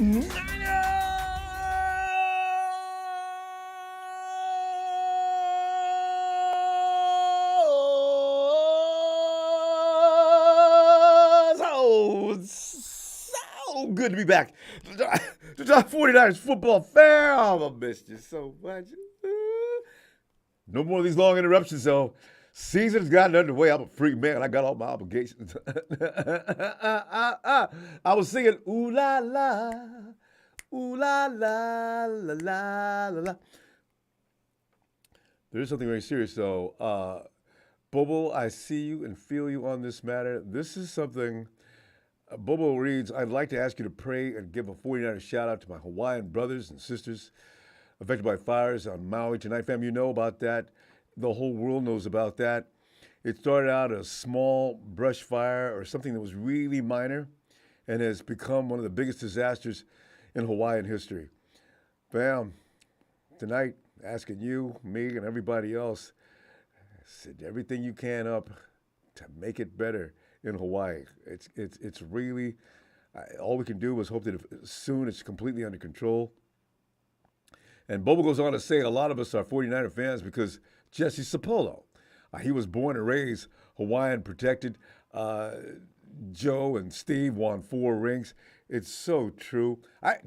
So good to be back. To talk 49ers football, fam. I missed you so much. No more of these long interruptions, though. Season's gotten underway. I'm a free man. I got all my obligations. I was singing, ooh la la, ooh la la, la la la la. There is something very serious, though. Bobo, I see you and feel you on this matter. This is something. Bobo reads, I'd like to ask you to pray and give a 49er shout out to my Hawaiian brothers and sisters affected by fires on Maui tonight. Fam, you know about that. The whole world knows about that. It started out a small brush fire or something that was really minor and has become one of the biggest disasters in Hawaiian history. Fam, tonight, asking you, me, and everybody else, set everything you can up to make it better in Hawaii. It's really, all we can do is hope that soon it's completely under control. And Bobo goes on to say a lot of us are 49er fans because Jesse Sapolo, he was born and raised Hawaiian protected. Joe and Steve won 4 rings. It's so true.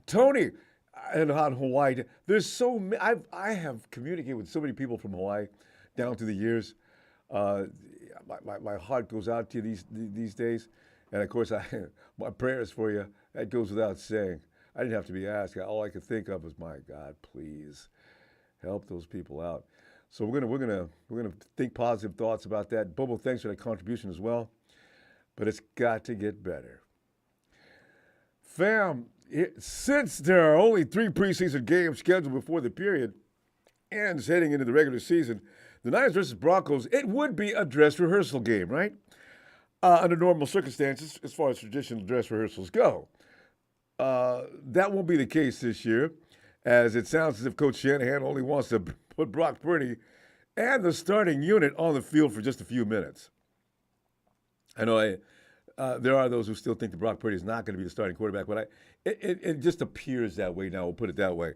Tony, and on Hawaii, there's so many, I have communicated with so many people from Hawaii down through the years. My heart goes out to you these days. And of course, my prayers for you, that goes without saying. I didn't have to be asked. All I could think of was, my God, please help those people out. So we're gonna think positive thoughts about that. Bobo, thanks for that contribution as well. But it's got to get better. Fam, since there are only 3 preseason games scheduled before the period ends heading into the regular season, the Niners versus Broncos, it would be a dress rehearsal game, right? Under normal circumstances, as far as traditional dress rehearsals go. That won't be the case this year, as it sounds as if Coach Shanahan only wants to put Brock Purdy and the starting unit on the field for just a few minutes. I know there are those who still think that Brock Purdy is not going to be the starting quarterback, but it just appears that way now. We'll put it that way.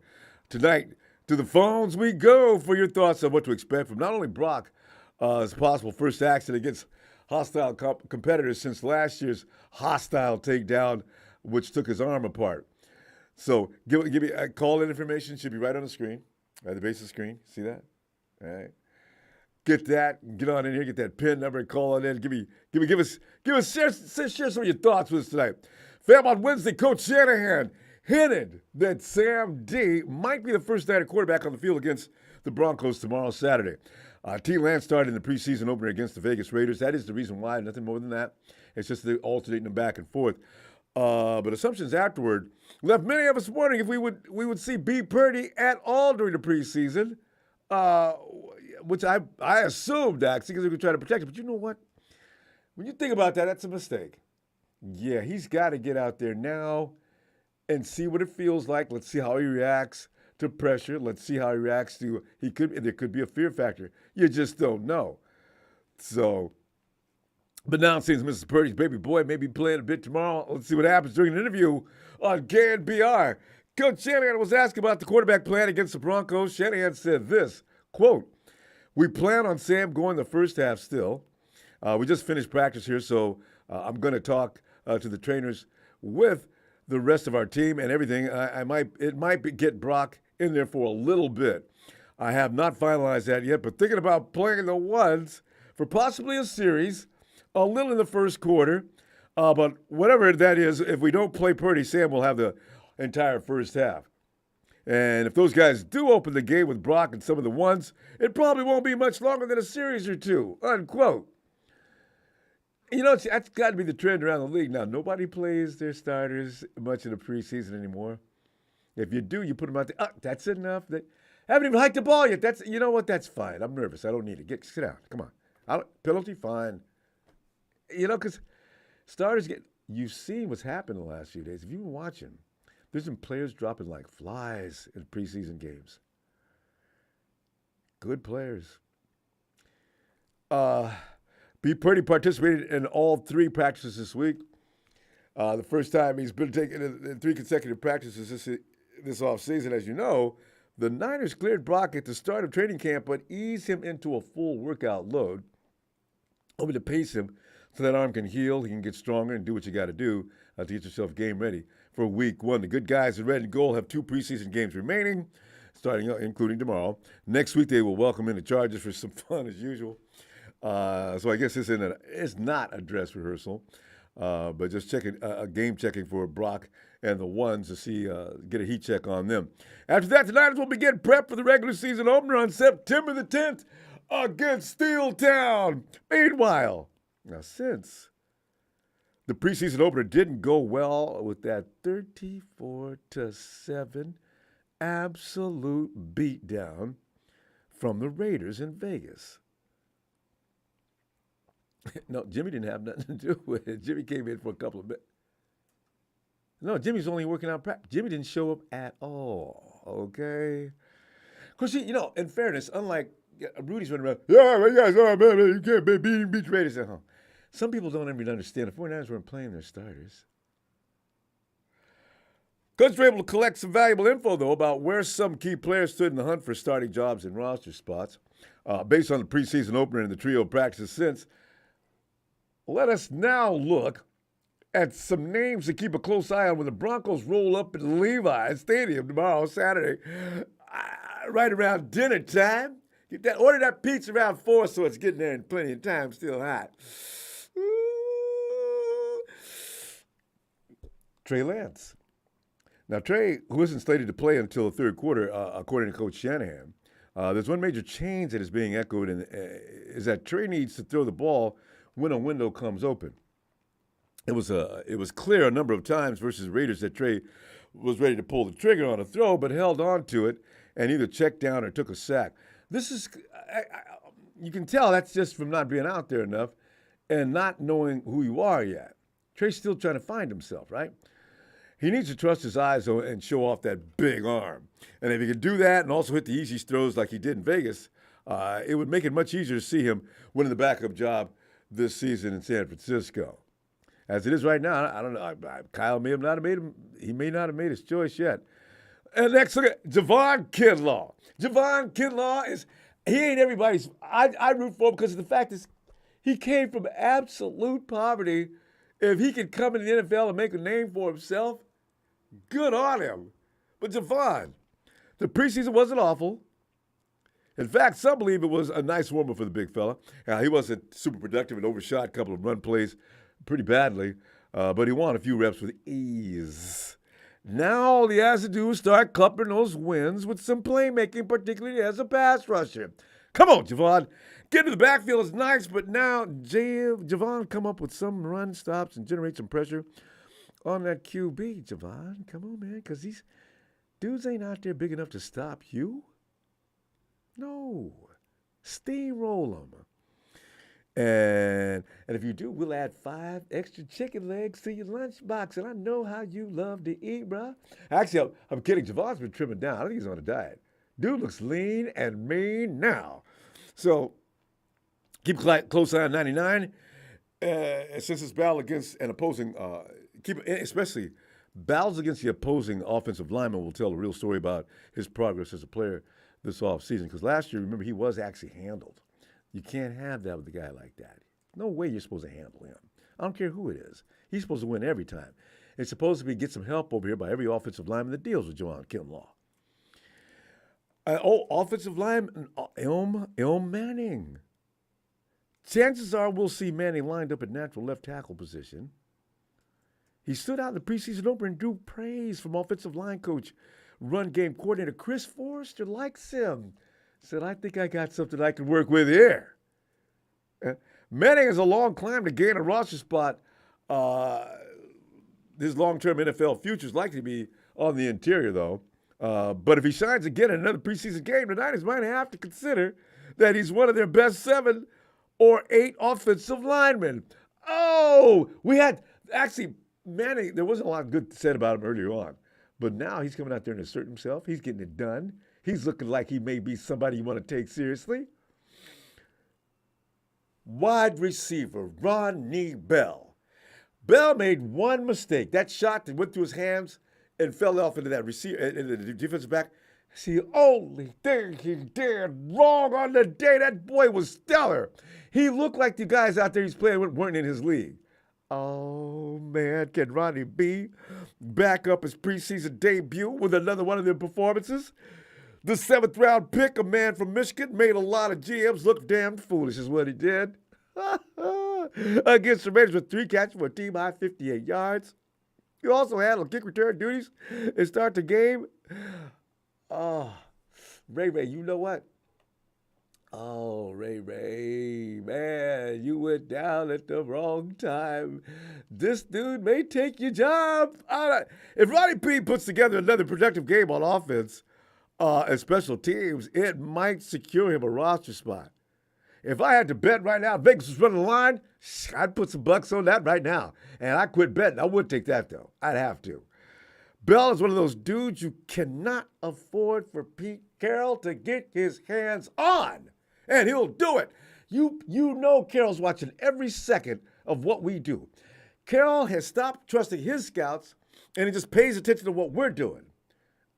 Tonight, to the phones we go for your thoughts on what to expect from not only Brock, his possible first action against hostile competitors since last year's hostile takedown, which took his arm apart. So give me call-in information. Should be right on the screen, at the base of the screen. See that? All right. Get that. Get on in here. Get that PIN number and call on in. Give us share some of your thoughts with us tonight. Fam, on Wednesday, Coach Shanahan hinted that Sam D might be the first Niner quarterback on the field against the Broncos tomorrow, Saturday. Trey Lance started in the preseason opener against the Vegas Raiders. That is the reason why, nothing more than that. It's just alternating them back and forth. But assumptions afterward left many of us wondering if we would see B. Purdy at all during the preseason, which I assumed, actually, because they could try to protect him. But you know what? When you think about that, that's a mistake. Yeah, he's got to get out there now and see what it feels like. Let's see how he reacts to pressure. Let's see how he reacts to there could be a fear factor. You just don't know. So, but now it seems Mrs. Purdy's baby boy may be playing a bit tomorrow. Let's see what happens during an interview on KNBR. Coach Shanahan was asked about the quarterback plan against the Broncos. Shanahan said this, quote, "We plan on Sam going the first half still. We just finished practice here, so I'm going to talk to the trainers with the rest of our team and everything. It might get Brock in there for a little bit. I have not finalized that yet, but thinking about playing the ones for possibly a series, a little in the first quarter. But whatever that is, if we don't play Purdy, Sam will have the entire first half. And if those guys do open the game with Brock and some of the ones, it probably won't be much longer than a series or two," unquote. You know, that's got to be the trend around the league now. Nobody plays their starters much in the preseason anymore. If you do, you put them out there. That's enough. They haven't even hiked the ball yet. You know what? That's fine. I'm nervous. I don't need it. Sit down. Come on. Penalty, fine. You know, because starters you've seen what's happened the last few days. If you've been watching, there's been players dropping like flies in preseason games. Good players. B. Purdy participated in all 3 practices this week. The first time he's been taken in 3 consecutive practices this offseason, as you know, the Niners cleared Brock at the start of training camp, but eased him into a full workout load, hoping to pace him so that arm can heal, he can get stronger, and do what you got to do to get yourself game ready for week 1. The good guys in red and gold have 2 preseason games remaining, including tomorrow. Next week, they will welcome in the Chargers for some fun as usual. So I guess it's not a dress rehearsal, but just game checking for Brock and the ones to see, get a heat check on them. After that, the Niners will begin prep for the regular season opener on September the 10th against Steeltown. Meanwhile, now since the preseason opener didn't go well with that 34-7 absolute beatdown from the Raiders in Vegas. No, Jimmy didn't have nothing to do with it. Jimmy came in for a couple of minutes. No, Jimmy's only working out practice. Jimmy didn't show up at all, okay? Because, in fairness, unlike Rudy's running around, you guys are, man, you can't beat the Raiders. Some people don't even understand. The 49ers weren't playing their starters. Coach were able to collect some valuable info, though, about where some key players stood in the hunt for starting jobs and roster spots. Based on the preseason opener and the trio practices since, let us now look at some names to keep a close eye on when the Broncos roll up at Levi's Stadium tomorrow, Saturday, right around dinner time. Order that pizza around 4 so it's getting there in plenty of time, still hot. Ooh. Trey Lance. Now, Trey, who isn't slated to play until the third quarter, according to Coach Shanahan, there's one major change that is being echoed, is that Trey needs to throw the ball when a window comes open. It was clear a number of times versus the Raiders that Trey was ready to pull the trigger on a throw, but held on to it and either checked down or took a sack. This is, you can tell that's just from not being out there enough and not knowing who you are yet. Trey's still trying to find himself, right? He needs to trust his eyes and show off that big arm. And if he could do that and also hit the easy throws like he did in Vegas, it would make it much easier to see him winning the backup job this season in San Francisco. As it is right now, I don't know. Kyle may not have made his choice yet. And next, look at Javon Kinlaw. Javon Kinlaw he ain't everybody's. I root for him because of the fact is he came from absolute poverty. If he could come in the NFL and make a name for himself, good on him. But Javon, the preseason wasn't awful. In fact, some believe it was a nice warm-up for the big fella. He wasn't super productive and overshot a couple of run plays pretty badly, but he won a few reps with ease. Now all he has to do is start coupling those wins with some playmaking, particularly as a pass rusher. Come on, Javon. Get to the backfield is nice, but now Javon come up with some run stops and generate some pressure on that QB, Javon. Come on, man, because these dudes ain't out there big enough to stop you. No. Steamroll them. And if you do, we'll add 5 extra chicken legs to your lunchbox. And I know how you love to eat, bro. Actually, I'm kidding. Javon's been trimming down. I think he's on a diet. Dude looks lean and mean now. So keep close eye on 99. Since his battle against an opposing, especially battles against the opposing offensive lineman will tell a real story about his progress as a player this offseason. Because last year, remember, he was actually handled. You can't have that with a guy like that. No way you're supposed to handle him. I don't care who it is. He's supposed to win every time. It's supposed to be get some help over here by every offensive lineman that deals with Javon Kinlaw. Offensive lineman, Elm Manning. Chances are we'll see Manning lined up at natural left tackle position. He stood out in the preseason opener and drew praise from offensive line coach, run game coordinator Chris Forrester likes him. Said, I think I got something I can work with here. Manning has a long climb to gain a roster spot. His long-term NFL future is likely to be on the interior, though. But if he shines again in another preseason game, the Niners might have to consider that he's one of their best 7 or 8 offensive linemen. Oh, we had actually Manning. There wasn't a lot good said about him earlier on, but now he's coming out there and asserting himself. He's getting it done. He's looking like he may be somebody you want to take seriously. Wide receiver Ronnie Bell. Bell made one mistake. That shot that went through his hands and fell off into that receiver, into the defensive back. It's the only thing he did wrong on the day. That boy was stellar. He looked like the guys out there he's playing with weren't in his league. Oh, man, can Ronnie B back up his preseason debut with another one of their performances? The 7th-round pick, a man from Michigan, made a lot of GMs look damn foolish is what he did. Against the Raiders with 3 catches for a team-high 58 yards. He also handled kick return duties and start the game. Oh, Ray, you know what? Oh, Ray, man, you went down at the wrong time. This dude may take your job. If Ronnie P puts together another productive game on offense and special teams, it might secure him a roster spot. If I had to bet right now, Vegas was running the line, I'd put some bucks on that right now. And I quit betting. I would take that, though. I'd have to. Bell is one of those dudes you cannot afford for Pete Carroll to get his hands on. And he'll do it. You know Carroll's watching every second of what we do. Carroll has stopped trusting his scouts, and he just pays attention to what we're doing.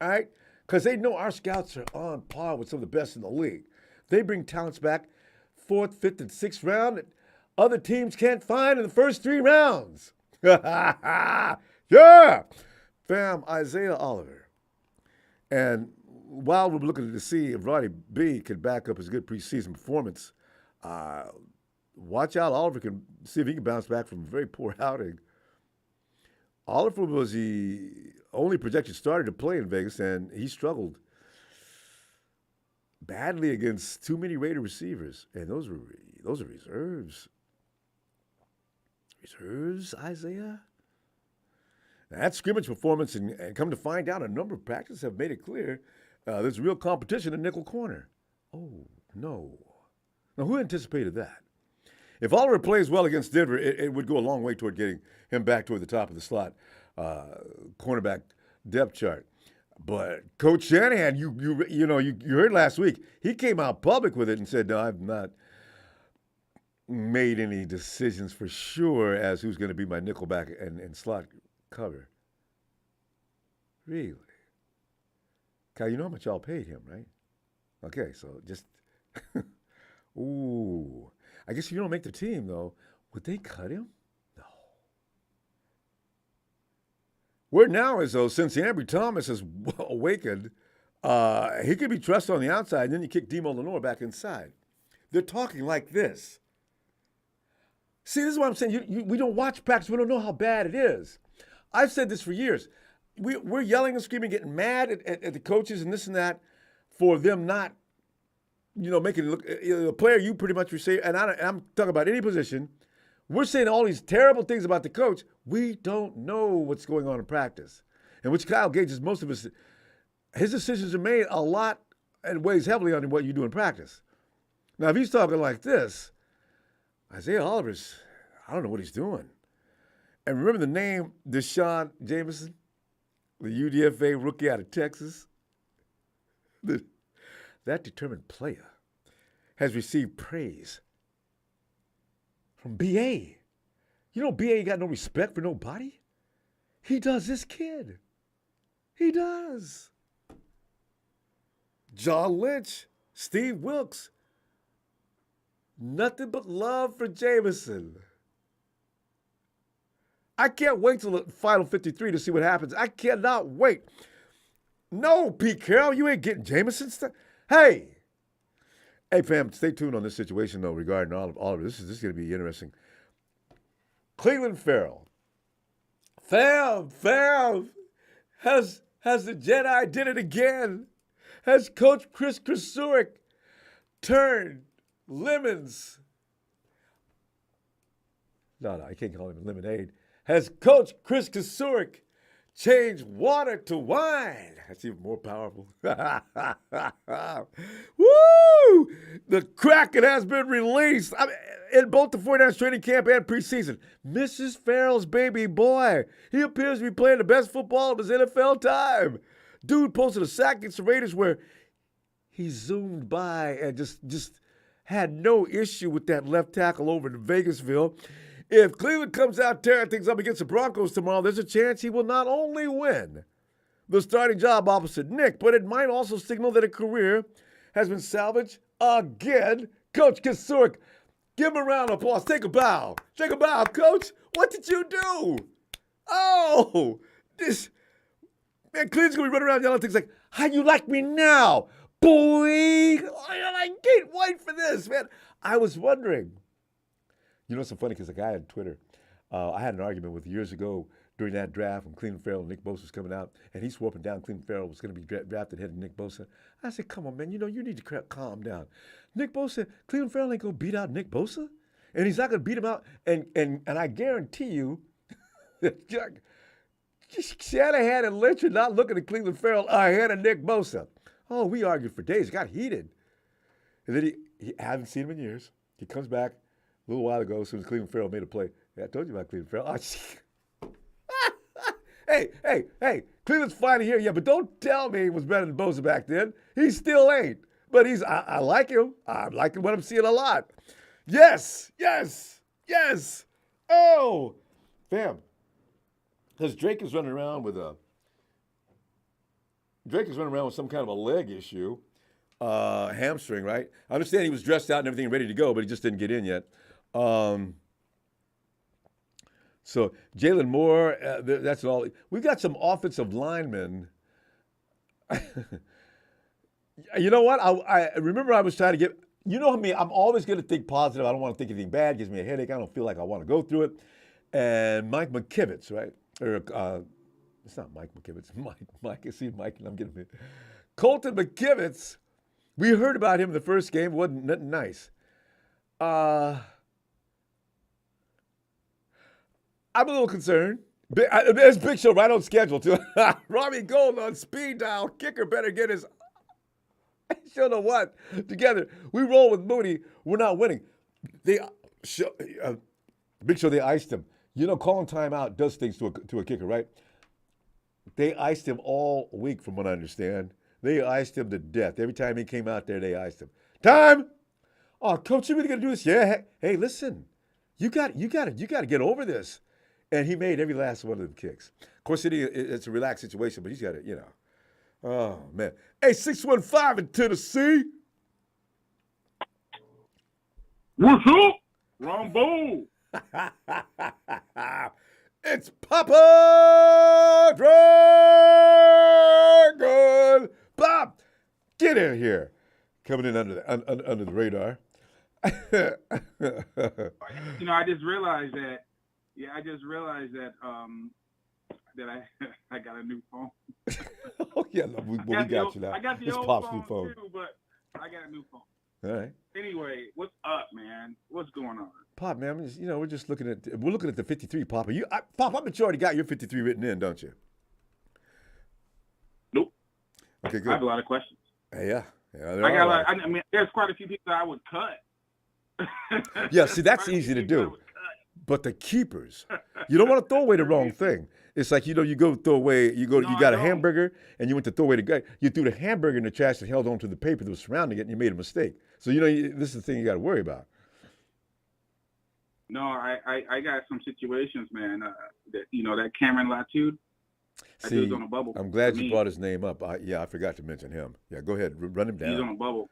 All right? Because they know our scouts are on par with some of the best in the league. They bring talents back 4th, 5th, and 6th round that other teams can't find in the first 3 rounds. Yeah! Fam, Isaiah Oliver. And while we're looking to see if Ronnie B can back up his good preseason performance, watch out. Oliver can see if he can bounce back from a very poor outing. Oliver was the only projected starter to play in Vegas, and he struggled badly against too many Raider receivers. And those are reserves. Reserves, Isaiah? Now, that scrimmage performance, and come to find out, a number of practices have made it clear there's real competition in nickel corner. Oh, no. Now, who anticipated that? If Oliver plays well against Denver, it would go a long way toward getting him back toward the top of the slot cornerback depth chart. But Coach Shanahan, you heard last week, he came out public with it and said, no, I've not made any decisions for sure as who's going to be my nickelback and slot cover. Really? Kyle, you know how much y'all paid him, right? Okay, so just, ooh. I guess if you don't make the team, though, would they cut him? No. Word now is, though, since Ambry Thomas has awakened, he could be trusted on the outside, and then you kick Demo Lenore back inside. They're talking like this. See, this is what I'm saying. We don't watch practice. We don't know how bad it is. I've said this for years. We're yelling and screaming, getting mad at the coaches and this and that for them not, making it look, the player you pretty much receive, and I'm talking about any position. We're saying all these terrible things about the coach. We don't know what's going on in practice, and which Kyle gauges most of us. His decisions are made a lot and weighs heavily on what you do in practice. Now, if he's talking like this, Isaiah Oliver's, I don't know what he's doing. And remember the name Deshaun Jameson, the UDFA rookie out of Texas? That determined player has received praise from B.A. You know B.A. got no respect for nobody? He does this kid. He does. John Lynch, Steve Wilkes, nothing but love for Jameson. I can't wait till the final 53 to see what happens. I cannot wait. No, Pete Carroll, you ain't getting Jameson stuff. Hey, fam, stay tuned on this situation, though, regarding all of this. This is going to be interesting. Cleveland Ferrell. Fam, has the Jedi did it again. Has Coach Chris Krasurik turned lemons. No, I can't call him lemonade. Has Coach Chris Krasurik changed water to wine? That's even more powerful. Woo! The Kraken has been released in both the 49ers training camp and preseason. Mrs. Ferrell's baby boy. He appears to be playing the best football of his NFL time. Dude posted a sack against the Raiders where he zoomed by and just had no issue with that left tackle over in Vegasville. If Cleveland comes out tearing things up against the Broncos tomorrow, there's a chance he will not only win the starting job opposite Nick, but it might also signal that a career has been salvaged again. Coach Kasurik, give him a round of applause. Take a bow. Take a bow, Coach. What did you do? Oh, this man, Cleveland's gonna be running around yelling things like, "How you like me now, boy?" I can't wait for this, man. I was wondering. You know, it's so funny because the guy on Twitter, I had an argument with years ago during that draft when Cleveland Ferrell and Nick Bosa was coming out, and he swore up and down Cleveland Ferrell was going to be drafted ahead of Nick Bosa. I said, come on, man, you need to calm down. Nick Bosa, Cleveland Ferrell ain't going to beat out Nick Bosa, and he's not going to beat him out. And I guarantee you, Shanahan and Lynch are not looking at Cleveland Ferrell ahead of Nick Bosa. Oh, we argued for days. It got heated. And then I haven't seen him in years. He comes back a little while ago as soon as Cleveland Ferrell made a play. Yeah, I told you about Cleveland Ferrell. Hey, Cleveland's finally here. Yeah, but don't tell me he was better than Bosa back then. He still ain't. But I like him. I'm liking what I'm seeing a lot. Yes. Oh, fam. Because Drake is running around with some kind of a leg issue, hamstring, right? I understand he was dressed out and everything ready to go, but he just didn't get in yet. So Jalen Moore, that's all. We've got some offensive linemen. You know what? I remember I was trying to get, you know me, I'm always going to think positive. I don't want to think anything bad. It gives me a headache. I don't feel like I want to go through it. And Mike McKivitz, right? Or it's not Mike McKivitz. Mike, I see Mike and I'm getting it. Colton McKivitz, we heard about him in the first game. Wasn't nothing nice. I'm a little concerned. There's Big Show right on schedule, too. Robbie Gold on speed dial. Kicker better get his show know what together. We roll with Mooney. We're not winning. Big Show, they iced him. You know, calling timeout does things to a kicker, right? They iced him all week, from what I understand. They iced him to death. Every time he came out there, they iced him. Time! Oh, Coach, you really gonna do this? Yeah. Hey, listen. You got to get over this. And he made every last one of them kicks. Of course, it's a relaxed situation, but he's got to, Oh, man. Hey, 615 in Tennessee. What's up? Ronbo. It's Papa Dragon. Bob, get in here. Coming in under the radar. I just realized that. Yeah, I just realized that I got a new phone. Oh yeah, we got you now. I got the it's old Pop's phone new phone too, but I got a new phone. All right. Anyway, what's up, man? What's going on? Pop, man, we're just looking at the 53, Pop. Pop, I bet you already got your 53 written in, don't you? Nope. Okay, good. I have a lot of questions. Yeah. I mean, there's quite a few people that I would cut. Yeah, see, that's easy to do. But the keepers, you don't want to throw away the wrong thing. It's like, you go throw away, you got a hamburger and you went to throw away the guy. You threw the hamburger in the trash and held onto the paper that was surrounding it and you made a mistake. So, this is the thing you got to worry about. No, I got some situations, man, that Cameron Latude. That dude's on a bubble. I'm glad you brought his name up. I forgot to mention him. Yeah, go ahead. Run him down. He's on a bubble.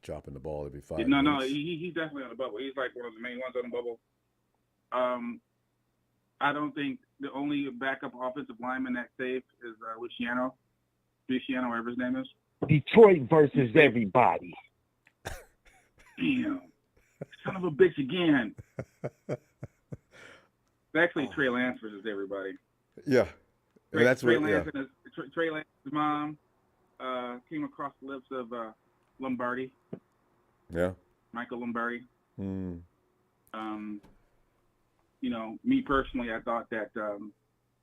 Chopping the ball every 5 minutes. No, he's definitely on a bubble. He's like one of the main ones on the bubble. I don't think the only backup offensive lineman that's safe is Luciano, whatever his name is. Detroit versus everybody. Damn. Son of a bitch again. It's actually Trey Lance versus everybody. Yeah. Trey Lance's mom came across the lips of Lombardi. Yeah. Michael Lombardi. Me personally, I thought that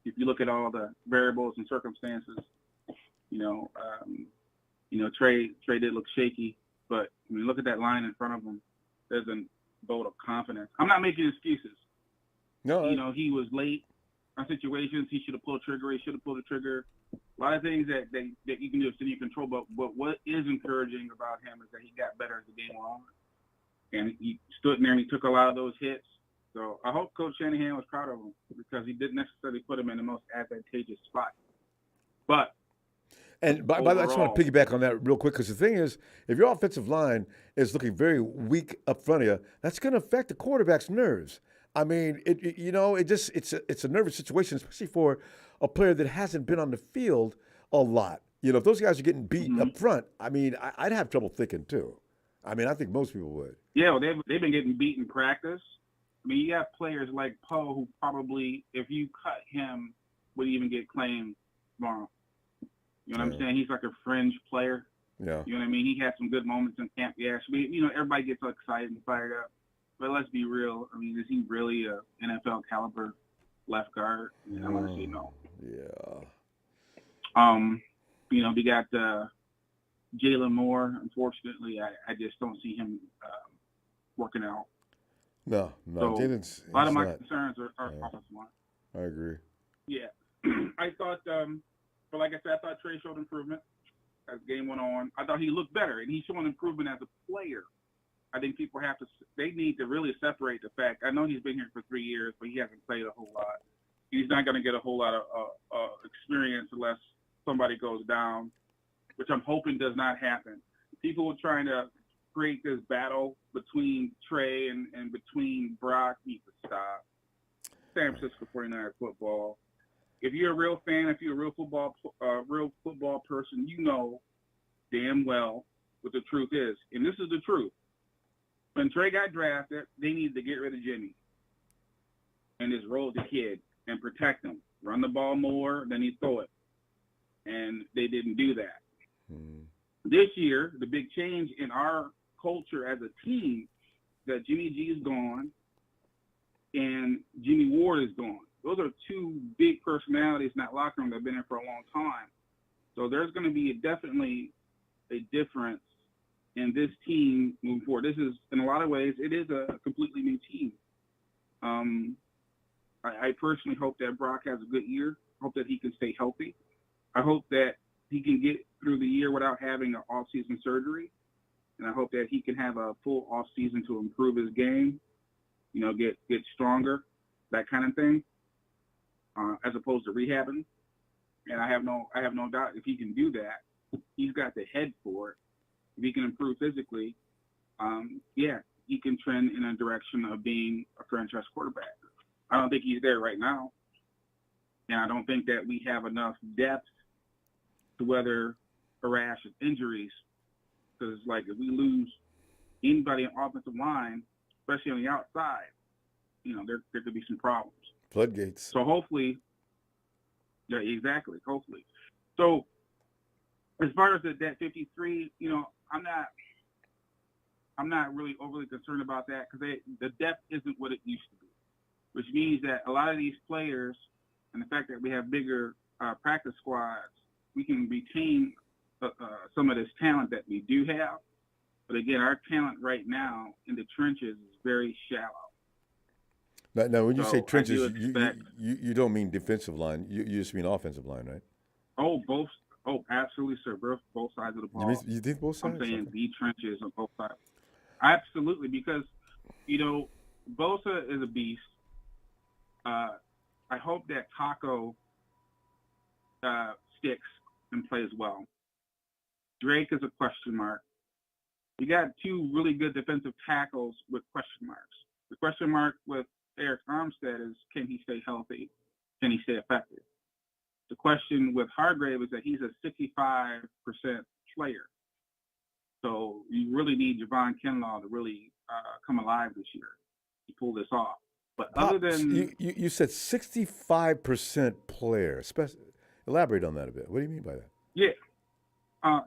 if you look at all the variables and circumstances, Trey did look shaky, but when you look at that line in front of him, there's a vote of confidence. I'm not making excuses. No. He was late on situations. He should have pulled trigger. He should have pulled the trigger. A lot of things that you can do to your control, but what is encouraging about him is that he got better as the game went on. And he stood in there and he took a lot of those hits, So I hope Coach Shanahan was proud of him because he didn't necessarily put him in the most advantageous spot. But And by the way, I just want to overall, piggyback on that real quick because the thing is, if your offensive line is looking very weak up front of you, that's going to affect the quarterback's nerves. I mean, it's a nervous situation, especially for a player that hasn't been on the field a lot. If those guys are getting beat up front, I mean, I'd have trouble thinking too. I mean, I think most people would. yeah, well, they've been getting beat in practice. I mean, you have players like Poe who probably, if you cut him, would even get claimed tomorrow. You know what I'm saying? He's like a fringe player. Yeah. You know what I mean? He had some good moments in camp. Yeah, everybody gets so excited and fired up. But let's be real. I mean, is he really a NFL caliber left guard? I want to say no. Yeah. We got Jalen Moore. Unfortunately, I just don't see him working out. No. So, Jalen's a lot of my concerns are offensive line. I agree. Yeah. I thought, but like I said, I thought Trey showed improvement as the game went on. I thought he looked better, and he's showing improvement as a player. I think people they need to really separate the fact. I know he's been here for 3 years, but he hasn't played a whole lot. He's not going to get a whole lot of experience unless somebody goes down, which I'm hoping does not happen. People were trying to create this battle between Trey and between Brock need to stop. San Francisco 49ers football. If you're a real fan, if you're a real football person, you know damn well what the truth is. And this is the truth. When Trey got drafted, they needed to get rid of Jimmy and just roll the kid and protect him. Run the ball more than he throw it. And they didn't do that. This year, the big change in our culture as a team that Jimmy G is gone and Jimmy Ward is gone. Those are two big personalities in that locker room that have been there for a long time. So there's going to be definitely a difference in this team moving forward. This is, in a lot of ways, it is a completely new team. I personally hope that Brock has a good year. I hope that he can stay healthy. I hope that he can get through the year without having an off-season surgery. And I hope that he can have a full off-season to improve his game, get stronger, that kind of thing, as opposed to rehabbing. And I have no doubt if he can do that, he's got the head for it. If he can improve physically, he can trend in a direction of being a franchise quarterback. I don't think he's there right now. And I don't think that we have enough depth to weather a rash of injuries. Because, if we lose anybody on offensive line, especially on the outside, there could be some problems. Floodgates. So hopefully, yeah, exactly. Hopefully. So as far as that 53, I'm not really overly concerned about that because the depth isn't what it used to be, which means that a lot of these players and the fact that we have bigger practice squads, we can retain some of this talent that we do have. But again, our talent right now in the trenches is very shallow. Now, when you say trenches, you don't mean defensive line. You just mean offensive line, right? Oh, both. Oh, absolutely, sir. Both sides of the ball. You think both sides? I'm saying the trenches on both sides. Absolutely, because, Bosa is a beast. I hope that Taco sticks and plays well. Drake is a question mark. You got two really good defensive tackles with question marks. The question mark with Eric Armstead is, can he stay healthy? Can he stay effective? The question with Hargrave is that he's a 65% player. So you really need Javon Kinlaw to really come alive this year to pull this off. But other than you said 65% player. Elaborate on that a bit. What do you mean by that? Yeah.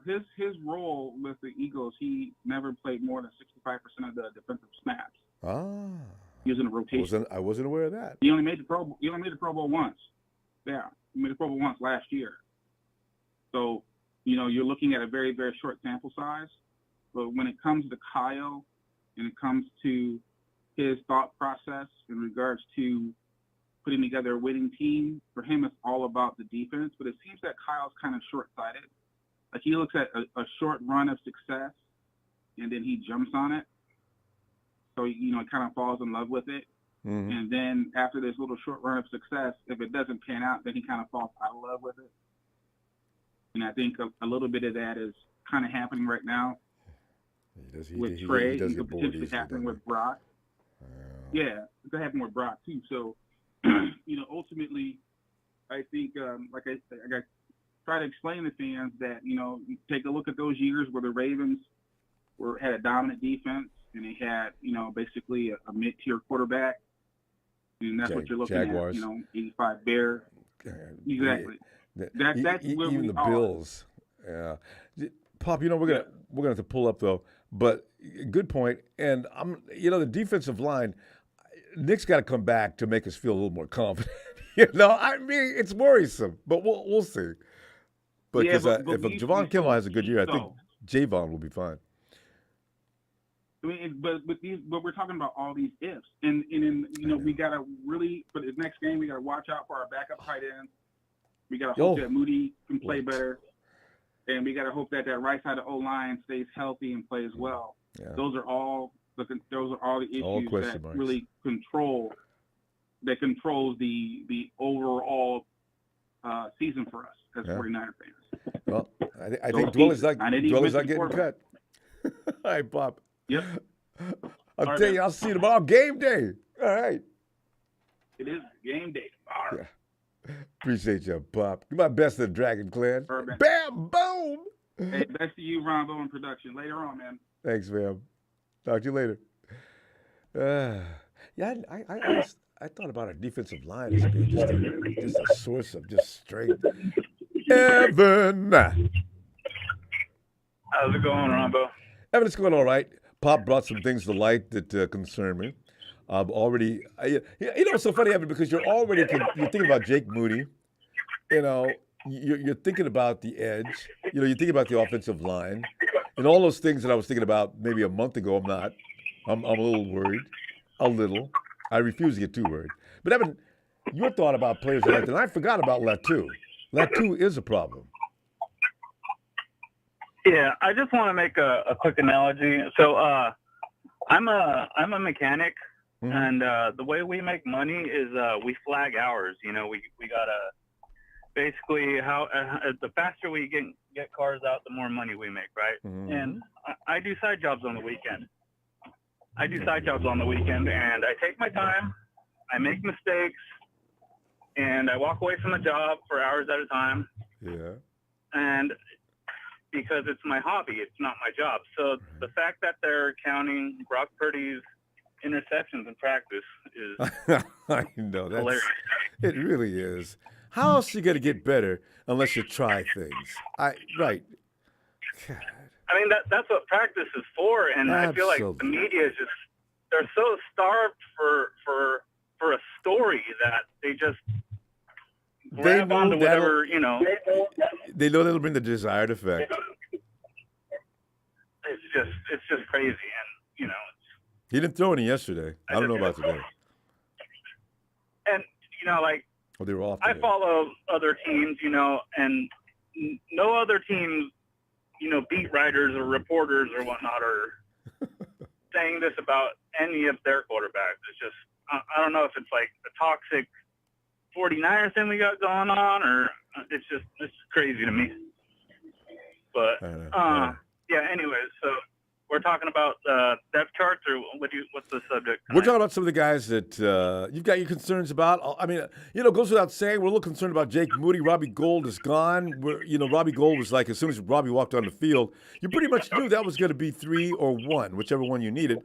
His role with the Eagles, he never played more than 65% of the defensive snaps. He was in a rotation. I wasn't aware of that. He only made the Pro Bowl once. Yeah, he made the Pro Bowl once last year. So, you're looking at a very, very short sample size. But when it comes to Kyle and it comes to his thought process in regards to putting together a winning team, for him it's all about the defense. But it seems that Kyle's kind of short-sighted. Like he looks at a short run of success and then he jumps on it. So, kind of falls in love with it. And then after this little short run of success, if it doesn't pan out, then he kind of falls out of love with it. And I think a little bit of that is kind of happening right now with Trey. He does It get could bored potentially easily, happen doesn't with Brock. Yeah, it could happen with Brock too. So, ultimately, I think, like I try to explain to fans that, you take a look at those years where the Ravens had a dominant defense and they had, basically a mid-tier quarterback. And that's what you're looking Jaguars. at, 85 Bears. Exactly. That's where even we the are. Bills. Yeah. Pop, we're gonna have to pull up though. But good point. And the defensive line, Nick's got to come back to make us feel a little more confident. I mean, it's worrisome, but we'll see. But because if Javon Kinlaw has a good year, I think Javon will be fine. I mean, but we're talking about all these ifs, and we gotta really for the next game we gotta watch out for our backup tight ends. We gotta hope that Moody can play better, and we gotta hope that right side of O-line stays healthy and plays well. Yeah. Those are all the issues that really controls the overall season for us as 49er fans. Well, I think Dwelly's not getting cut. All right, Bob. Yep. I'll tell you, I'll see you tomorrow. Game day. All right. It is game day tomorrow. Yeah. Appreciate you, Bob. Give my best to the Dragon Clan. Perfect. Bam, boom. Hey, best to you, Ronbo, in production. Later on, man. Thanks, man. Talk to you later. I thought about our defensive line as being just a source of just strength. Evan. How's it going, Ronbo? Evan, it's going all right. Pop brought some things to light that concern me. I've already, it's so funny, Evan, because you're thinking about Jake Moody. You're thinking about the edge. You're thinking about the offensive line, and all those things that I was thinking about maybe a month ago. I'm not. I'm a little worried. A little. I refuse to get too worried. But Evan, your thought about players like that, and I forgot about Latu. Latu is a problem. Yeah, I just want to make a quick analogy. So I'm a mechanic, and the way we make money is we flag hours. We gotta basically the faster we get cars out, the more money we make, right? And I do side jobs on the weekend. And I take my time, I make mistakes, and I walk away from the job for hours at a time. Yeah. And because it's my hobby, it's not my job. So the fact that they're counting Brock Purdy's interceptions in practice is I know, hilarious. It really is. How else are you going to get better unless you try things? Right. God. I mean, that's what practice is for, and I feel like the media is they're so starved for a story that they just grab onto whatever, They know that'll bring the desired effect. It's just crazy, and he didn't throw any yesterday. I don't know about today. And they were off today. I follow other teams, and no other teams, beat writers or reporters or whatnot are saying this about any of their quarterbacks. It's just I don't know if it's like a toxic 49ers thing we got going on, or it's just crazy to me. But yeah. Anyways, so we're talking about depth charts, or what's the subject tonight? We're talking about some of the guys that you've got your concerns about. I mean, it goes without saying, we're a little concerned about Jake Moody. Robbie Gould is gone. Robbie Gould was like, as soon as Robbie walked on the field, you pretty much knew that was going to be 3 or 1, whichever one you needed.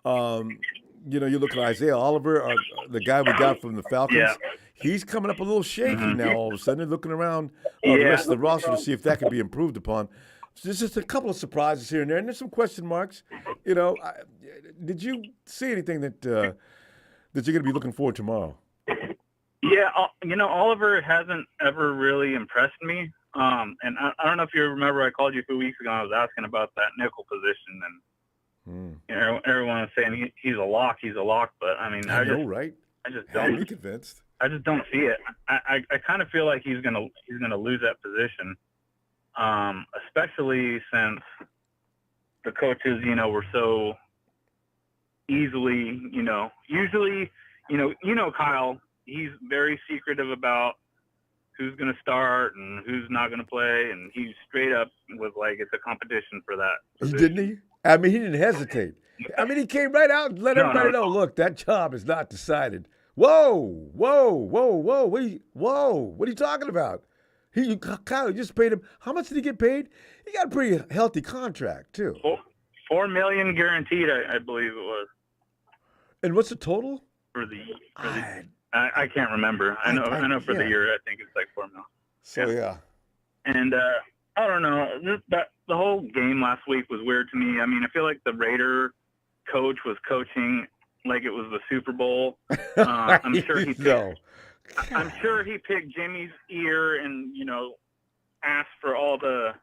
You look at Isaiah Oliver, the guy we got from the Falcons. Yeah. He's coming up a little shaky now. All of a sudden, they're looking around the rest of the roster to see if that can be improved upon. So there's just a couple of surprises here and there, and there's some question marks. Did you see anything that you're going to be looking for tomorrow? Yeah, Oliver hasn't ever really impressed me. And I don't know if you remember, I called you a few weeks ago. And I was asking about that nickel position, and everyone was saying he's a lock. But I mean, I just don't. Be convinced. I just don't see it. I kind of feel like he's gonna lose that position. Especially since the coaches, were so easily, usually Kyle, he's very secretive about who's going to start and who's not going to play, and he straight up was like, it's a competition for that position. Didn't he? I mean, he didn't hesitate. I mean, he came right out and let everybody know, look, that job is not decided. Whoa. What are you talking about? Kyle, you just paid him. How much did he get paid? He got a pretty healthy contract, too. $4 million guaranteed, I believe it was. And what's the total? I can't remember. I know for the year, I think it's like $4 million. So, yeah. And I don't know. The whole game last week was weird to me. I mean, I feel like the Raider coach was coaching like it was the Super Bowl. I'm sure he picked, I'm sure he picked Jimmy's ear and, asked for all the,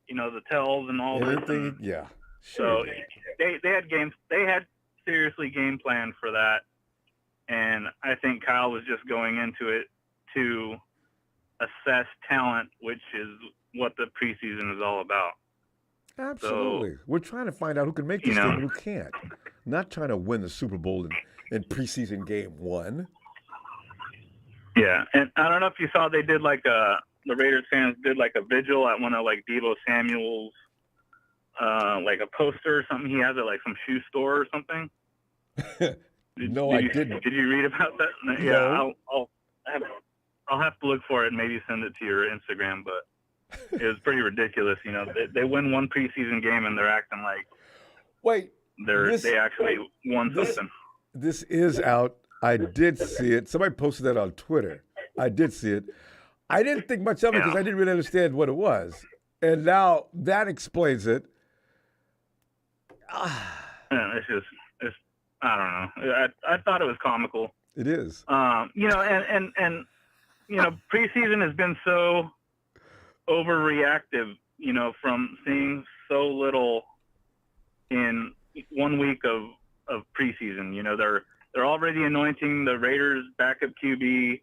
the tells and all this. Yeah. Sure. So they had seriously game planned for that. And I think Kyle was just going into it to assess talent, which is what the preseason is all about. Absolutely. So, we're trying to find out who can make this game and who can't. Not trying to win the Super Bowl in preseason game 1. Yeah, and I don't know if you saw they did the Raiders fans did a vigil at one of Deebo Samuel's a poster or something he has at some shoe store or something. I didn't. Did you read about that? No. Yeah, I'll have to look for it and maybe send it to your Instagram, but it was pretty ridiculous. They win one preseason game and they're acting like they actually won something. This is out. I did see it. Somebody posted that on Twitter. I did see it. I didn't think much of it because I didn't really understand what it was. And now that explains it. It's I don't know. I thought it was comical. It is. And preseason has been so overreactive, from seeing so little in 1 week of preseason. They're already anointing the Raiders backup QB.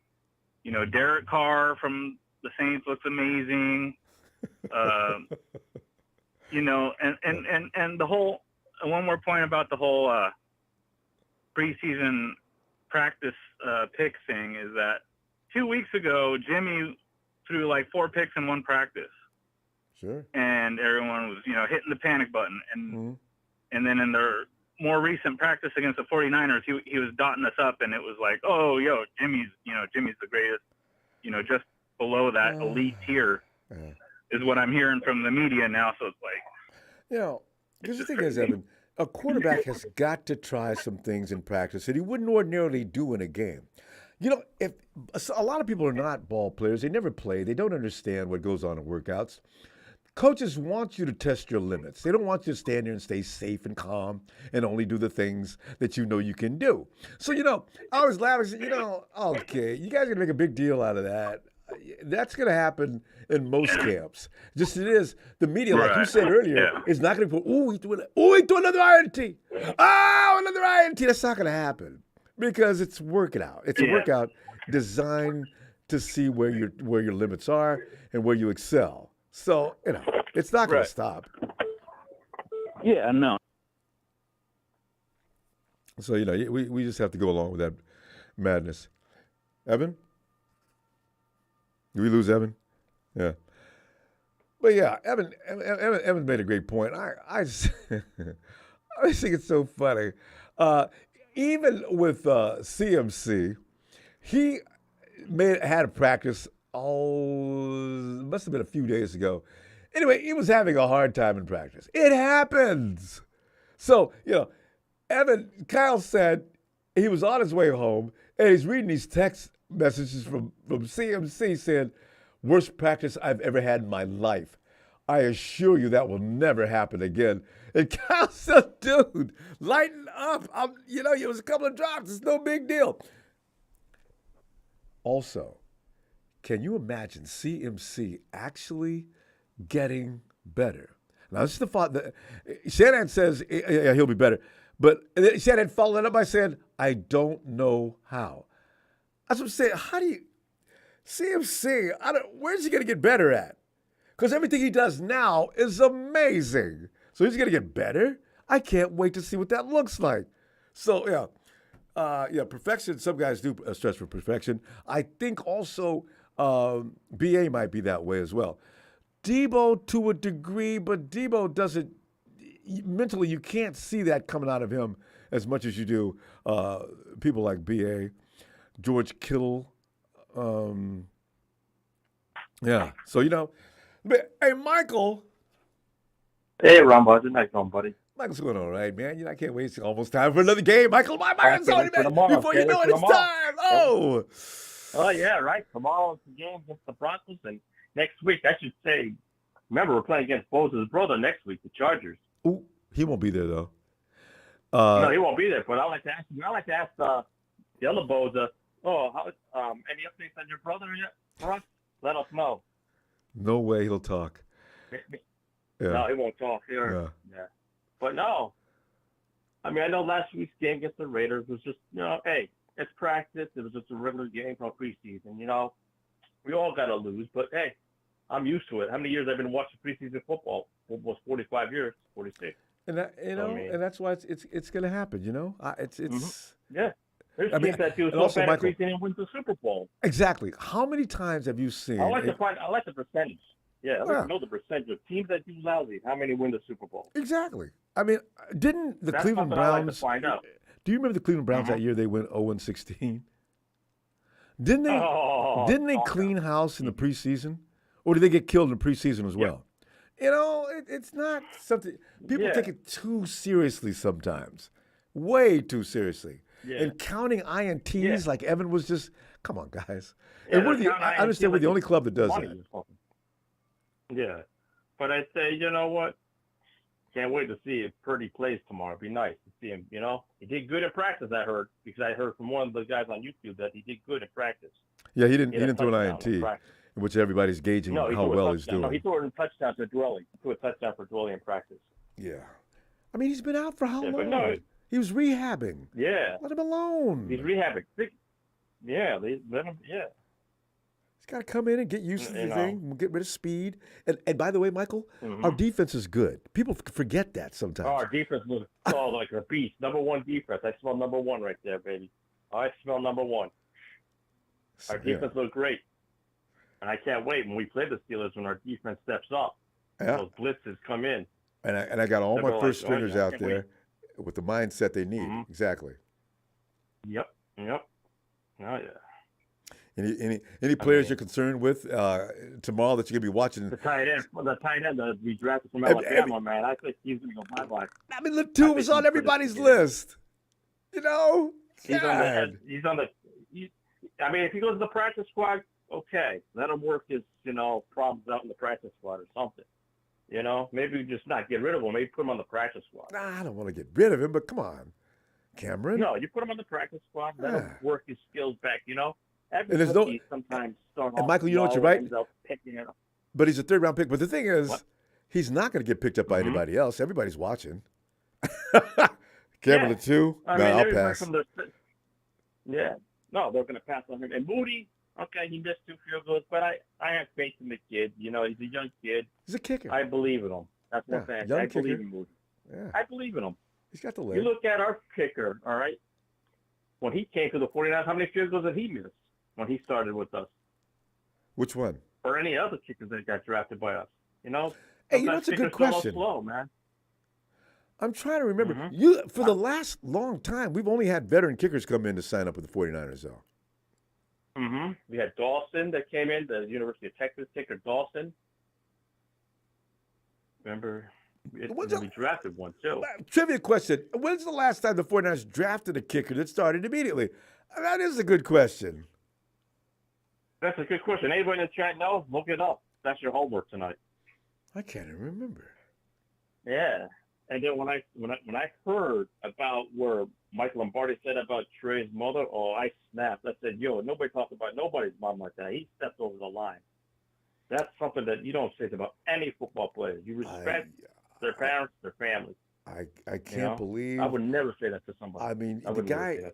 Derek Carr from the Saints looks amazing. And the whole one more point about the whole preseason practice pick thing is that 2 weeks ago Jimmy threw 4 picks in one practice. Sure. And everyone was hitting the panic button, and then in their more recent practice against the 49ers, he was dotting us up, and it was Jimmy's the greatest, just below that elite tier is what I'm hearing from the media now. So it's because the thing is, Evan, a quarterback has got to try some things in practice that he wouldn't ordinarily do in a game. If a lot of people are not ball players, they never play, they don't understand what goes on in workouts. Coaches want you to test your limits. They don't want you to stand there and stay safe and calm and only do the things that you know you can do. So, I was laughing and said, okay, you guys are going to make a big deal out of that. That's going to happen in most camps. Just it is. The media, like you said earlier, is not going to put, he threw another INT. Another INT. That's not going to happen because it's working out. It's a workout designed to see where your limits are and where you excel. So, it's not going to stop. Yeah, no. So, we just have to go along with that madness. Evan? Did we lose Evan? Yeah. But yeah, Evan made a great point. I just think it's so funny. Even with CMC, he had a practice. Must have been a few days ago. Anyway, he was having a hard time in practice. It happens. So, Kyle said he was on his way home and he's reading these text messages from CMC saying, worst practice I've ever had in my life. I assure you that will never happen again. And Kyle said, dude, lighten up. It was a couple of drops. It's no big deal. Also, can you imagine CMC actually getting better? Now, this is the thought that Shanahan says he'll be better. But Shanahan followed it up by saying, I don't know how. That's what I'm saying. How do you CMC? Where's he going to get better at? Because everything he does now is amazing. So he's going to get better. I can't wait to see what that looks like. So Yeah, perfection. Some guys do stretch for perfection. I think also BA might be that way as well. Debo to a degree, but Debo doesn't mentally. You can't see that coming out of him as much as you do people like BA, George Kittle. Yeah. So but, hey, Michael. Hey, Ronbo, how's it night going, buddy? Michael's going all right, man. I can't wait. It's almost time for another game. Michael, my mind's Can't already wait for been tomorrow. before you Can't know wait it, for it's tomorrow. time. Oh. Oh, yeah, right. Tomorrow's the game against the Broncos, and next week, I should say, remember, we're playing against Bosa's brother next week, the Chargers. Ooh, he won't be there though. No, he won't be there, but I like to ask the other Bosa, any updates on your brother yet for us? Let us know. No way he'll talk. Yeah. No, he won't talk here. Yeah. But no. I mean, I know last week's game against the Raiders was just, hey, it's practice. It was just a regular game from preseason. We all got to lose, but hey, I'm used to it. How many years I've been watching preseason football? Almost 45 years, 46. And that, and that's why it's going to happen. It's yeah. There's teams that do so bad at preseason and wins the Super Bowl. Exactly. How many times have you seen? I like the percentage. Yeah, I like to know the percentage of teams that do lousy. How many win the Super Bowl? Exactly. I mean, didn't the Cleveland Browns? I like to find out. Do you remember the Cleveland Browns that year? They went 0-16. Didn't they? Didn't they clean house in the preseason, or did they get killed in the preseason as well? It's not something people take it too seriously sometimes, way too seriously. Yeah. And counting INTs like Evan was just, come on, guys. Yeah, and I understand we're the only club that does that. Yeah, but I'd say, you know what? Can't wait to see if Purdy plays tomorrow. It'd be nice to see him. He did good in practice. I heard because I heard from one of the guys on YouTube that he did good in practice. Yeah, he didn't throw an INT, in which everybody's gauging how well he's doing. No, he threw a touchdown to Dwelly. He threw a touchdown for Dwelly in practice. Yeah, I mean he's been out for how long? But no, he was rehabbing. Yeah, let him alone. He's rehabbing. Yeah, let him. Yeah. He's got to come in and get used to the thing, get rid of speed. And by the way, Michael, our defense is good. People forget that sometimes. Our defense looks like a beast. Number one defense. I smell number one right there, baby. I smell number one. Our defense looks great. And I can't wait when we play the Steelers when our defense steps up. Yeah. Those blitzes come in. And I got all my first stringers out there with the mindset they need. Exactly. Yep. Oh, yeah. Any players you're concerned with tomorrow that you're gonna be watching? The tight end that we drafted from Alabama, man. I think he's gonna go bye-bye. I mean, Latu was on everybody's list. He's on the. I mean, if he goes to the practice squad, okay, let him work his problems out in the practice squad or something. Maybe just not get rid of him. Maybe put him on the practice squad. Nah, I don't want to get rid of him, but come on, Cameron. No, you put him on the practice squad. Let him work his skills back. And there's sometimes start and Michael, you know what, you're right. Picking it up. But he's a third-round pick. But the thing is, he's not going to get picked up by anybody else. Everybody's watching. Cameron, Latu? I'll pass. No, they're going to pass on him. And Moody, okay, he missed 2 field goals, but I have faith in the kid. He's a young kid. He's a kicker. I believe in him. That's what I'm saying. I believe in Moody. Yeah. I believe in him. He's got the leg. You look at our kicker, all right? When he came to the 49ers, how many field goals did he miss when he started with us? Which one? Or any other kickers that got drafted by us? Hey, it's a good question. Slow, man. I'm trying to remember. For the last long time, we've only had veteran kickers come in to sign up with the 49ers, though. We had Dawson that came in, the University of Texas kicker, Dawson. Remember? We drafted one, too. Trivia question. When's the last time the 49ers drafted a kicker that started immediately? That is a good question. That's a good question. Anybody in the chat knows? Look it up. That's your homework tonight. I can't even remember. Yeah. And then when I heard about where Mike Lombardi said about Trey's mother, I snapped. I said, nobody talks about nobody's mom like that. He stepped over the line. That's something that you don't say about any football player. You respect their parents, their family. I can't believe. I would never say that to somebody. I mean, the guy,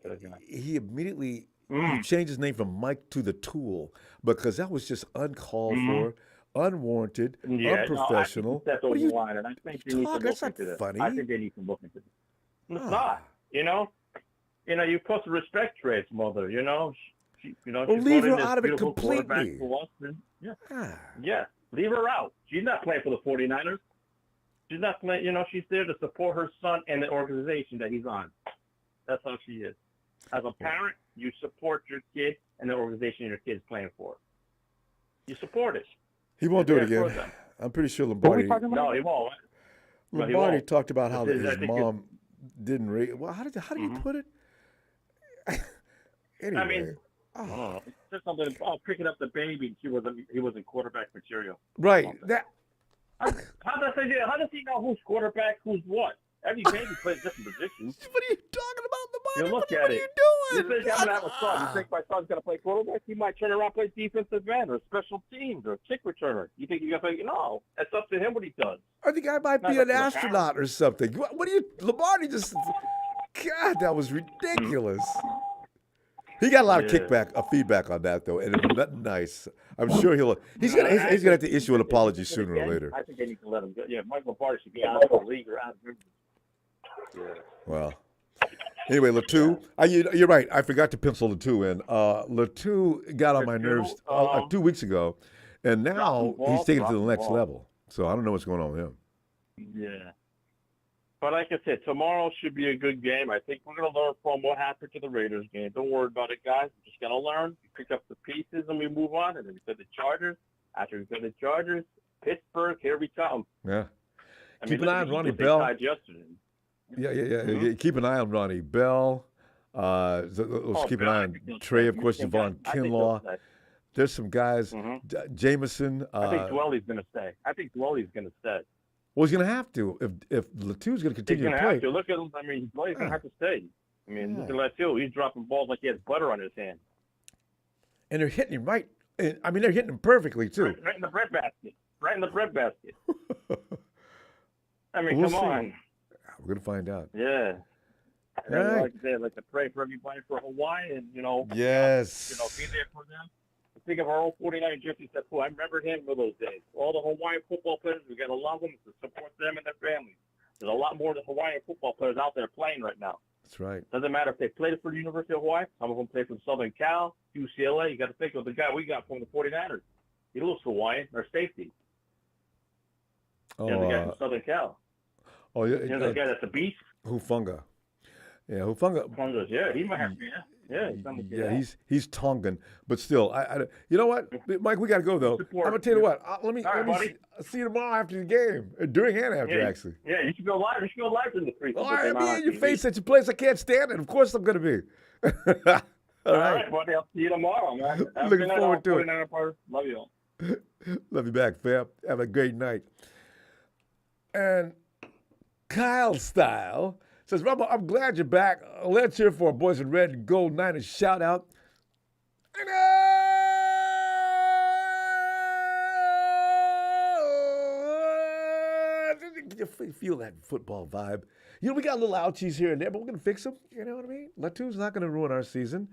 he immediately he changed his name from Mike to the Tool because that was just uncalled for, unwarranted, unprofessional. That's over the line, and I think they need to look into this. Funny. I think they need to look into this. It's not, You're supposed to respect Trey's mother. She Well, she's leave brought in her this out of it beautiful quarterback completely. for us. And, Ah. yeah, leave her out. She's not playing for the 49ers. She's not playing. She's there to support her son and the organization that he's on. That's how she is. As a parent, you support your kid and the organization your kid's playing for. You support it. He won't do it You're there again. for them. I'm pretty sure What are we Lombardi. talking about? No, he won't. No, he Lombardi won't. talked about how I his think mom didn't raise. Well, how did you put it? Anyway. I mean, just something. Picking up the baby. He wasn't quarterback material. Right. That. How does he know who's quarterback, who's what? Every baby plays different positions. What are you talking about, You Lombardi? look What at are it. you You doing? think I'm gonna have a son? You think my son's gonna play quarterback? He might turn around and play defensive end or special teams or kick returner. You think you're gonna play? No, it's up to him what he does. I think I might Not be up an to the astronaut or something. What are you, Lombardi? Just, God, that was ridiculous. He got a lot of feedback on that though, and it was nothing nice. I'm sure he's gonna have to issue an apology sooner or later. I think they need to let him go. Yeah, Mike Lombardi should be out of the league or out of everything. Yeah. Well, anyway, Latu, you're right. I forgot to pencil Latu in. Latu got on my nerves 2 weeks ago, and now he's taking it to the next level. So I don't know what's going on with him. Yeah. But like I said, tomorrow should be a good game. I think we're going to learn from what happened to the Raiders game. Don't worry about it, guys. We're just going to learn. We pick up the pieces and we move on. And then we play the Chargers. After we play the Chargers, Pittsburgh, here we come. Yeah. Keep an look eye at on the Ronnie Eagles, they Bell. tied yesterday. Yeah. Mm-hmm. Keep an eye on Ronnie Bell. Let's keep an eye on Trey, of course, Javon Kinlaw. There's some guys. Jameson. I think Dwelly's going to stay. Well, he's going to have to if Latu's going to He's continue going to to play. have to. Look at him. Dwelly's going to have to stay. Look at Latu. He's dropping balls like he has butter on his hand. And they're hitting him right. I mean, they're hitting him perfectly too. Right in the breadbasket. We'll Come see. on. We're going to find out. Yeah. All right. Like I said, I'd like to pray for everybody for Hawaii and, Yes. be there for them. Think of our old 49 Jeffy said, I remember him for those days. All the Hawaiian football players, we got to love them to support them and their families. There's a lot more Hawaiian football players out there playing right now. That's right. Doesn't matter if they played for the University of Hawaii. Some of them play for Southern Cal, UCLA. You got to think of the guy we got from the 49ers. He looks Hawaiian, or safety. Oh, The guy from Southern Cal. yeah. The guy that's a beast. Hufunga. Yeah, Hufunga. Yeah, he might have to be. Yeah, he's Tongan, but still, you know what, Mike, we got to go though. I'm gonna tell you what. Let me see you tomorrow after the game, during and after actually. Yeah, you should go live. You should go live in the preseason. All right, be in your face at your place. I can't stand it. Of course, I'm gonna be. All right, buddy. I'll see you tomorrow, man. Looking forward to it. Love you all. Love you back, fam. Have a great night. And Kyle Style says, Ronbo, I'm glad you're back. Let's hear for our boys in red and gold Niners shout out. You feel that football vibe. We got little ouchies here and there, but we're going to fix them. You know what I mean? Latu's not going to ruin our season.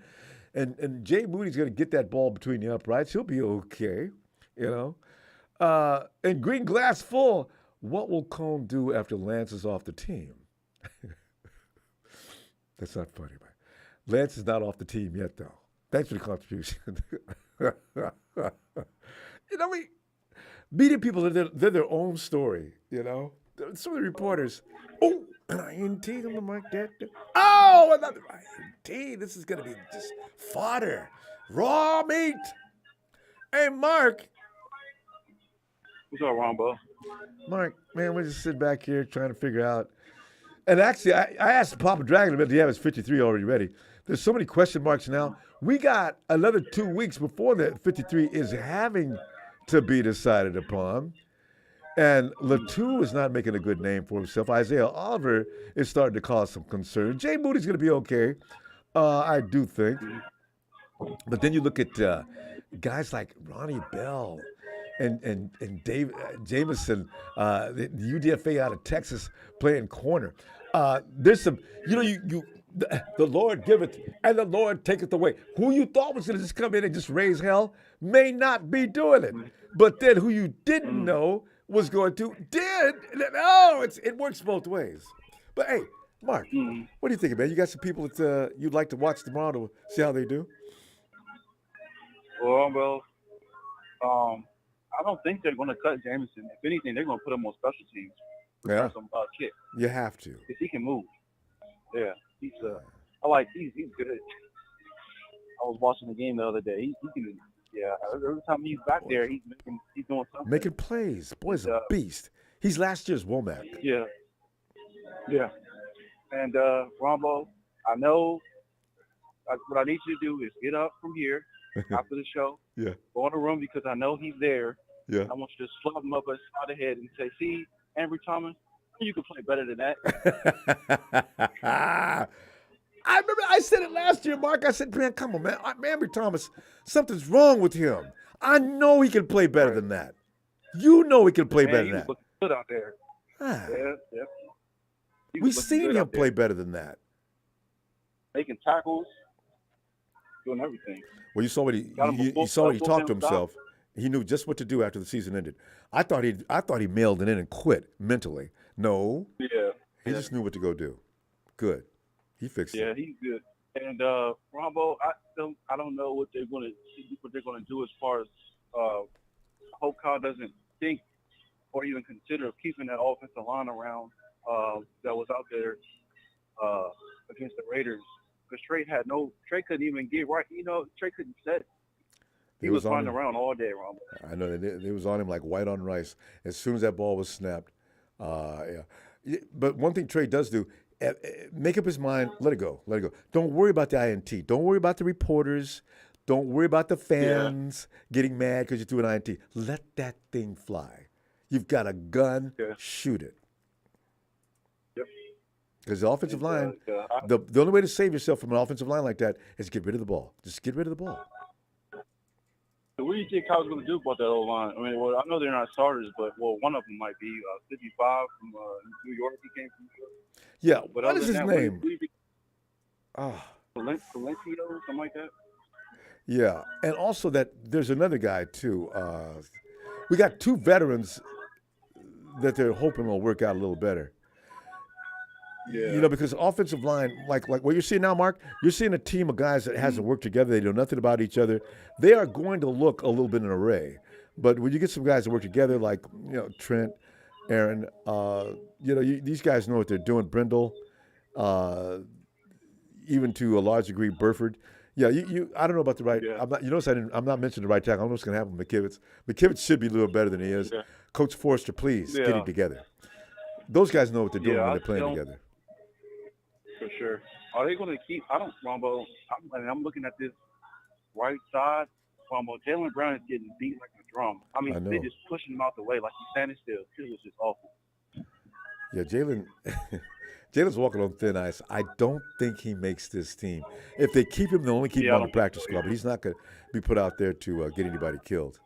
And Jay Moody's going to get that ball between the uprights. He'll be okay, And green glass full, what will Cone do after Lance is off the team? That's not funny, man. Lance is not off the team yet, though. Thanks for the contribution. Media people, they're their own story, Some of the reporters, INT, something like that. Oh, another INT. This is going to be just fodder. Raw meat. Hey, Mark. What's up, Ronbo? Mark, man, we're just sitting back here trying to figure out. And actually, I asked Papa Dragon about, do you have his 53 already ready? There's so many question marks now. We got another 2 weeks before that 53 is having to be decided upon. And Latu is not making a good name for himself. Isaiah Oliver is starting to cause some concern. Jay Moody's going to be okay, I do think. But then you look at guys like Ronnie Bell and Dave Jameson, the UDFA out of Texas playing corner. There's some, the Lord giveth and the Lord taketh away. Who you thought was going to just come in and just raise hell may not be doing it. But then who you didn't know was going to did. No, it works both ways. But hey, Mark, Mhm. what do you think, man? You got some people that you'd like to watch tomorrow to see how they do? Well, I don't think they're going to cut Jameson. If anything, they're going to put him on special teams. Yeah, Some kick you have to. because he can move. Yeah, he's he's good. I was watching the game the other day. He can. Yeah, every time he's back there, he's doing something. Making plays. Boy's a beast. He's last year's Womack. Yeah. And Ronbo, I know what I need you to do is get up from here after the show. Yeah. Go in the room because I know he's there. Yeah. I want you to slap him up upside the head and say, "See, Ambry Thomas, you can play better than that." I remember I said it last year, Mark. I said, man, come on, man. Ambry Thomas, something's wrong with him. I know he can play better than that. You know he can play better He than was that. looking good out there. Ah, Yeah. He we've was looking seen good him out there, play better than that. making tackles, doing everything. Well, you saw what Got him a you saw what he full talked to down stop. himself. He knew just what to do after the season ended. I thought he mailed it in and quit mentally. No, Yeah. he just knew what to go do. Good, he fixed Yeah, it. he's good. And Ronbo, I don't know what they're gonna do as far as I hope Kyle doesn't think or even consider keeping that offensive line around that was out there against the Raiders. Because Trey couldn't even get right. Trey couldn't set it. He was on running him. around all day, Ronbo. I know it was on him like white on rice as soon as that ball was snapped. But one thing Trey does do, make up his mind, let it go. Don't worry about the INT. Don't worry about the reporters. Don't worry about the fans getting mad because you threw an INT. Let that thing fly. You've got a gun, shoot it. Yep. Because the offensive line, the only way to save yourself from an offensive line like that is get rid of the ball. Just get rid of the ball. So what do you think Kyle's going to do about that O-line? I mean, I know they're not starters, but one of them might be 55 from New York. He came from New York. Yeah, But what other is than his that, name? Valencia or something like that. Yeah, and also that there's another guy too. We got two veterans that they're hoping will work out a little better. Yeah. Because offensive line, like what you're seeing now, Mark, you're seeing a team of guys that hasn't worked together. They know nothing about each other. They are going to look a little bit in an array. But when you get some guys that work together, like Trent, Aaron, these guys know what they're doing. Brindle, even to a large degree, Burford. Yeah, I don't know about the right. Yeah. I'm not mentioning the right tackle. I don't know what's going to happen with McKivitz. McKivitz should be a little better than he is. Yeah. Coach Forrester, please get Yeah. it together. Those guys know what they're doing Yeah, when they're playing together. For sure. Are they going to keep? I don't, Ronbo. I'm looking at this right side. Ronbo, Jalen Brown is getting beat like a drum. I I know. they just pushing him out the way like he's standing still. It was just awful. Yeah, Jalen's walking on thin ice. I don't think he makes this team. If they keep him, they'll only keep him on the practice squad. But he's not going to be put out there to get anybody killed.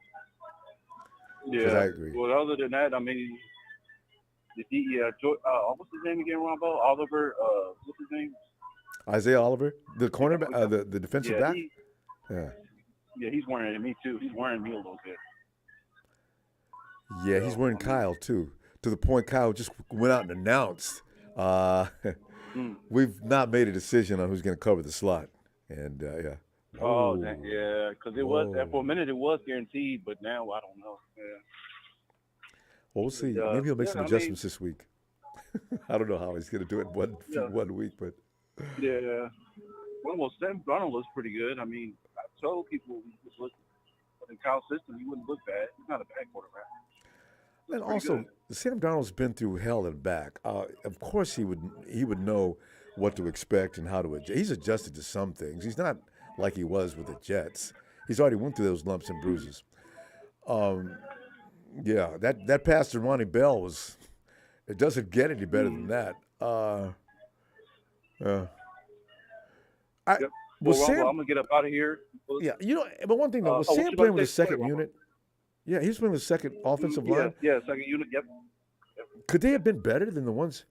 Yeah, I agree. Well, other than that, I mean, what's his name again, Ronbo? Oliver. What's his name? Isaiah Oliver, the cornerback, the defensive back. Yeah, he's wearing me too. He's wearing me a little bit. Yeah, he's wearing Kyle too. To the point, Kyle just went out and announced, we've not made a decision on who's going to cover the slot. And yeah. Oh, yeah, because it was for a minute it was guaranteed, but now I don't know. Yeah. Well, we'll see. Maybe he'll make some adjustments this week. I don't know how he's going to do it in 1 week, but yeah. Well, Sam Darnold looks pretty good. I mean, I told people he was in Kyle's system, he wouldn't look bad. He's not a bad quarterback. And also, Sam Darnold's been through hell and back. Of course, he would know what to expect and how to adjust. He's adjusted to some things. He's not like he was with the Jets. He's already went through those lumps and bruises. Yeah, that pass to Ronnie Bell it doesn't get any better than that. Yep. Well, Sam, I'm gonna get up out of here. Yeah, but one thing though, was Sam playing with the second unit? Yeah, he was playing with the second offensive line. Yeah, second unit. Yep. Could they have been better than the ones?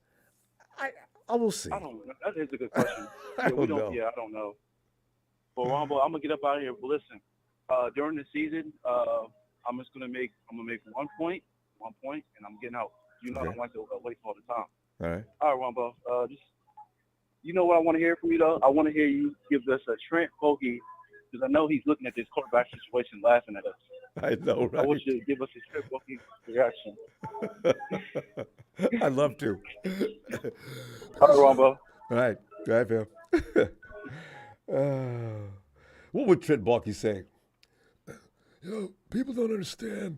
I will see. I don't know. That is a good question. I don't know. Yeah, I don't know. Well, Ronbo, I'm gonna get up out of here. But listen, during the season, I'm gonna make 1 point, and I'm getting out. I don't like to wait for all the time. All right. All right, Ronbo. Just You know what I want to hear from you, though? I want to hear you give us a Trent Bogey, because I know he's looking at this quarterback situation laughing at us. I know, I want right? you to give us a Trent Bogey reaction. I'd love to. All right, Ronbo. All right. Go ahead, Phil. What would Trent Baalke say? People don't understand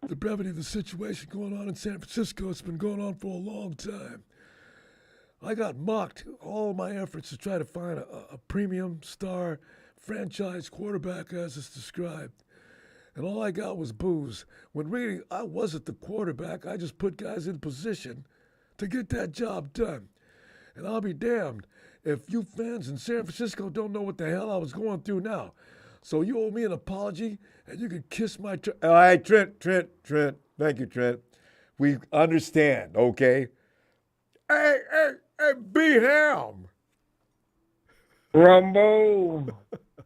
the brevity of the situation going on in San Francisco. It's been going on for a long time. I got mocked all my efforts to try to find a premium star franchise quarterback as it's described. And all I got was boos. When really I wasn't the quarterback, I just put guys in position to get that job done. And I'll be damned if you fans in San Francisco don't know what the hell I was going through now. So you owe me an apology, and you can kiss my... All right, Trent. Thank you, Trent. We understand, okay? Hey, B-Ham. Rumbo.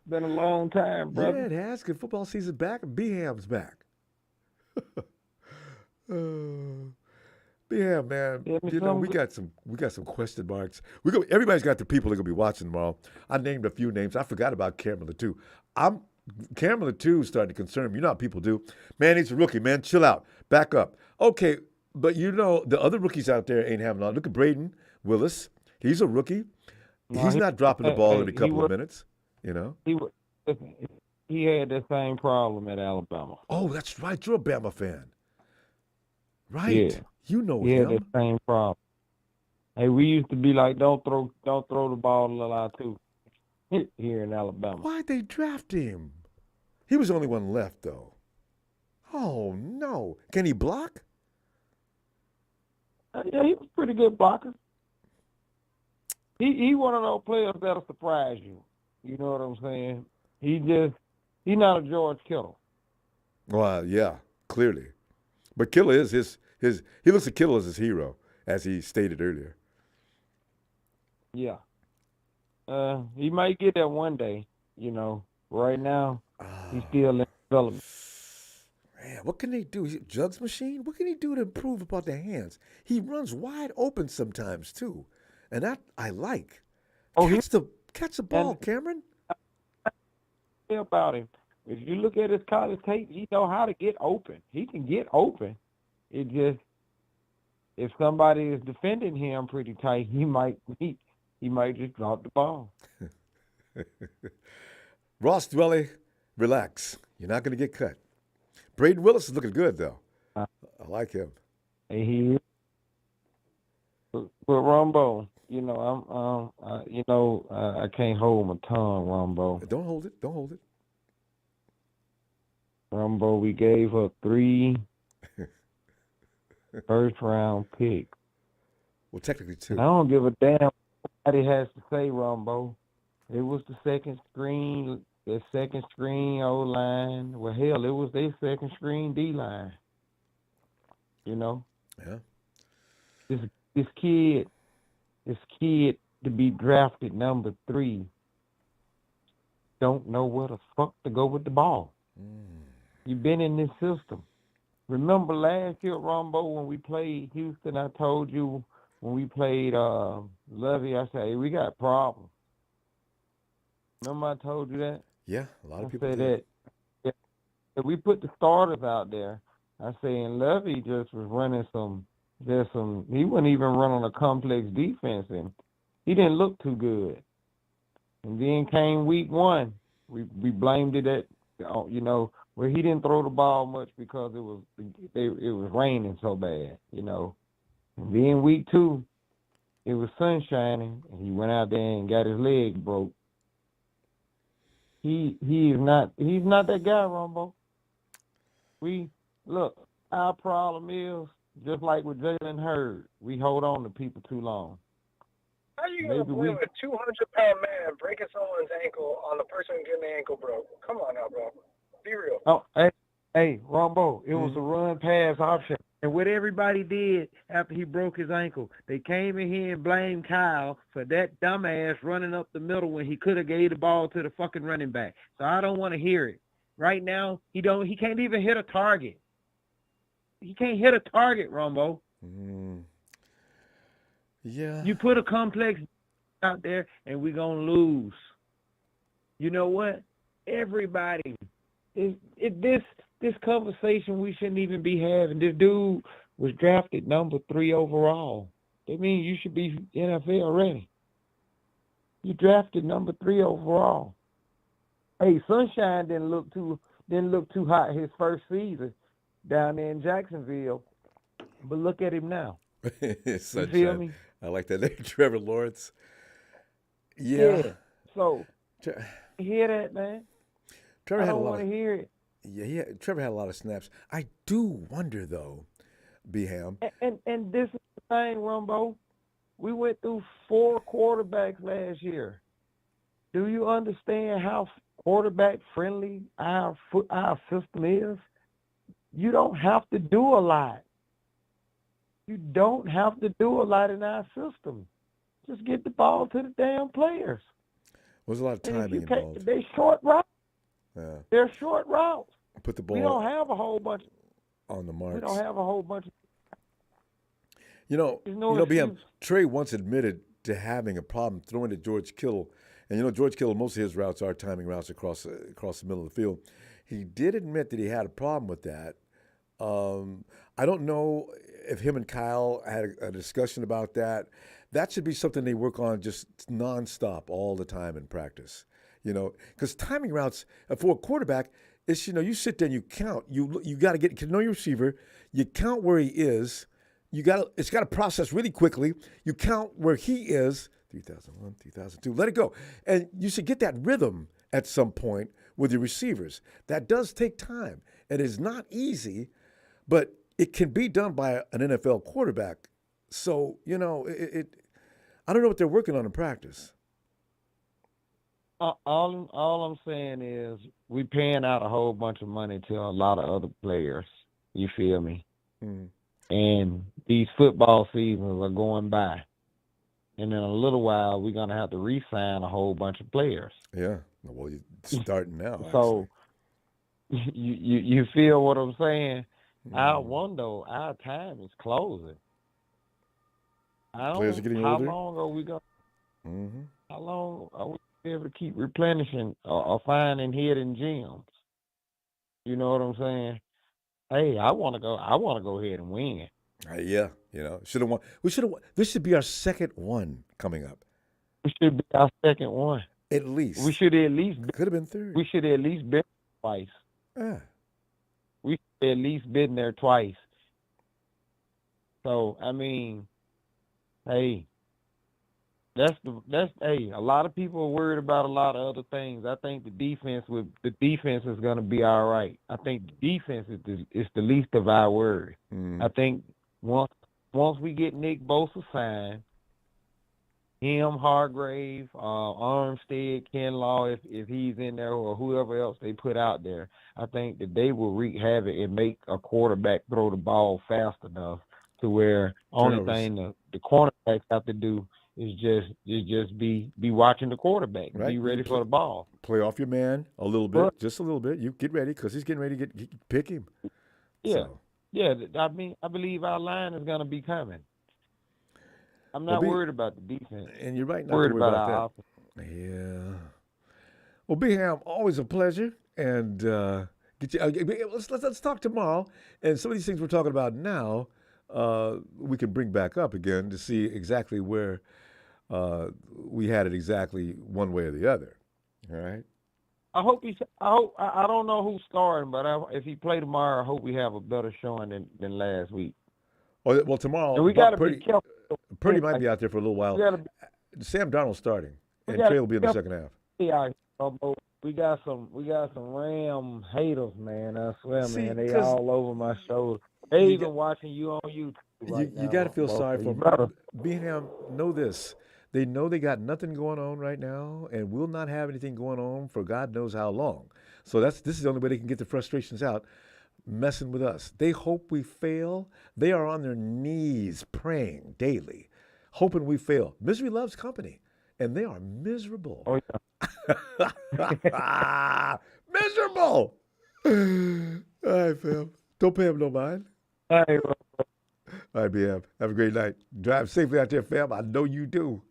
Been a long time, Yeah, brother. it has. Good football season back, and B-Ham's back. B-Ham, man. Yeah, You know, we got some question marks. Everybody's got the people that are gonna be watching tomorrow. I named a few names. I forgot about Cameron Latou. Cameron Latou is starting to concern me. You know how people do. Man, he's a rookie, man. Chill out. Back up. Okay, but you know, the other rookies out there ain't having on. Look at Braden Willis. He's a rookie. He's not dropping the ball every couple of minutes, you know. He had the same problem at Alabama. Oh, that's right. You're a Bama fan. Right. Yeah. You know He had him. the same problem. Hey, we used to be like, don't throw the ball a lot too here in Alabama. Why'd they draft him? He was the only one left, though. Oh, no. Can he block? Yeah, he was a pretty good blocker. He one of those players that'll surprise you. You know what I'm saying? He's not a George Kittle. Well, yeah, clearly. But Kittle is he looks at Kittle as his hero, as he stated earlier. Yeah. He might get there one day, you know. Right now, he's still in development. Man, what can they do? Is it jugs machine? What can he do to improve about the hands? He runs wide open sometimes too, and that I like. Catch the ball, Cameron. About him. If you look at his college tape, he know how to get open. He can get open. It just, if somebody is defending him pretty tight, he might just drop the ball. Ross Dwelly, relax. You're not going to get cut. Braden Willis is looking good though. I like him. But Ronbo, you know, I can't hold my tongue, Ronbo. Don't hold it. Don't hold it. Ronbo, we gave up 3 first-round picks. Well, technically 2. And I don't give a damn what he has to say, Ronbo. It was the second screen O-line. Well, hell, it was their second screen D-line. You know? Yeah. This kid to be drafted number 3 don't know where the fuck to go with the ball. You've been in this system. Remember last year, Ronbo, when we played Houston, I told you when we played Lovey, I said, hey, we got problems. Remember I told you that? Yeah, a lot of people said did. that. If we put the starters out there, I say, and Lovey just was running he wasn't even running a complex defense, and he didn't look too good. And then came week 1, we blamed it at, you know, where he didn't throw the ball much because it was raining so bad, you know. And then week 2, it was sun shining, and he went out there and got his leg broke. He's not that guy, Ronbo. Our problem is, just like with Jalen Hurd, we hold on to people too long. How are you going to blame a 200-pound man breaking someone's ankle on the person getting the ankle broke? Come on now, bro. Be real. Oh, hey, Ronbo, it was a run-pass option. And what everybody did after he broke his ankle, they came in here and blamed Kyle for that dumbass running up the middle when he could have gave the ball to the fucking running back. So I don't want to hear it. Right now, he can't even hit a target. He can't hit a target, Ronbo. Yeah. You put a complex out there and we're going to lose. You know what? Everybody, this conversation we shouldn't even be having. This dude was drafted number 3 overall. That means you should be NFL ready. You drafted number 3 overall. Hey, Sunshine didn't look too hot his first season down there in Jacksonville, but look at him now. You feel me? I like that name, Trevor Lawrence. Yeah. So, you hear that, man? Trevor I had don't a lot want to of, hear it. yeah, Trevor had a lot of snaps. I do wonder, though, B-Ham. And this is the thing, Ronbo. We went through 4 quarterbacks last year. Do you understand how quarterback friendly our system is? You don't have to do a lot. You don't have to do a lot in our system. Just get the ball to the damn players. There's a lot of timing involved. They short routes. Yeah. They're short routes. Put the ball We don't have a whole bunch on the marks. We don't have a whole bunch of B.M., Trey once admitted to having a problem throwing to George Kittle. And, George Kittle, most of his routes are timing routes across the middle of the field. He did admit that he had a problem with that. I don't know if him and Kyle had a discussion about that. That should be something they work on just nonstop all the time in practice. Because timing routes for a quarterback is, you sit there and you count. You got to get to know your receiver. You count where he is. It's got to process really quickly. You count where he is. 3001, 3002. Let it go, and you should get that rhythm at some point with your receivers. That does take time. It is not easy, but it can be done by an NFL quarterback. So I don't know what they're working on in practice. All I'm saying is we paying out a whole bunch of money to a lot of other players. You feel me? Mm-hmm. And these football seasons are going by. And in a little while, we're going to have to re-sign a whole bunch of players. Yeah. Well, you're starting now. So you feel what I'm saying? Mm-hmm. Our time is closing. Players are getting how older. Long are we going? Mm-hmm. How long are we able to keep replenishing or finding hidden gems? You know what I'm saying? Hey, I want to go ahead and win. Yeah, should have won. We should have won. This should be our second one coming up. We should be our second one. At least. We should at least could have been third. We should at least been twice. Yeah. We should at least been there twice. So hey, a lot of people are worried about a lot of other things. I think the defense is going to be all right. I think the defense is the least of our worries. Mm. I think once we get Nick Bosa signed, him, Hargrave, Armstead, Kinlaw, if he's in there, or whoever else they put out there, I think that they will wreak havoc and make a quarterback throw the ball fast enough to where only thing the cornerbacks have to do is just be watching the quarterback, right. Be ready for the ball. Play off your man a little bit, just a little bit. You get ready because he's getting ready to pick him. Yeah, so. Yeah. I believe our line is going to be coming. I'm not worried about the defense. And you're right. Not worried about our offense. Yeah. Well, B-Ham, always a pleasure, and let's talk tomorrow. And some of these things we're talking about now, we can bring back up again to see exactly where we had it exactly one way or the other. All right. I don't know who's starting, but if he play tomorrow, I hope we have a better showing than last week. Oh well, tomorrow. And we got to be careful. Purdy might be out there for a little while. Sam Darnold's starting, and Trey will be in the second half. Yeah, we got some Ram haters, man. I swear, man, they all over my shoulder. They even watching you on YouTube right now. You got to feel sorry for them. B-Ham, know this. They know they got nothing going on right now and will not have anything going on for God knows how long. So this is the only way they can get the frustrations out, messing with us. They hope we fail. They are on their knees praying daily, hoping we fail. Misery loves company, and they are miserable. Oh, yeah. Miserable. All right, fam. Don't pay them no mind. All right, B-Ham. Have a great night. Drive safely out there, fam. I know you do.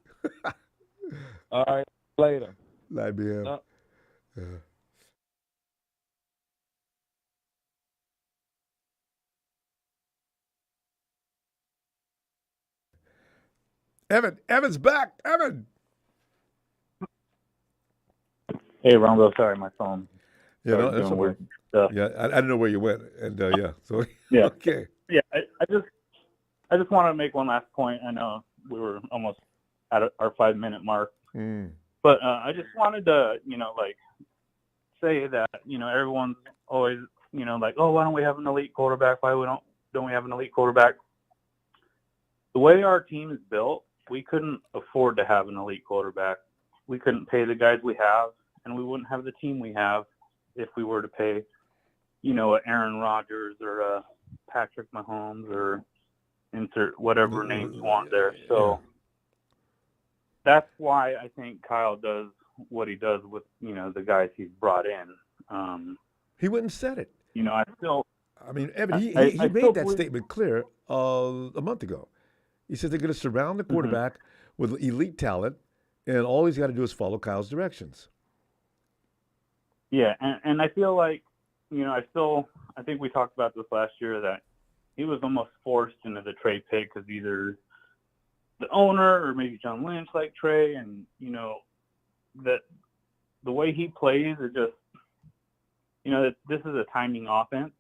All right, later. IBM. Yep. Evan's back. Evan. Hey, Ronbo, sorry, my phone Yeah, no, started that's doing okay. weird stuff. Yeah, I didn't know where you went, and yeah, so Yeah. okay. Yeah, I just want to make one last point. I know we were almost at our 5-minute mark, but I just wanted to, say that, everyone's always, like, oh, why don't we have an elite quarterback? Why don't we have an elite quarterback? The way our team is built, we couldn't afford to have an elite quarterback. We couldn't pay the guys we have, and we wouldn't have the team we have if we were to pay, a Aaron Rodgers or a Patrick Mahomes or insert whatever name you want there. So that's why I think Kyle does what he does with, the guys he's brought in. He went and said it. I mean, Evan, he I made that statement clear a month ago. He said they're going to surround the quarterback with elite talent, and all he's got to do is follow Kyle's directions. Yeah, and I feel like, I think we talked about this last year, that he was almost forced into the Trey pick because either the owner or maybe John Lynch liked Trey, and, that the way he plays is just, this is a timing offense.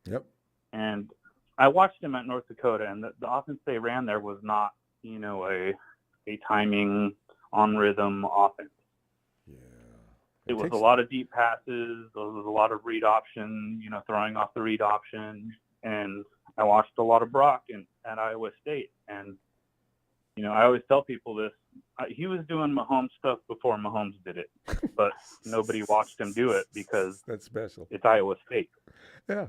Yep. And I watched him at North Dakota, and the offense they ran there was not, a timing, on rhythm offense. Yeah. It was a lot of deep passes. There was a lot of read option, throwing off the read option. And I watched a lot of Brock at Iowa State. And, I always tell people this. He was doing Mahomes stuff before Mahomes did it. But nobody watched him do it because that's special. It's Iowa State. Yeah.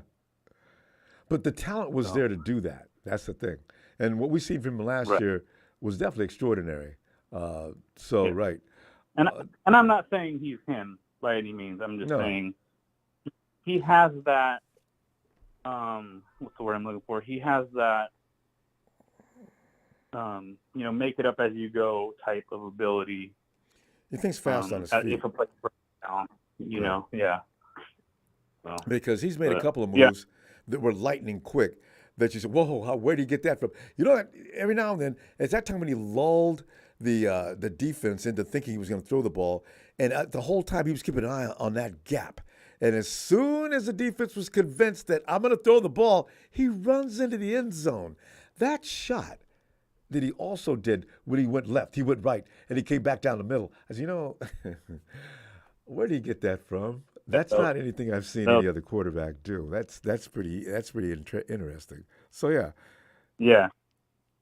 But the talent was there to do that. That's the thing. And what we seen from him last year was definitely extraordinary. Right. And I'm not saying he's him by any means. I'm just saying he has that, what's the word I'm looking for? He has that, make it up as you go type of ability. He thinks fast on his feet. If a play breaks down, yeah. So, because he's made a couple of moves that were lightning quick that you said, whoa, where did he get that from? You know what? Every now and then, it's that time when he lulled the defense into thinking he was going to throw the ball, and the whole time he was keeping an eye on that gap. And as soon as the defense was convinced that I'm going to throw the ball, he runs into the end zone. That shot that he also did when he went left, he went right, and he came back down the middle. I said, where did he get that from? That's not anything I've seen any other quarterback do. That's pretty interesting. So yeah. Yeah.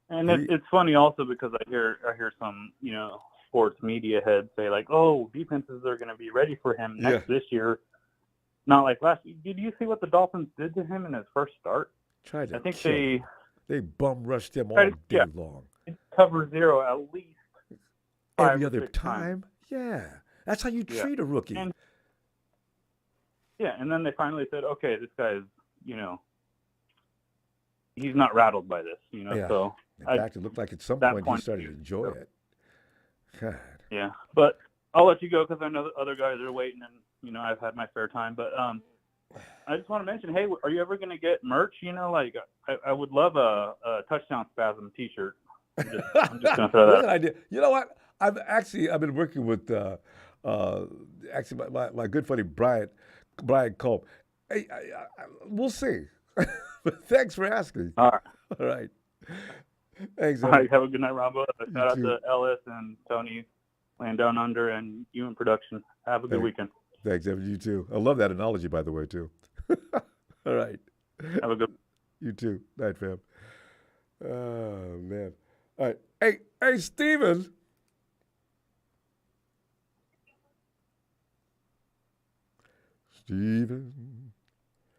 And it's funny also because I hear some, sports media heads say like, oh, defenses are going to be ready for him this year. Not like last year. Did you see what the Dolphins did to him in his first start? Tried to I think kill him. They bum rushed him all day long. Cover zero at least every other time. Yeah. That's how you treat a rookie. And then they finally said, okay, this guy's, he's not rattled by this, So in fact, it looked like at some point he started to enjoy it. God. Yeah, but I'll let you go because I know that other guys are waiting, and I've had my fair time. But I just want to mention, hey, are you ever going to get merch? I would love a touchdown spasm T-shirt. I'm just going to throw that. That's an idea. You know what? I've been working with my good buddy Brian Culp. Hey, we'll see. But thanks for asking. All right. All right. Thanks. All right. Have a good night, Ronbo. Shout out to Ellis and Tony, Land Down Under, and you in production. Have a good weekend. Thanks, Evan. You too. I love that analogy, by the way, too. All right. Have a good. You too. Night, fam. Oh man. All right. Hey, Steven.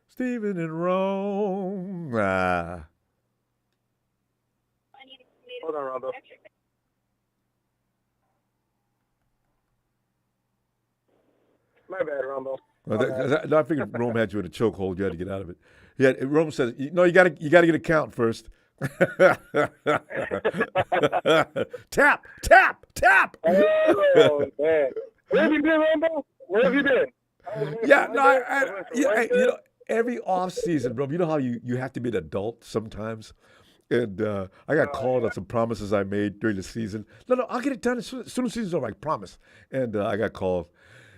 Steven in Rome. Hold on, Ronbo. My bad, Ronbo. Well, I figured Rome had you in a chokehold. You had to get out of it. Rome says, "No, you got to get a count first." Tap, tap, tap. Oh man, where have you been, Ronbo? Where have you been? I was waiting Yeah, for no, Monday. I was waiting for yeah, Wednesday. every off season, bro. You know how you have to be an adult sometimes, and I got called on some promises I made during the season. No, I'll get it done as soon as the season's over. I promise. And I got called,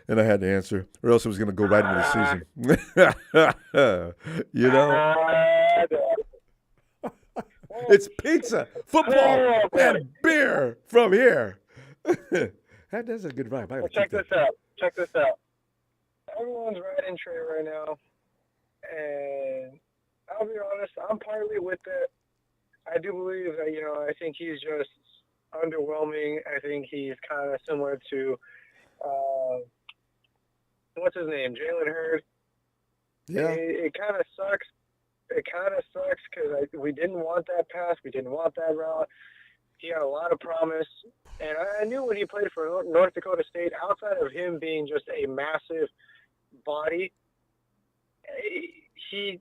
and I had to answer, or else it was going to go right into the season. You know, it's pizza, football, and beer from here. That's a good vibe. I gotta Check keep that. this out. Check this out. Everyone's riding Trey right now, and I'll be honest, I'm partly with it. I do believe that, I think he's just underwhelming. I think he's kind of similar to, what's his name, Jalen Hurd. Yeah. It kind of sucks. It kind of sucks because we didn't want that pass. We didn't want that route. He had a lot of promise. And I knew when he played for North Dakota State, outside of him being just a massive body, he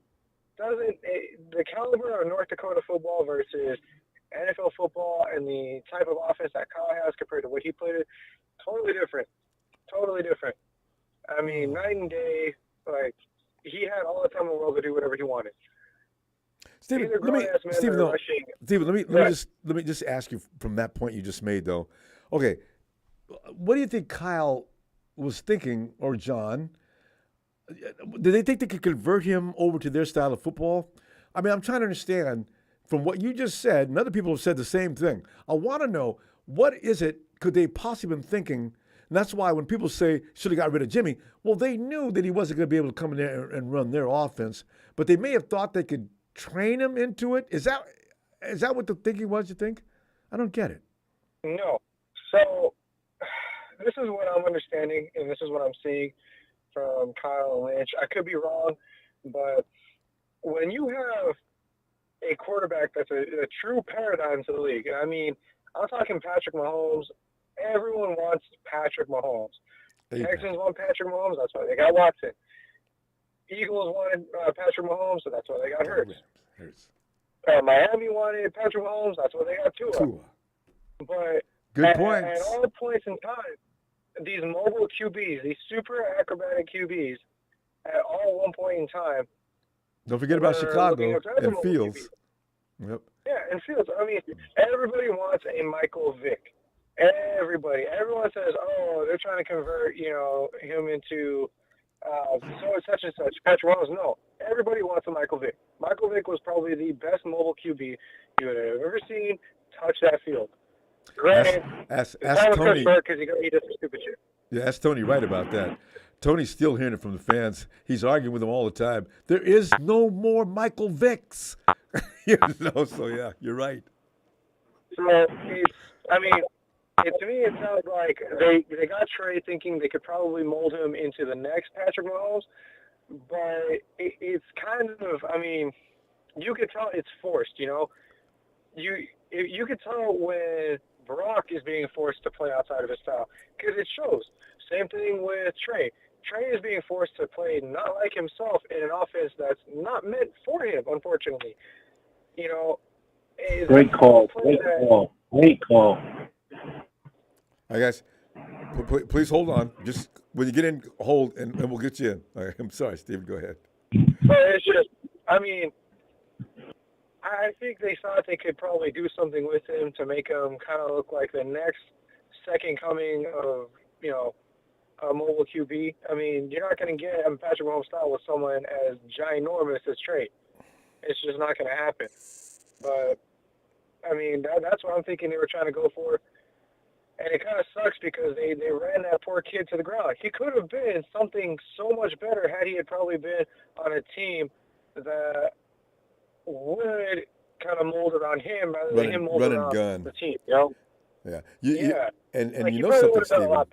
doesn't – the caliber of North Dakota football versus NFL football and the type of offense that Kyle has compared to what he played, totally different. Totally different. I mean, night and day, like, he had all the time in the world to do whatever he wanted. Steven, let me just ask you from that point you just made, though. Okay, what do you think Kyle was thinking, or John? Did they think they could convert him over to their style of football? I mean, I'm trying to understand from what you just said, and other people have said the same thing. I want to know, what is it could they possibly been thinking? And that's why when people say, should have got rid of Jimmy, well, they knew that he wasn't going to be able to come in there and run their offense, but they may have thought they could train him into it. Is that what the thinking was, you think? I don't get it. No. So this is what I'm understanding, and this is what I'm seeing from Kyle Lynch. I could be wrong, but when you have a quarterback that's a true paradigm to the league, I mean, I'm talking Patrick Mahomes. Everyone wants Patrick Mahomes. Texans want Patrick Mahomes. That's why they got Watson. Eagles wanted Patrick Mahomes, so that's why they got Hurts. Miami wanted Patrick Mahomes. That's why they got Tua. But good points. At all points in time, these mobile QBs, these super acrobatic QBs, at all one point in time. Don't forget about Chicago and Fields. Yep. Yeah, and Fields. I mean, everybody wants a Michael Vick. Everyone says, oh, they're trying to convert, him into such and such. Patrick Mahomes, no. Everybody wants a Michael Vick. Michael Vick was probably the best mobile QB you would have ever seen touch that field. Granted, ask Tony. Because he does some stupid shit. Yeah, ask Tony right about that. Tony's still hearing it from the fans. He's arguing with them all the time. There is no more Michael Vicks. So yeah, you're right. So to me, it sounds like they got Trey thinking they could probably mold him into the next Patrick Mahomes, but it's kind of, you could tell it's forced, You could tell when Brock is being forced to play outside of his style, because it shows. Same thing with Trey. Trey is being forced to play not like himself in an offense that's not meant for him, unfortunately. Great call. Great call. All right, guys, please hold on. Just when you get in, hold, and we'll get you in. All right, I'm sorry, Steven, go ahead. So it's just, I think they thought they could probably do something with him to make him kind of look like the next second coming of, a mobile QB. You're not going to get Patrick Mahomes style with someone as ginormous as Trey. It's just not going to happen. But, that's what I'm thinking they were trying to go for. And it kind of sucks because they ran that poor kid to the ground. He could have been something so much better had he had probably been on a team that would kind of mold it on him rather than him molding on the team, Yeah. And you know something, Steven.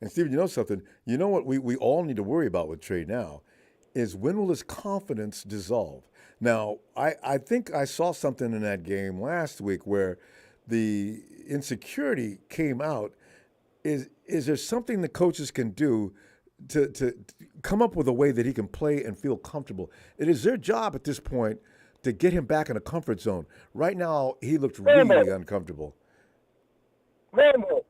And Steven, you know something? You know what we all need to worry about with Trey now is when will his confidence dissolve? Now, I think I saw something in that game last week where the insecurity came out. Is there something the coaches can do to come up with a way that he can play and feel comfortable? It is their job at this point to get him back in a comfort zone. Right now, he looked really uncomfortable. Ronbo,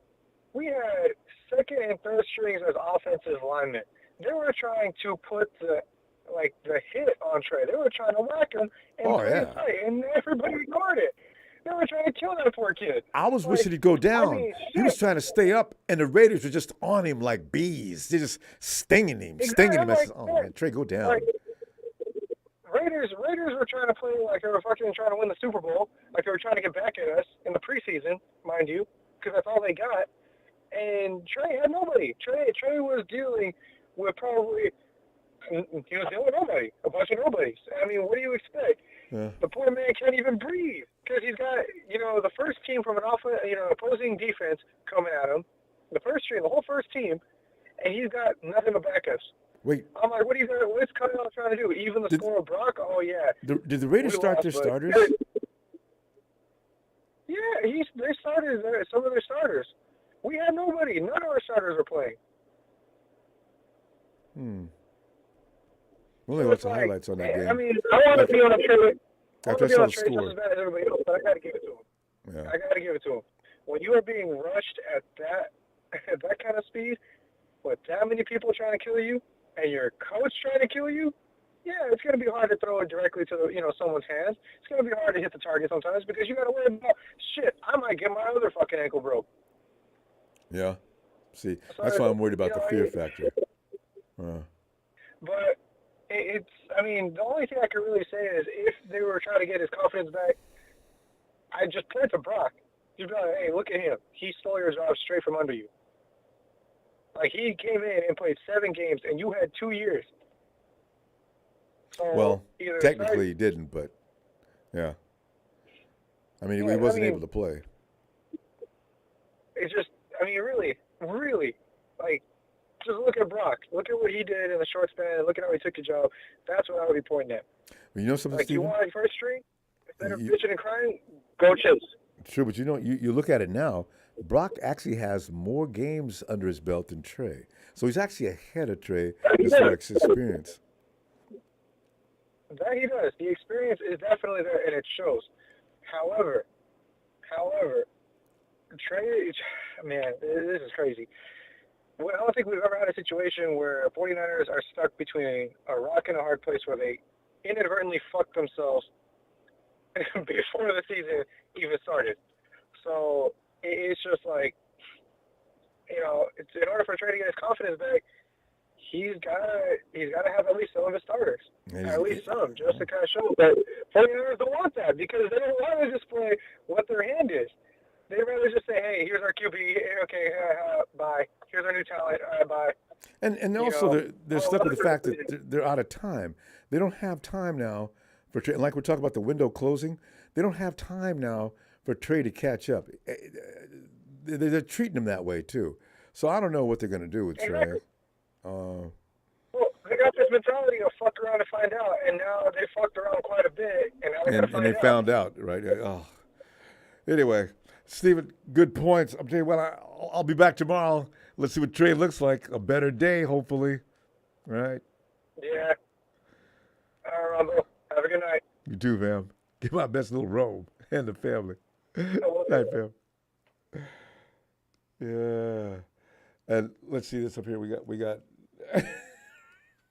we had second and third strings as offensive linemen. They were trying to put the hit on Trey. They were trying to whack him and play, and everybody ignored it. They were trying to kill that poor kid. I was wishing he'd go down. He was trying to stay up, and the Raiders were just on him like bees. They're just stinging him. Oh, man, Trey, go down. Raiders were trying to play like they were fucking trying to win the Super Bowl, like they were trying to get back at us in the preseason, mind you, because that's all they got. And Trey had nobody. Trey was dealing with a bunch of nobodies. I mean, what do you expect? Yeah. The poor man can't even breathe because he's got, the first team from an opposing defense coming at him, the whole first team, and he's got nothing but backups. Wait. I'm like, what's Kyle trying to do? Even the score of Brock? Oh, yeah. Did the Raiders start their starters? Yeah, they started some of their starters. We had nobody. None of our starters were playing. We only watched the highlights on that game. I mean, I want to be on a trade. After I saw the score. Just as bad as everybody else, but I got to give it to him. Yeah. I got to give it to him. When you are being rushed at that kind of speed, with that many people trying to kill you, and your coach trying to kill you, yeah, it's going to be hard to throw it directly to someone's hands. It's going to be hard to hit the target sometimes because you got to worry about, shit, I might get my other fucking ankle broke. Yeah. See, that's why I'm worried about the fear factor. But the only thing I can really say is if they were trying to get his confidence back, I'd just point to Brock. Just be like, hey, look at him. He stole your job straight from under you. Like, he came in and played 7 games, and you had 2 years. So well, technically he didn't, but, yeah. I mean, he wasn't able to play. It's just, really, like, just look at Brock. Look at what he did in the short span. Look at how he took the job. That's what I would be pointing at. Well, you know something, like, Steven? You want first string? Instead of bitching and crying, go Chips. Sure, but you look at it now, Brock actually has more games under his belt than Trey. So he's actually ahead of Trey as far as experience. That he does. The experience is definitely there, and it shows. However, Trey, man, this is crazy. I don't think we've ever had a situation where 49ers are stuck between a rock and a hard place where they inadvertently fucked themselves before the season even started. So it's just like, it's in order for Trey to get his confidence back, he's got to have at least some of his starters, at least some, just to kind of show that 49ers don't want that because they don't want to display what their hand is. They'd rather just say, hey, here's our QB, okay, bye. Here's our new talent, bye. And also they're stuck with the fact that they're out of time. They don't have time now for Trey. Like we're talking about the window closing, they don't have time now for Trey to catch up. They're treating him that way too. So I don't know what they're going to do with Trey. Well, they got this mentality of fuck around and find out, and now they fucked around quite a bit, and now they found out, right? Oh. Anyway, Steven, good points. I'm telling you what, I'll be back tomorrow. Let's see what Trey looks like. A better day, hopefully. Right? Yeah. All right, Ronbo. Have a good night. You too, fam. Give my best little robe and the family. Night, fam. Yeah. And let's see this up here. We got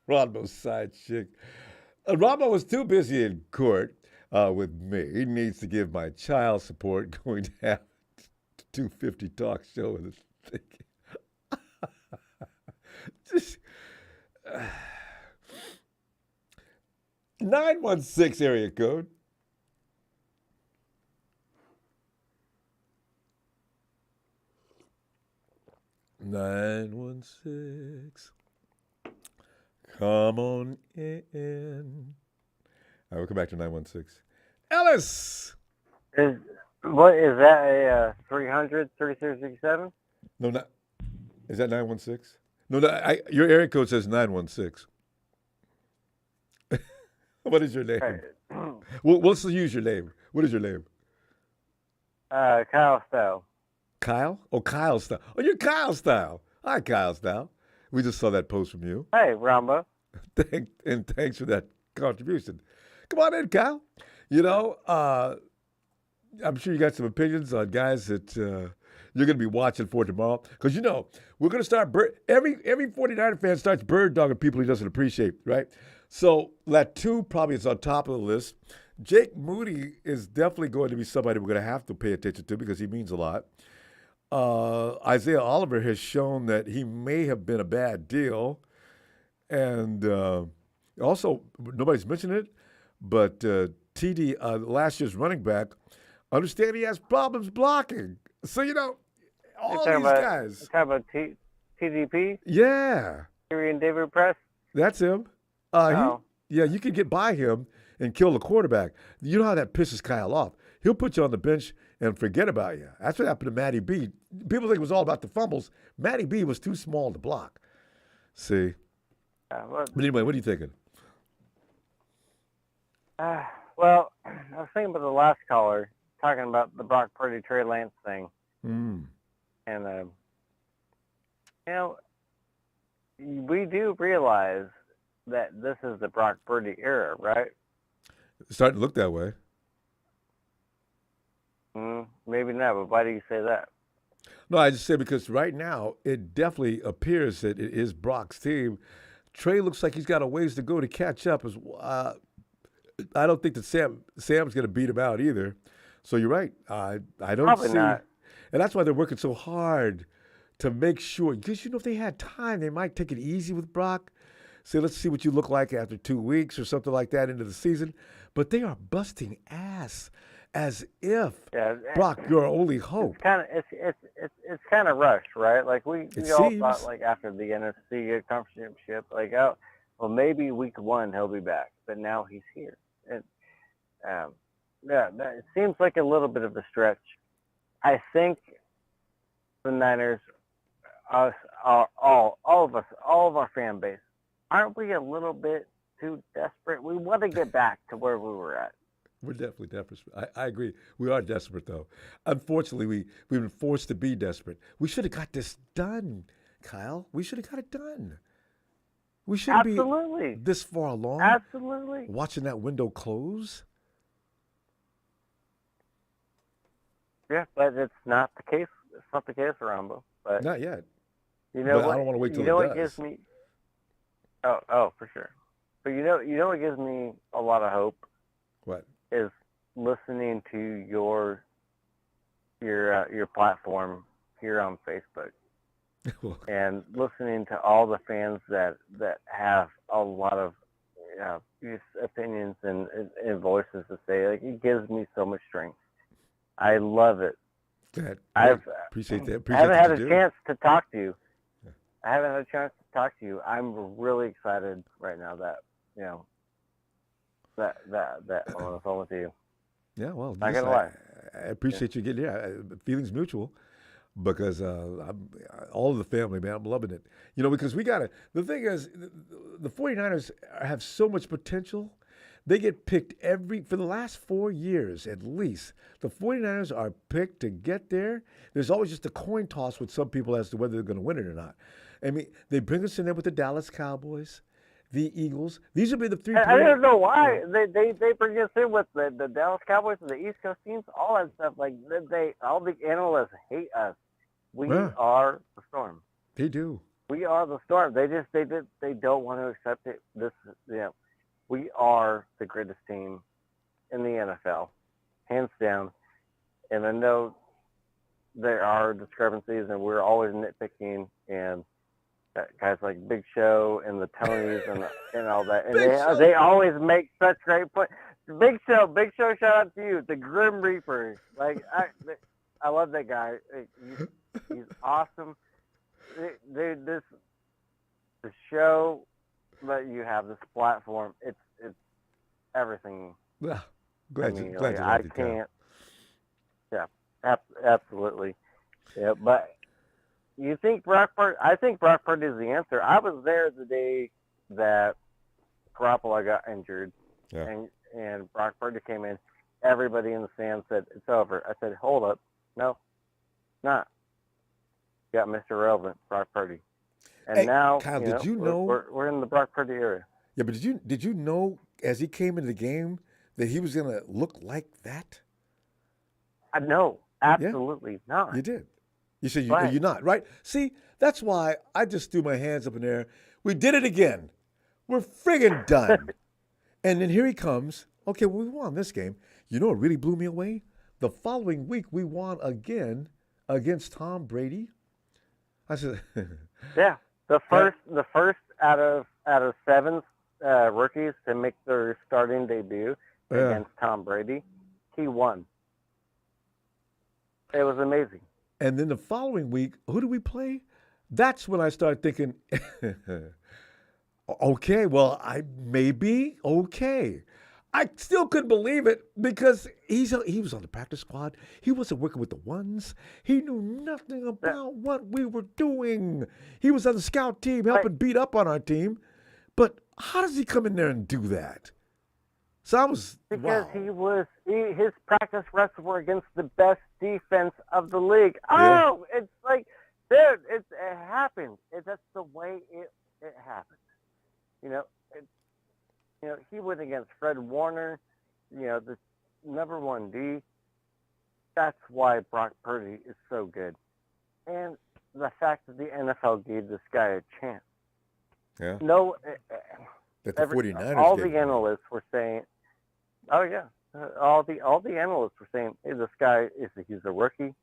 Ronbo's side chick. Ronbo was too busy in court with me. He needs to give my child support going to have a 250 talk show with his thing. Just 916 area code. Come on in. All right, we'll come back to 916. Ellis! Is that a 300, 3667? No, not. Is that 916? No, your area code says 916. What is your name? We'll still use your name. What is your name? Kyle Style. Kyle? Oh, Kyle Style. Oh, you're Kyle Style. Hi, Kyle Style. We just saw that post from you. Hey, Ronbo. And thanks for that contribution. Come on in, Kyle. You know, I'm sure you got some opinions on guys that you're going to be watching for tomorrow. Because, you know, we're going to start every 49er fan starts bird dogging people he doesn't appreciate, right? So Latu probably is on top of the list. Jake Moody is definitely going to be somebody we're going to have to pay attention to because he means a lot. Isaiah Oliver has shown that he may have been a bad deal. And also, nobody's mentioned it, but TD, last year's running back, understand he has problems blocking. So, you know, all these guys. You're talking about TDP? Yeah. Tyrion David Press? That's him. You can get by him and kill the quarterback. You know how that pisses Kyle off. He'll put you on the bench and forget about you. That's what happened to Matty B. People think it was all about the fumbles. Matty B was too small to block. See? But anyway, what are you thinking? Well, I was thinking about the last caller talking about the Brock Purdy Trey Lance thing. And, you know, we do realize that this is the Brock Purdy era, right? It's starting to look that way. Maybe not, but why do you say that? No, I just say because right now it definitely appears that it is Brock's team. Trey looks like he's got a ways to go to catch up. I don't think that Sam's going to beat him out either. So you're right. I don't Probably see. not. And that's why they're working so hard to make sure. Because, you know, if they had time, they might take it easy with Brock. Say, let's see what you look like after 2 weeks or something like that into the season. But they are busting ass as if Brock, your only hope. It's kind of rushed, right? Like we all seems. thought, like after the NFC championship, like well maybe week 1 he'll be back, but now he's here. And it seems like a little bit of a stretch. I think the Niners, all of our fan base, aren't we a little bit too desperate? We want to get back to where we were at. We're definitely desperate. I agree. We are desperate, though. Unfortunately, we've been forced to be desperate. We should have got this done, Kyle. We should have got it done. We shouldn't be this far along. Absolutely. Watching that window close. Yeah, but it's not the case. It's not the case, Ronbo. But not yet. You know but what? I don't want to wait till you know it what does. gives me? Oh, for sure. But you know what gives me a lot of hope? What? Is listening to your platform here on Facebook, and listening to all the fans that have a lot of opinions and voices to say. Like, it gives me so much strength. I love it. I appreciate that. I haven't had a chance to talk to you. I haven't had a chance to talk to you. I'm really excited right now that that I'm on the phone with you. Yeah, well, not gonna lie. I appreciate you getting feelings mutual, because I'm all of the family, man. I'm loving it. You know, because the thing is, the 49ers have so much potential. They get picked for the last 4 years at least. The 49ers are picked to get there. There's always just a coin toss with some people as to whether they're going to win it or not. I mean, they bring us in there with the Dallas Cowboys, the Eagles. These would be the three. I don't know why they bring us in with the Dallas Cowboys and the East Coast teams, all that stuff. Like all the analysts hate us. We are the Storm. They do. We are the Storm. They don't want to accept it. We are the greatest team in the NFL, hands down. And I know there are discrepancies, and we're always nitpicking, and guys like Big Show and the Tonys and all that. And they always make such great points. Big Show, shout out to you, the Grim Reaper. Like, I love that guy. He's awesome. The show that you have, this platform, it's everything. Well, glad you I liked it, can't. Yeah, absolutely. Yeah, but you think Brock Purdy? I think Brock Purdy is the answer. I was there the day that Garoppolo got injured, and Brock Purdy came in. Everybody in the stands said it's over. I said, hold up, no, it's not. You got Mr. Relevant, Brock Purdy. And now, Kyle, did you know we're in the Brock Purdy era? Yeah, but did you know as he came into the game that he was going to look like that? No, Yeah, absolutely not. you did. You said But you're not, right? See, that's why I just threw my hands up in the air. We did it again. We're friggin' done. And then here he comes. Okay, well, we won this game. You know what really blew me away? The following week, we won again against Tom Brady. I said, yeah, the first out of 7 rookies to make their starting debut against Tom Brady, he won. It was amazing. And then the following week, who do we play? That's when I started thinking, okay, well, okay. I still couldn't believe it because he was on the practice squad. He wasn't working with the ones. He knew nothing about what we were doing. He was on the scout team helping beat up on our team. But how does he come in there and do that? So I was because his practice reps were against the best defense of the league. Yeah. Oh, it's like, dude, it happens. That's the way it happens. He went against Fred Warner, the number 1D. That's why Brock Purdy is so good. And the fact that the NFL gave this guy a chance. Yeah. No, that the 49ers all gave the analysts were saying, oh, yeah. All the analysts were saying, hey, this guy, he's a rookie.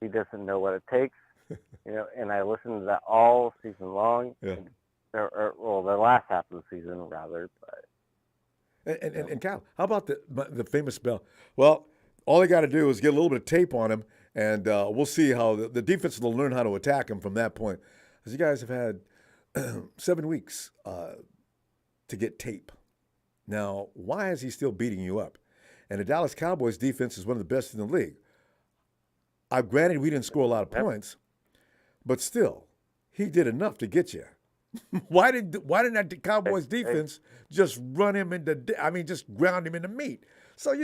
He doesn't know what it takes. And I listened to that all season long. Yeah. Or the last half of the season, rather. But And Kyle, how about the famous spell? Well, all they got to do is get a little bit of tape on him, and we'll see how the defense will learn how to attack him from that point. Because you guys have had 7 weeks to get tape. Now, why is he still beating you up? And the Dallas Cowboys defense is one of the best in the league. Granted, we didn't score a lot of points, but still, he did enough to get you. Why didn't that Cowboys defense just run him just ground him into meat? So,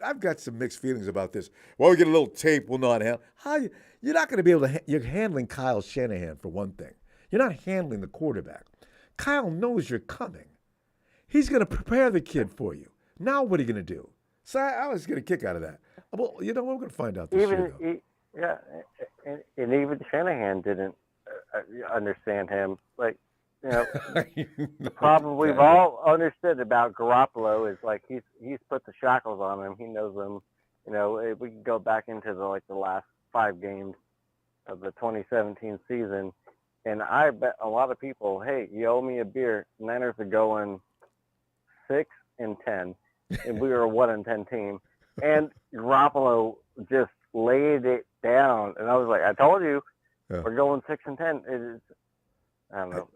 I've got some mixed feelings about this. Well, we get a little tape, we'll know how to you're not going to be able to, you're handling Kyle Shanahan for one thing. You're not handling the quarterback. Kyle knows you're coming. He's going to prepare the kid for you. Now what are you going to do? So I was getting a kick out of that. Well, we're going to find out this year, though. And even Shanahan didn't understand him. Like, the problem we've all understood about Garoppolo is like he's put the shackles on him. He knows them. If we can go back into the last 5 games of the 2017 season, and I bet a lot of people, hey, you owe me a beer. Niners are going 6-10, and we were a 1-10 team, and Garoppolo just laid it down, and I was like, I told you, we're going 6-10. I don't know.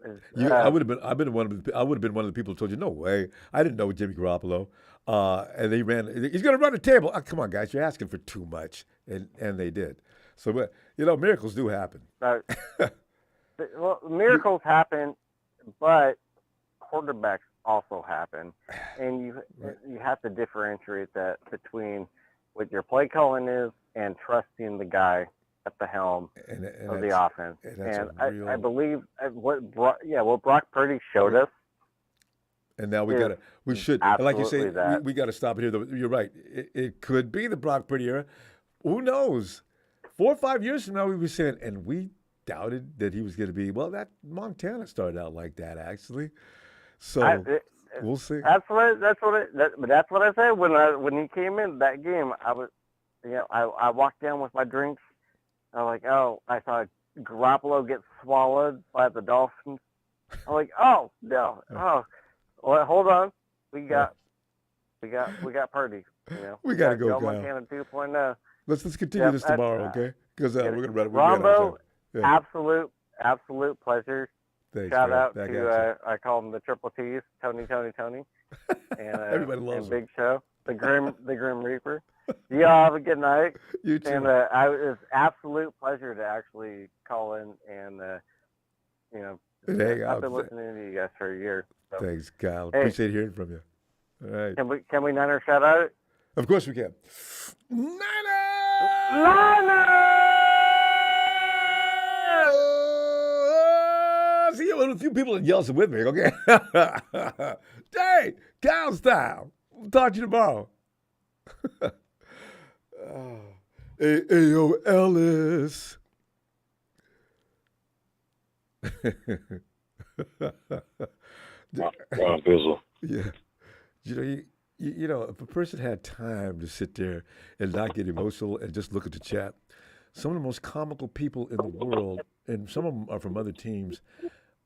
I would have been one of the people who told you, no way. I didn't know Jimmy Garoppolo. And they ran. He's going to run the table. Oh, come on, guys, you're asking for too much, and they did. So, but miracles do happen. Well, miracles happen, but quarterbacks also happen, and you have to differentiate that between what your play calling is and trusting the guy at the helm of the offense. And I believe what Brock Purdy showed us. And now we should, like you say, we got to stop it here. You're right. It could be the Brock Purdy era. Who knows? 4 or 5 years from now, we were saying, and we doubted that he was going to be. Well, that Montana started out like that, actually. So we'll see. That's what I said when he came in that game. I was, I walked down with my drinks. I was like, oh, I saw Garoppolo get swallowed by the Dolphins. I'm like, oh no, oh, well, hold on, we got Purdy. We got to go, Joe Montana 2.0. Let's continue this tomorrow, okay? Because we're gonna run. Ronbo, absolute pleasure. Thanks, Shout man. out to I call them the Triple T's, Tony, and everybody loves and Big Show, the Grim Reaper. Y'all have a good night. You too. And it was absolute pleasure to actually call in and I've been listening to you guys for a year. So. Thanks, Kyle. Appreciate hearing from you. All right. Can we Niner shout out? Of course we can. Niners! Niners! See you know, a few people that yells with me, okay? Hey, cow style. We'll talk to you tomorrow. Hey, yo, Ellis. Ron Bizzle. Yeah. You know, if a person had time to sit there and not get emotional and just look at the chat, some of the most comical people in the world, and some of them are from other teams,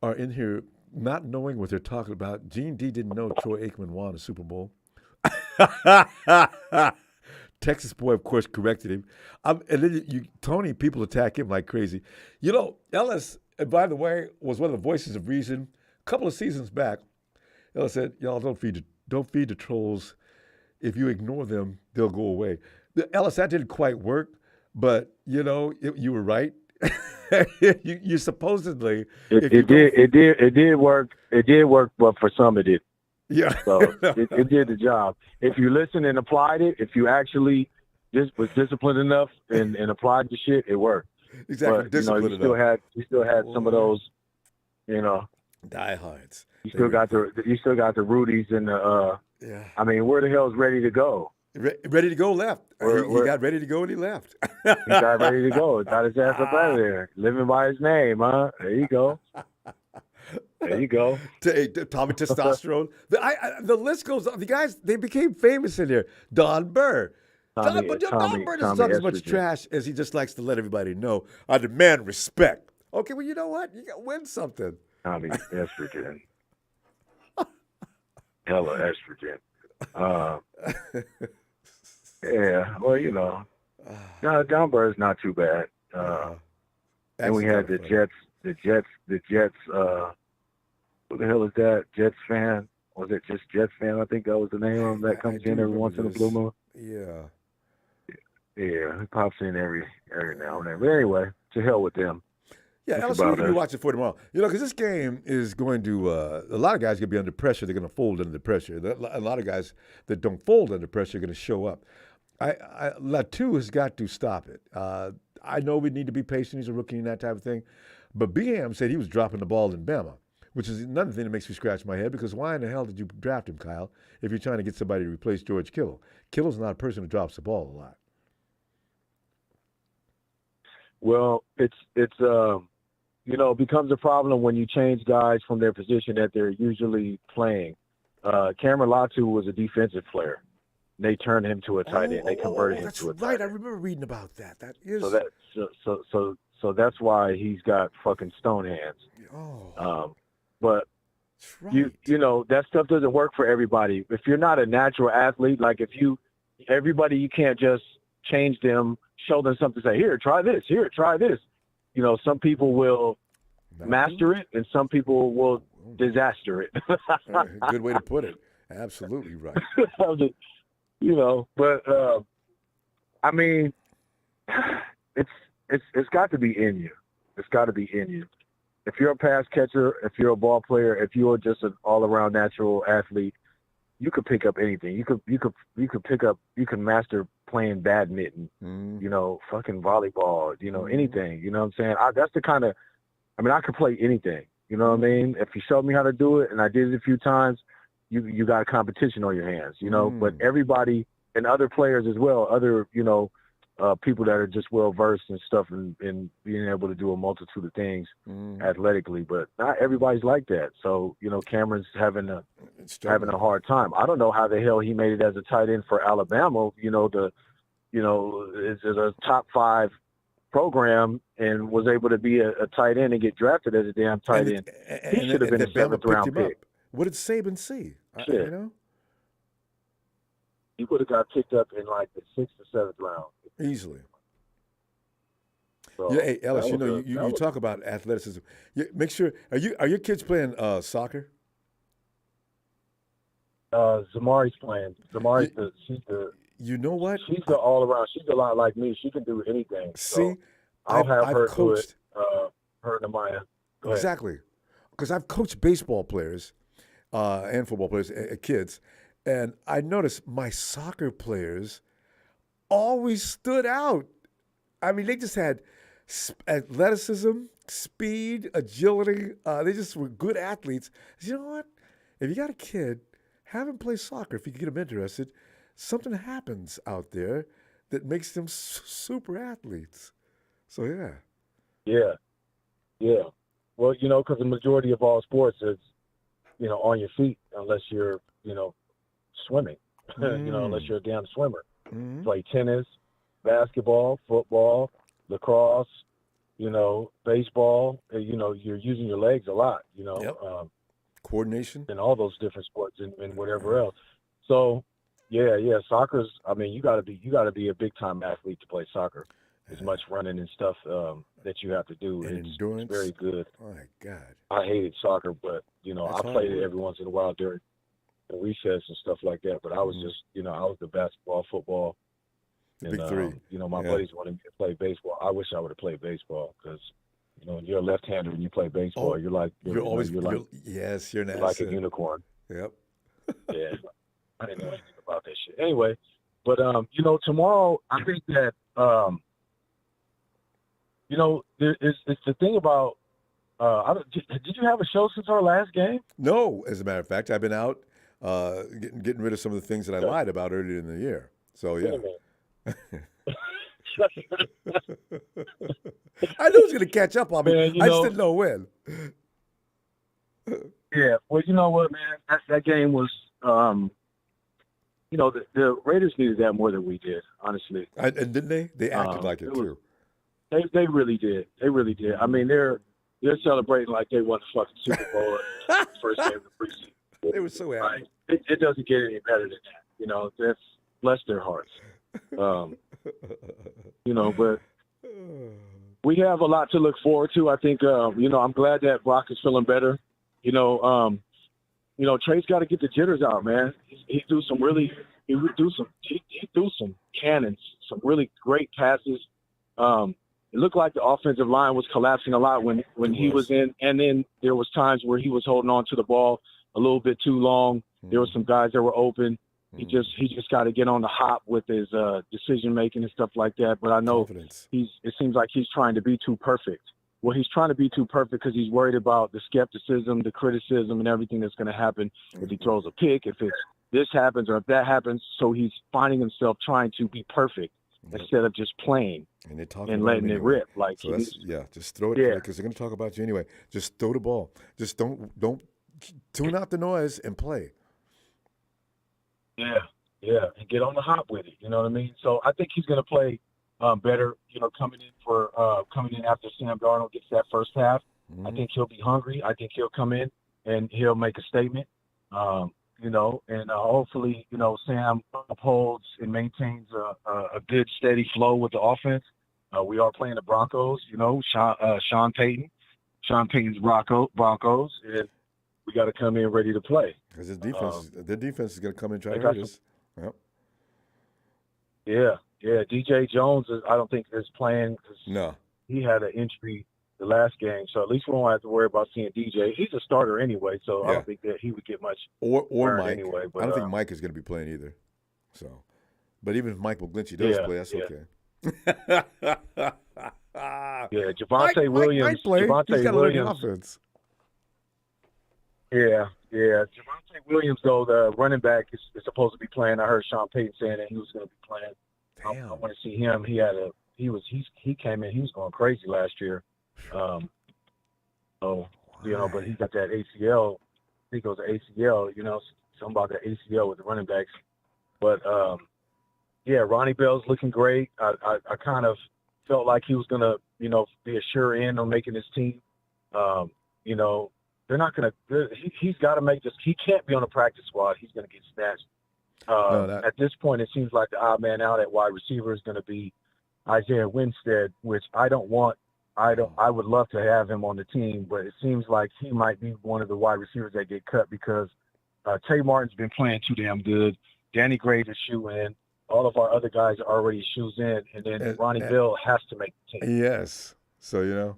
are in here not knowing what they're talking about. Gene D didn't know Troy Aikman won a Super Bowl. Texas boy, of course, corrected him. And then Tony, people attack him like crazy. You know, Ellis, and by the way, was one of the voices of reason. A couple of seasons back, Ellis said, y'all don't feed the trolls. If you ignore them, they'll go away. Ellis, that didn't quite work, but, you know, you were right. you supposedly... It did work. It did work, but for some it did. Yeah. So it did the job. If you listened and applied it, if you actually just was disciplined enough and applied the shit, it worked. Exactly. But, Disciplined you still had some of those, you know, diehards. You still got the Rudies and the yeah. I mean, where the hell's ready to go? Ready to go left. He got ready to go and he left. He got ready to go. Got his ass up out of there. Living by his name, huh? There you go. There you go. Tommy Testosterone. The list goes on. The guys, they became famous in there. Don Burr. Don Burr doesn't talk as much trash as he just likes to let everybody know. I demand respect. Okay, well, you know what? You got to win something. Tommy estrogen. Hella estrogen. Yeah, well, you know. No, Don Burr is not too bad. And we had the Jets. Who the hell is that? Jets fan? Was it just Jets fan? I think that was the name of him that comes in every once in a blue moon. Yeah. Yeah, he pops in every now and then. But anyway, to hell with them. Yeah, Ellis, we're going to be watching for tomorrow. You know, because this game is going to, a lot of guys are going to be under pressure. They're going to fold under the pressure. A lot of guys that don't fold under pressure are going to show up. Latu has got to stop it. I know we need to be patient. He's a rookie and that type of thing. But Bingham said he was dropping the ball in Bama, which is another thing that makes me scratch my head, because why in the hell did you draft him, Kyle, if you're trying to get somebody to replace George Kittle? Kittle's not a person who drops the ball a lot. Well, it's you know, it becomes a problem when you change guys from their position that they're usually playing. Cameron Latu was a defensive player. They turned him to a tight end. They converted him to a tight end. That's right. I remember reading about that. That is so that's why he's got fucking stone hands. Oh. But right. you know, that stuff doesn't work for everybody. If you're not a natural athlete, like you can't just change them, show them something, say, here, try this. You know, some people will master it and some people will disaster it. Good way to put it. Absolutely right. You know, but I mean, it's got to be in you. It's got to be in you. If you're a pass catcher, if you're a ball player, if you're just an all-around natural athlete, you could pick up anything. You can master playing badminton, you know, fucking volleyball, you know, anything. You know what I'm saying? That's the kind of, I mean, I could play anything. You know what I mean? If you showed me how to do it, and I did it a few times, you got a competition on your hands, you know. But everybody and other players as well, other, you know, people that are just well versed and stuff, and being able to do a multitude of things athletically, but not everybody's like that. So, you know, Cameron's having a hard time. I don't know how the hell he made it as a tight end for Alabama. You know, it's a top 5 program and was able to be a tight end and get drafted as a damn tight end. He should have been a 7th round pick. What did Saban see? You know, he would have got picked up in like the 6th or 7th round. Easily. So, yeah, hey, Ellis, you know, you talk about athleticism. Make sure, are your kids playing soccer? Zamari's playing. She's the. You know what? She's the all around. She's a lot like me. She can do anything. See, so I'll have her coached, do it. Her and Amaya. Exactly, because I've coached baseball players and football players, kids, and I noticed my soccer players always stood out. I mean, they just had athleticism, speed, agility. They just were good athletes. You know what? If you got a kid, have him play soccer if you can get him interested. Something happens out there that makes them super athletes. So, yeah. Yeah. Yeah. Well, because the majority of all sports is, on your feet unless you're, swimming, unless you're a damn swimmer. Play tennis, basketball, football, lacrosse, baseball. You're using your legs a lot, Yep. Coordination. and all those different sports and whatever else. So, yeah, soccer's. I mean, you gotta be a big time athlete to play soccer. As much running and stuff that you have to do. And it's endurance. very good. Oh, my God. I hated soccer, but That's I played hard it every once in a while during the recess and stuff like that. But I was just, I was the basketball, football, The and big three. my Yeah. buddies wanted me to play baseball. I wish I would have played baseball because, when you're a left-hander and you play baseball, Oh, you're like yes, you're an you're like a asset. unicorn. Yep. Yeah, I didn't know anything about that shit. Anyway, but tomorrow I think that it's the thing about. Did you have a show since our last game? No, as a matter of fact, I've been out getting rid of some of the things that I lied about earlier in the year. So, yeah. I knew it was going to catch up on me. Man, I just didn't know when. Yeah, well, you know what, man? That game was, the Raiders needed that more than we did, honestly. And didn't they? They acted like it, too. They really did. They really did. I mean, they're celebrating like they won the fucking Super Bowl first game of the preseason. They were so happy. It doesn't get any better than that. That's bless their hearts. But we have a lot to look forward to. I think, I'm glad that Brock is feeling better. Trey's got to get the jitters out, man. He threw some cannons, some really great passes. It looked like the offensive line was collapsing a lot when he was in, and then there was times where he was holding on to the ball a little bit too long. There were some guys that were open. He just got to get on the hop with his decision making and stuff like that. But I know it seems like he's trying to be too perfect. Well, he's trying to be too perfect because he's worried about the skepticism, the criticism, and everything that's going to happen if he throws a pick, if this happens or if that happens. So he's finding himself trying to be perfect instead of just playing and letting it rip. Like, so just throw it because they're going to talk about you anyway. Just throw the ball. Just don't tune out the noise and play. Yeah, and get on the hop with it. You know what I mean? So I think he's going to play better. Coming in after Sam Darnold gets that first half. I think he'll be hungry. I think he'll come in and he'll make a statement. And hopefully, Sam upholds and maintains a good, steady flow with the offense. We are playing the Broncos, Sean Payton's Broncos, and we got to come in ready to play. Because their defense is going to come in and try to hurt us. Yep. Yeah. DJ Jones, I don't think is playing because he had an injury the last game, so at least we don't have to worry about seeing DJ. He's a starter anyway, so I don't think that he would get much. Or Mike. Anyway, but I don't think Mike is going to be playing either. So, but even if Michael Glinchey does play, that's okay. Javonte Williams. He's got to learn the offense. Yeah. Javonte Williams, though, the running back is supposed to be playing. I heard Sean Payton saying that he was going to be playing. I want to see him. He came in. He was going crazy last year. But he's got that ACL. I think it was an ACL. Something about that ACL with the running backs. But Ronnie Bell's looking great. I kind of felt like he was going to, be a sure end on making his team. They're not going to. He's got to make this. He can't be on the practice squad. He's going to get snatched. At this point, it seems like the odd man out at wide receiver is going to be Isaiah Winstead, which I don't want. I would love to have him on the team, but it seems like he might be one of the wide receivers that get cut because Tay Martin's been playing too damn good. Danny Gray is shoe in. All of our other guys are already shoes in, and then Ronnie Bell has to make the team. Yes. So,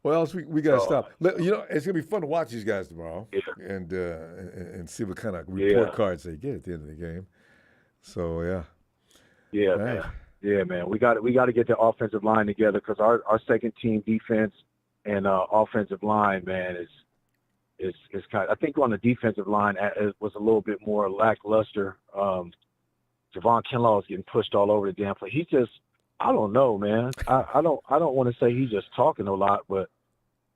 well, else we got to stop. It's going to be fun to watch these guys tomorrow and see what kind of report cards they get at the end of the game. So, Yeah, right. man. Yeah, man. We got to get the offensive line together because our second team defense and offensive line, man, is kind of, I think on the defensive line it was a little bit more lackluster. Javon Kinlaw is getting pushed all over the damn place. He just, I don't know, man. I don't want to say he's just talking a lot, but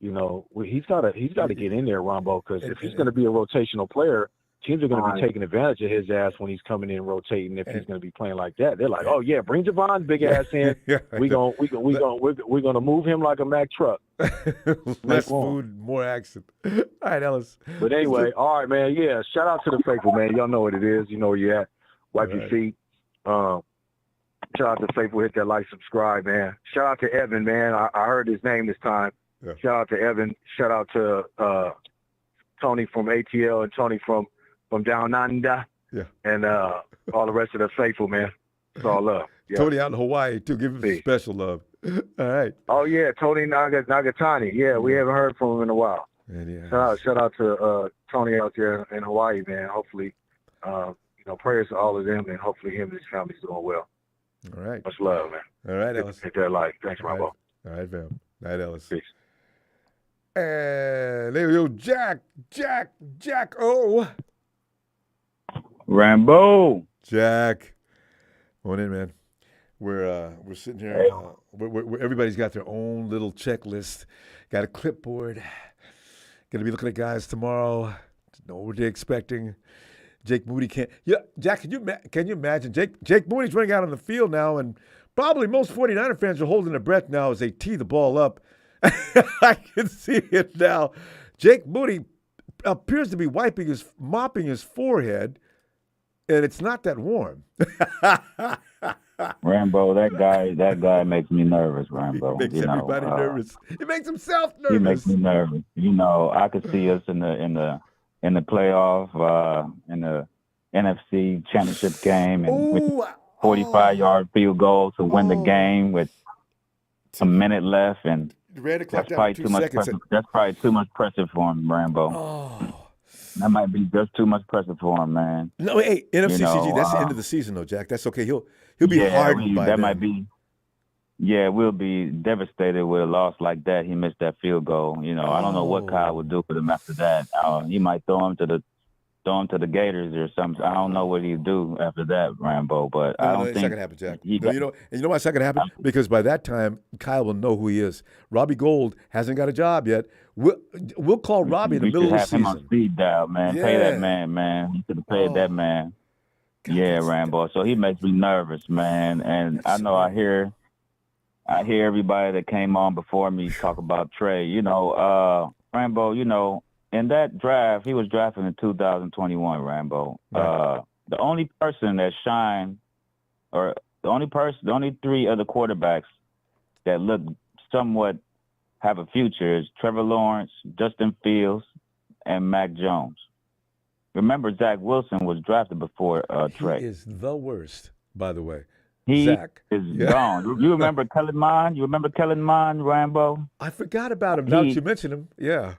you know, he's got to get in there, Ronbo, because if he's going to be a rotational player, teams are going to be taking advantage of his ass when he's coming in rotating. If he's going to be playing like that, they're like, oh yeah, bring Javon's big ass in. We're gonna move him like a Mack truck. Less food, more action. All right, Ellis. But anyway, all right, man. Yeah, shout out to the faithful, man. Y'all know what it is. You know where you at. Wipe your feet. Shout out to faithful. Hit that like, subscribe, man. Shout out to Evan, man. I heard his name this time. Yeah. Shout out to Evan. Shout out to Tony from ATL and Tony from Down Under. Yeah. And all the rest of the faithful, man. It's all love. Yeah. Tony out in Hawaii, too. Give him special love. All right. Oh, yeah. Tony Nagatani. Yeah, we haven't heard from him in a while. Yeah. Shout out to Tony out there in Hawaii, man. Hopefully, prayers to all of them, and hopefully him and his family's doing well. All right. Much love, man. All right, Ellis. Hit that like. Thanks, Ronbo. All right, fam. All right, Ellis. Peace. And there we go, Jack O. Rambo. Jack. Come on in, man. We're sitting here. We're everybody's got their own little checklist. Got a clipboard. Going to be looking at guys tomorrow. Know what they're expecting. Jake Moody can't. Yeah, Jack, can you imagine? Jake Moody's running out on the field now, and probably most 49er fans are holding their breath now as they tee the ball up. I can see it now. Jake Moody appears to be mopping his forehead, and it's not that warm. Rambo, that guy makes me nervous, Rambo. He makes everybody nervous. He makes himself nervous. He makes me nervous. I could see us in the playoff, in the NFC Championship game, and with 45-yard field goal to win the game with a minute left, and that's probably too much pressure. That's probably too much pressure for him, Rambo. That might be just too much pressure for him, man. No, hey, NFC CG, that's the end of the season, though, Jack. That's okay. He'll be hardened by that. Might be. Yeah, we'll be devastated with a loss like that. He missed that field goal. I don't know what Kyle would do for them after that. He might throw him to the Gators or something. I don't know what he'd do after that, Rambo. But I don't think it's not gonna happen, Jack. You know why it's not gonna happen? Because by that time, Kyle will know who he is. Robbie Gould hasn't got a job yet. We'll call Robbie in the middle of the season. Him on speed dial, man. Yeah. Pay that man. You should have paid that man. God, yeah, Rambo. So he makes me nervous, man. And I know I hear everybody that came on before me talk about Trey. Rambo, in that draft, he was drafted in 2021, Rambo. Right. The only person that shined, or the only three other quarterbacks that look somewhat have a future is Trevor Lawrence, Justin Fields, and Mac Jones. Remember, Zach Wilson was drafted before Trey. He is the worst, by the way. Zach is gone. You remember Kellen Mond? You remember Kellen Mond, Rambo? I forgot about him. Now that you mention him, yeah.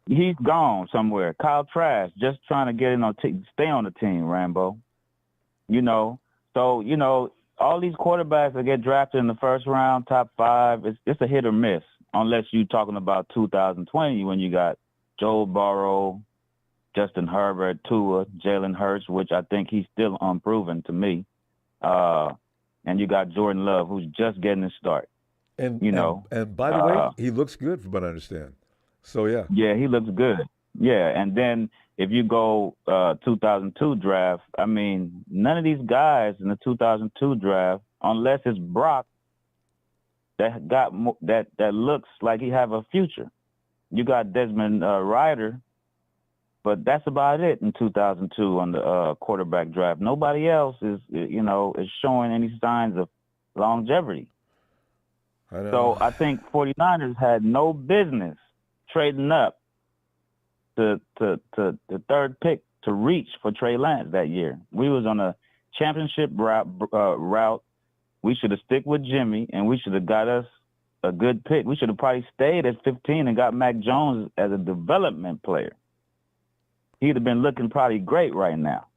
He's gone somewhere. Kyle Trask, just trying to get in stay on the team, Rambo. So, all these quarterbacks that get drafted in the first round, top 5, it's a hit or miss, unless you're talking about 2020 when you got Joe Burrow, Justin Herbert, Tua, Jalen Hurts, which I think he's still unproven to me. And you got Jordan Love, who's just getting his start. And by the way, he looks good from what I understand. So, yeah. Yeah, he looks good. Yeah, and then if you go 2002 draft, I mean, none of these guys in the 2002 draft, unless it's Brock, that looks like he have a future. You got Desmond Ryder, but that's about it in 2002 on the quarterback draft. Nobody else is showing any signs of longevity. So I think 49ers had no business trading up to the third pick to reach for Trey Lance that year. We was on a championship route. We should have stick with Jimmy, and we should have got us a good pick. We should have probably stayed at 15 and got Mac Jones as a development player. He'd have been looking probably great right now.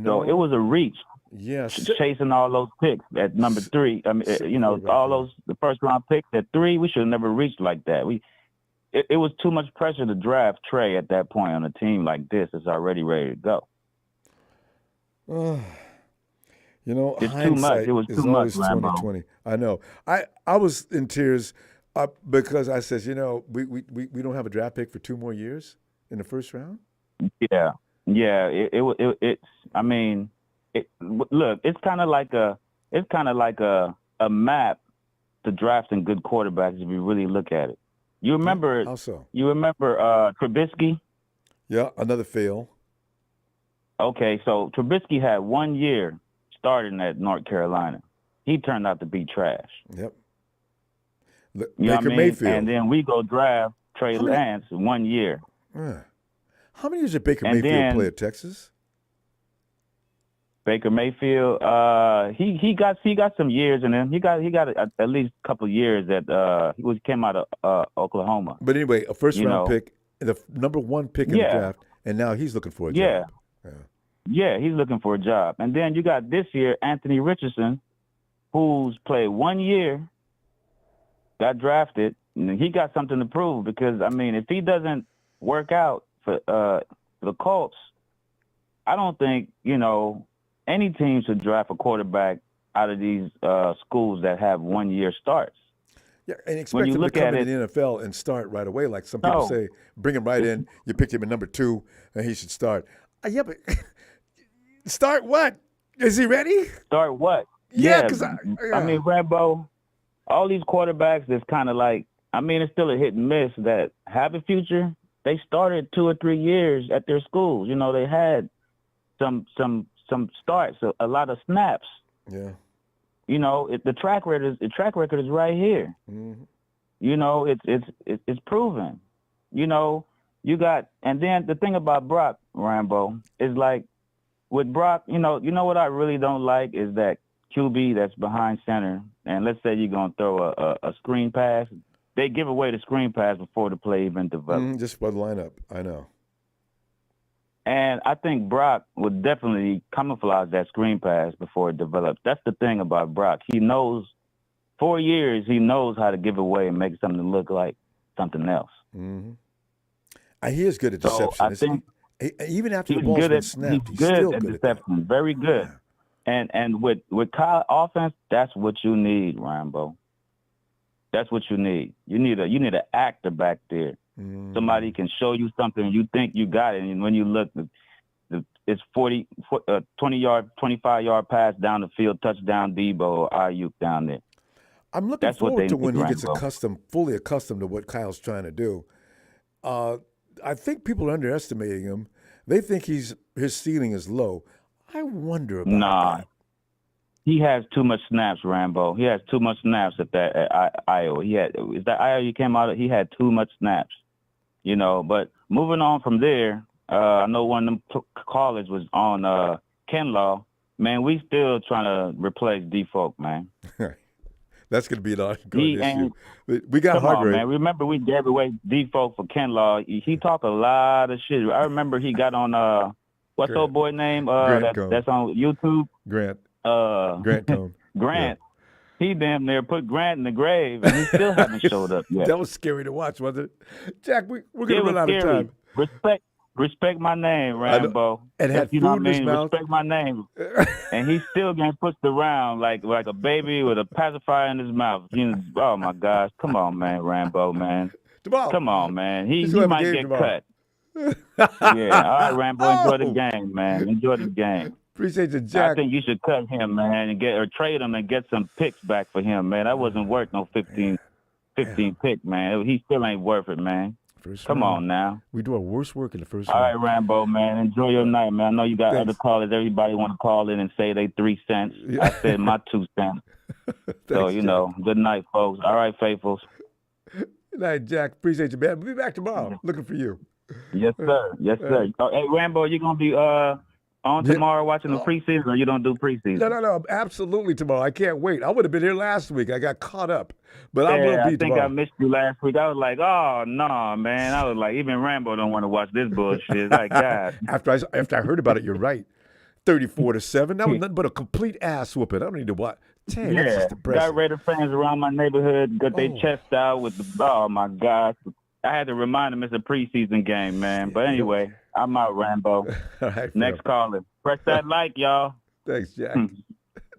So it was a reach. Yeah. chasing all those picks at number 3. I mean, all those the first round picks at 3. We should have never reached like that. It was too much pressure to draft Trey at that point on a team like this. It's already ready to go. It's too much. It was too much, 2020. I know. I was in tears because I said, we don't have a draft pick for 2 more years in the first round. Yeah. I mean, look, it's kind of like a map to drafting good quarterbacks if you really look at it. You remember? How so? You remember Trubisky? Yeah, another fail. Okay, so Trubisky had 1 year starting at North Carolina. He turned out to be trash. Yep. You know what I mean? Mayfield. And then we go draft Trey Lance 1 year. How many years did Baker Mayfield play at Texas? Baker Mayfield, he got some years, and then he got at least a couple of years that he came out of Oklahoma. But anyway, a first round pick, the number 1 pick in the draft, and now he's looking for a job. Yeah, he's looking for a job. And then you got this year Anthony Richardson, who's played 1 year, got drafted, and he got something to prove because I mean, if he doesn't work out for the Colts, I don't think any team should draft a quarterback out of these schools that have 1 year starts. Yeah, and expect him to come into the NFL and start right away. Like some people say, bring him right in. You picked him at number 2, and he should start. Yeah, but start what? Is he ready? Start what? Yeah, because I mean, Ronbo, all these quarterbacks that's kind of like, I mean, it's still a hit and miss that have a future. They started 2 or 3 years at their schools. They had some starts, a lot of snaps. Yeah. The track record is right here. Mm-hmm. It's proven. You got, and then the thing about Brock, Rambo, is like with Brock, what I really don't like is that QB that's behind center, and let's say you're gonna throw a screen pass, they give away the screen pass before the play even develops. Just for the lineup, I know. And I think Brock would definitely camouflage that screen pass before it develops. That's the thing about Brock. He knows, 4 years, he knows how to give away and make something look like something else. Mm-hmm. He is good at deception. So I think even after the ball's been snapped, he's still at good deception. at Very good. Yeah. And with Kyle offense, that's what you need, Ronbo. That's what you need. You need an actor back there. Mm. Somebody can show you something, you think you got it, and when you look, it's 20 yard, 25-yard pass down the field, touchdown Debo or Ayuk down there. I'm looking forward to when he gets fully accustomed to what Kyle's trying to do. I think people are underestimating him. They think his ceiling is low. I wonder about that. He has too much snaps, Rambo. He has too much snaps at Iowa. Is that Iowa he came out of? He had too much snaps, But moving on from there, I know one of them callers was on Kinlaw. Man, we still trying to replace D-Folk, man. That's going to be an ongoing issue. We got Hargrave. Man. Remember we gave away D-Folk for Kinlaw. He talked a lot of shit. I remember he got on what's old boy name that's on YouTube? Grant. Grant Cone. Grant. Yeah. He damn near put Grant in the grave, and he still hasn't showed up yet. That was scary to watch, wasn't it? Jack, we're going to run out of time. Respect my name, Rambo. And had food in his mouth. Respect my name. And he's still getting pushed around like a baby with a pacifier in his mouth. Oh, my gosh. Come on, man, Rambo, man. Tomorrow. Come on, man. He might get cut. Yeah. All right, Rambo, enjoy the game, man. Enjoy the game. Appreciate you, Jack. I think you should cut him, man, and trade him and get some picks back for him, man. That wasn't worth no 15 pick, man. He still ain't worth it, man. Come on now. We do our worst work in the first round. round. All right, Rambo, man. Enjoy your night, man. I know you got other callers. Everybody want to call in and say they 3 cents. Yeah. I said my 2 cents. So, good night, folks. All right, faithfuls. Good night, Jack. Appreciate you, man. We'll be back tomorrow. Looking for you. Yes, sir. Yes, sir. Hey, Rambo, you going to be on tomorrow watching the preseason, or you don't do preseason? No. Absolutely tomorrow. I can't wait. I would have been here last week. I got caught up. But I will be tomorrow. I think I missed you last week. I was like, oh, no, man. I was like, even Rambo don't want to watch this bullshit. Like, God. After I heard about it, you're right. 34-7. That was nothing but a complete ass whooping. I don't need to watch. Dang, that's just depressing. Got Raider fans around my neighborhood got their chest out with the. Oh my gosh! I had to remind them it's a preseason game, man. But anyway, I'm out, Rambo. All right, Next Phil. caller. Press that like, y'all. Thanks, Jack.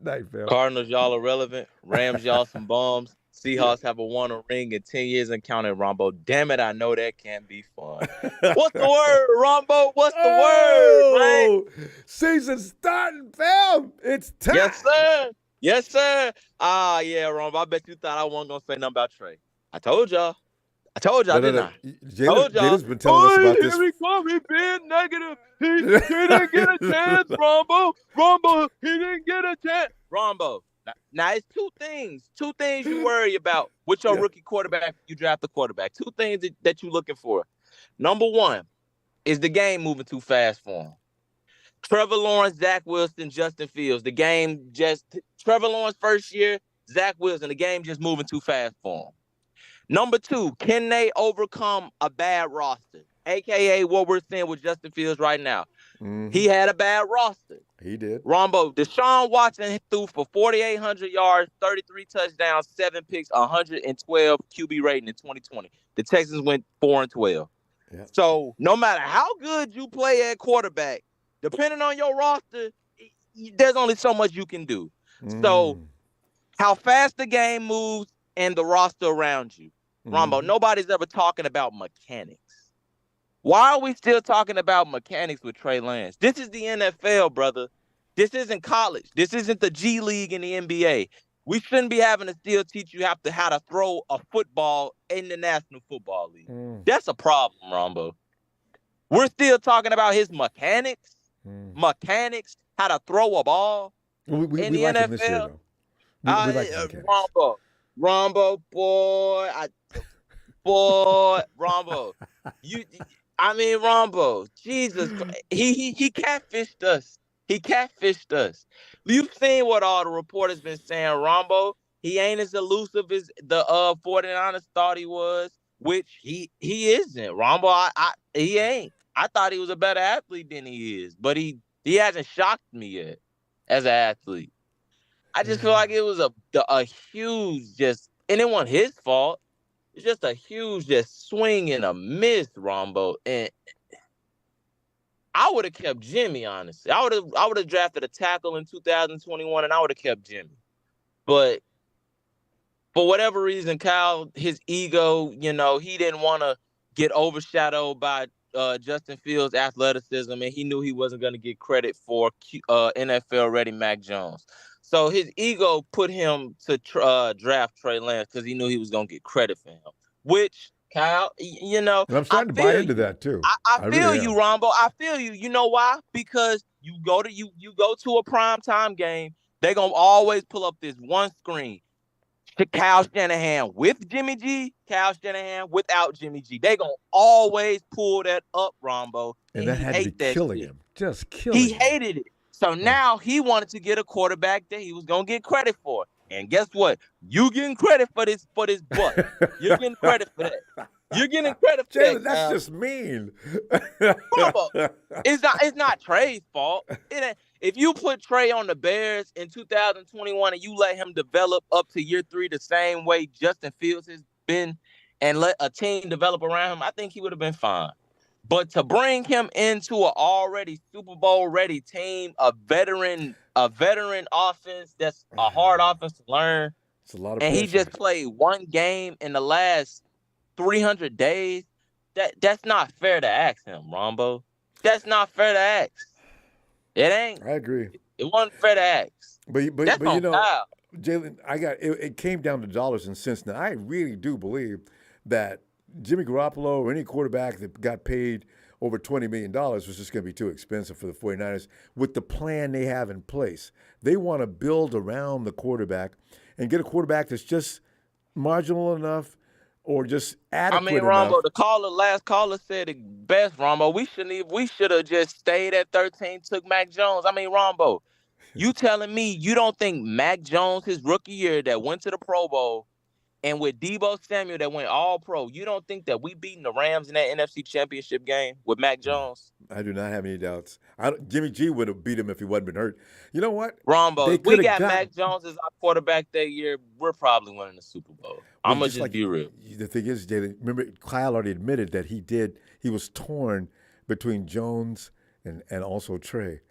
Night, Phil. Cardinals, y'all are relevant. Rams, y'all some bums. Seahawks haven't won a ring in 10 years and counting, Rombo. Damn it, I know that can't be fun. What's the word, Rombo? What's the word, man? Season starting, fam. It's time. Yes, sir. Yes, sir. Ah, yeah, Rombo. I bet you thought I wasn't going to say nothing about Trey. I told y'all. Didn't I? Jalen's been telling us about this. Here we come. He being negative. He didn't get a chance, Rombo. He didn't get a chance. Rombo. Now, it's two things you worry about with your rookie quarterback. You draft the quarterback. Two things that you're looking for. Number one, is the game moving too fast for him? Trevor Lawrence, Zach Wilson, Justin Fields. Trevor Lawrence first year, Zach Wilson. The game just moving too fast for him. Number two, can they overcome a bad roster? AKA what we're seeing with Justin Fields right now. Mm-hmm. He had a bad roster. He did. Rombo, Deshaun Watson threw for 4,800 yards, 33 touchdowns, 7 picks, 112 QB rating in 2020. The Texans went 4-12. Yeah. So no matter how good you play at quarterback, depending on your roster, there's only so much you can do. So how fast the game moves and the roster around you. Rombo, nobody's ever talking about mechanics. Why are we still talking about mechanics with Trey Lance? This is the NFL, brother. This isn't college. This isn't the G League and the NBA. We shouldn't be having to still teach you how to throw a football in the National Football League. That's a problem, Rombo. We're still talking about his mechanics, how to throw a ball in the NFL. Him this year, though. We like Rombo, boy, Rombo. Rombo, Jesus Christ. He catfished us. You've seen what all the reporters been saying, Rombo. He ain't as elusive as the 49ers thought he was, which he isn't, Rombo. He ain't. I thought he was a better athlete than he is, but he hasn't shocked me yet as an athlete. I just feel like it was a huge and it wasn't his fault. It's just a huge swing and a miss, Rombo. And I would have kept Jimmy, honestly. I would have drafted a tackle in 2021, and I would have kept Jimmy. But for whatever reason, Kyle, his ego, he didn't want to get overshadowed by Justin Fields' athleticism, and he knew he wasn't going to get credit for NFL-ready Mac Jones. So his ego put him to draft Trey Lance because he knew he was going to get credit for him, which, Kyle, And I'm starting to buy into that, too. I feel really you, Rombo. I feel you. You know why? Because you go to a primetime game, they're going to always pull up this one screen. Kyle Shanahan with Jimmy G, Kyle Shanahan without Jimmy G. They're going to always pull that up, Rombo. And that had to be killing him. Just killing him. He hated it. So now he wanted to get a quarterback that he was going to get credit for. And guess what? You getting credit for this butt. You're getting credit for that. You're getting credit for that. That's just mean. It's not Trey's fault. If you put Trey on the Bears in 2021 and you let him develop up to year 3 the same way Justin Fields has been and let a team develop around him, I think he would have been fine. But to bring him into an already Super Bowl ready team, a veteran offense that's a hard offense to learn, it's a lot of and pressure. He just played one game in the last 300 days. That's not fair to ask him, Rombo. That's not fair to ask. It ain't. I agree. It wasn't fair to ask. But Jalen, it came down to dollars and cents. Now I really do believe that Jimmy Garoppolo or any quarterback that got paid over $20 million was just going to be too expensive for the 49ers with the plan they have in place. They want to build around the quarterback and get a quarterback that's just marginal enough or just adequate enough. Rombo, last caller said it best, Rombo. We should have just stayed at 13, took Mac Jones. Rombo, you telling me you don't think Mac Jones, his rookie year that went to the Pro Bowl, and with Deebo Samuel that went all pro, you don't think that we beating the Rams in that NFC Championship game with Mac Jones? I do not have any doubts. Jimmy G would have beat him if he wasn't been hurt. You know what? Ronbo, They if we coulda got got- Mac Jones as our quarterback that year, we're probably winning the Super Bowl. I'm gonna just be real. The thing is, Jalen, remember Kyle already admitted that he was torn between Jones and also Trey.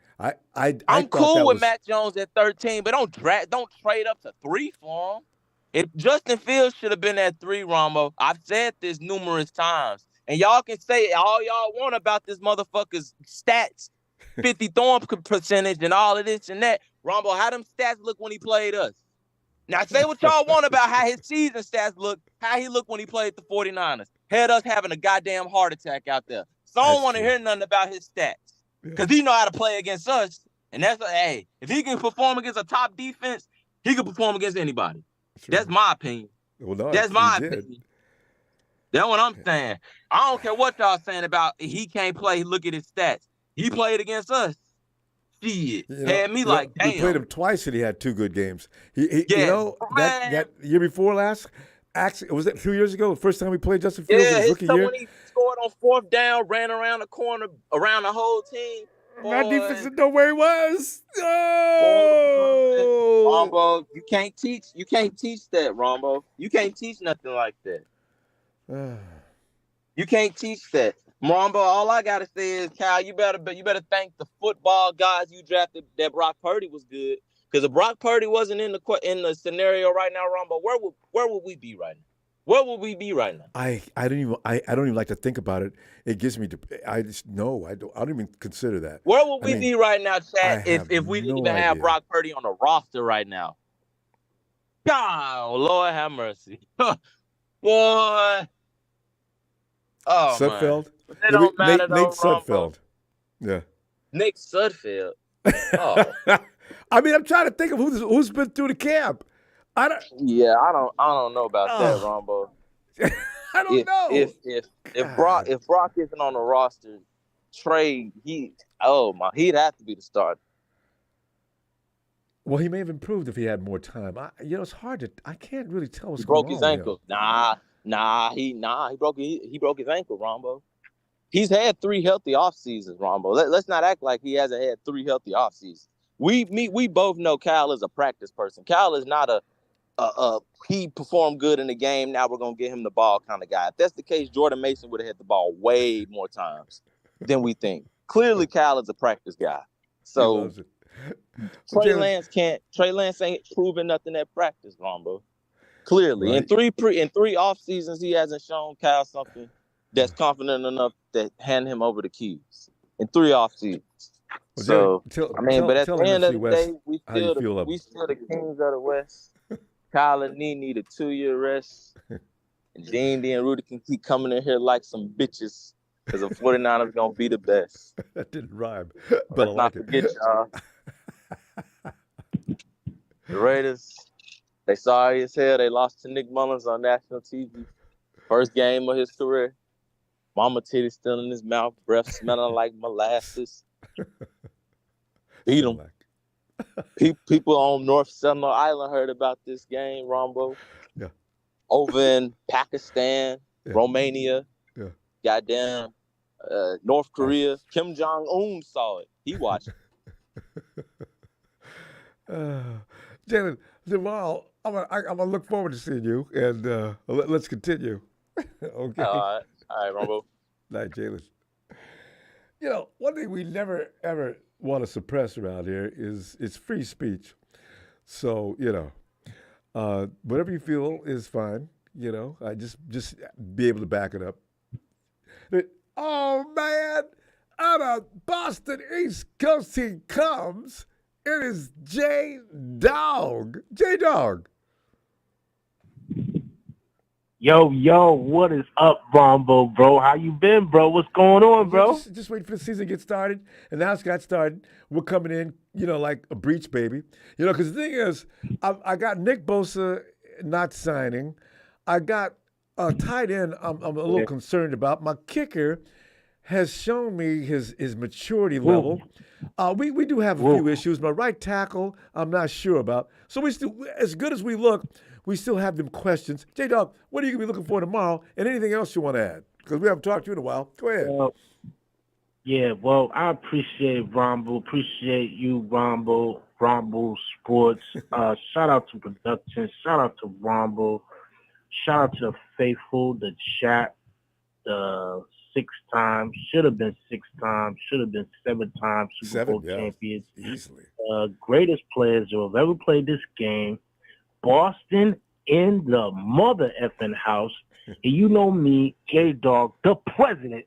I'm cool with Mac Jones at 13, but don't trade up to 3 for him. If Justin Fields should have been at 3, Ronbo, I've said this numerous times, and y'all can say all y'all want about this motherfucker's stats, 50 throwing percentage, and all of this and that. Ronbo, how them stats look when he played us? Now say what y'all want about how his season stats look, how he looked when he played the 49ers. Had us having a goddamn heart attack out there. So I don't want to hear nothing about his stats. Because he know how to play against us. And that's hey, if he can perform against a top defense, he can perform against anybody. True. That's my opinion. Well, no, that's my opinion. That's what I'm saying. I don't care what y'all saying about he can't play. Look at his stats. He played against us. Shit. Had me like, damn. We played him twice and he had 2 good games. That year before last, actually, was that 2 years ago? The first time we played Justin Fields in his rookie year? When he scored on 4th down, ran around the corner, around the whole team. My defense didn't know where he was. Oh, Ronbo, you can't teach that, Ronbo. You can't teach nothing like that. You can't teach that. Ronbo, all I gotta say is, Kyle, you better thank the football guys you drafted that Brock Purdy was good. Because if Brock Purdy wasn't in the scenario right now, Ronbo, where would we be right now? Where would we be right now? I don't even like to think about it. It gives me I don't even consider that. Where would we be right now, Chad, if we didn't even have Brock Purdy on the roster right now? God, Lord have mercy. Boy. Oh, Sudfeld? Man. It don't matter Nate Sudfeld. Yeah. Nick Sudfeld. Oh. I mean, I'm trying to think of who's been through the camp. I don't know about that, Ronbo. I don't know. If Brock isn't on the roster, Trey, he'd have to be the starter. Well, he may have improved if he had more time. It's hard I can't really tell what's he broke going his on. Ankle. He broke his ankle, Ronbo. He's had 3 healthy off seasons, Ronbo. Let's not act like he hasn't had 3 healthy off seasons. We both know Kyle is a practice person. Kyle is not he performed good in the game, now we're going to get him the ball kind of guy. If that's the case, Jordan Mason would have had the ball way more times than we think. Clearly, Kyle is a practice guy. So Trey Lance ain't proven nothing at practice, Ronbo. Clearly. Right. In 3 off seasons, he hasn't shown Kyle something that's confident enough to hand him over the keys. In 3 off seasons. But at the end of the day, we still the kings of the West. Kyle and Nee need a 2-year rest. And Gene and Rudy can keep coming in here like some bitches because the 49ers going to be the best. That didn't rhyme. But let's not forget, y'all. The Raiders, they sorry as hell. They lost to Nick Mullins on national TV. First game of his career. Mama titty still in his mouth. Breath smelling like molasses. Beat him. People on North Sentinel Island heard about this game, Ronbo. Yeah. Over in Pakistan, Romania, goddamn, North Korea. Kim Jong-un saw it. He watched it. Jalen, tomorrow, I'm gonna look forward to seeing you, and let's continue. Okay. All right, Ronbo. Night, Jalen. One thing we never, ever want to suppress around here is free speech. So, whatever you feel is fine. I just be able to back it up. Oh, man, out of Boston East Coast he comes. It is J-Dog. J-Dog. Yo, what is up, Ronbo, bro? How you been, bro? What's going on, bro? Just waiting for the season to get started. And now it's got started. We're coming in, like a breach baby. Because the thing is, I got Nick Bosa not signing. I got a tight end I'm a little concerned about. My kicker has shown me his maturity level. We do have a few issues. My right tackle, I'm not sure about. So we still, as good as we look, we still have them questions. J-Dog, what are you going to be looking for tomorrow? And anything else you want to add? Because we haven't talked to you in a while. Go ahead. Yeah, well, I appreciate Ronbo. Appreciate you, Ronbo. Ronbo Sports. Shout out to production. Shout out to Ronbo. Shout out to the faithful, the chat, the 6 times, should have been 6 times, should have been 7 times Super Bowl champions. Easily. Greatest players who have ever played this game. Boston in the mother effing house. And you know me, J-Dog, the president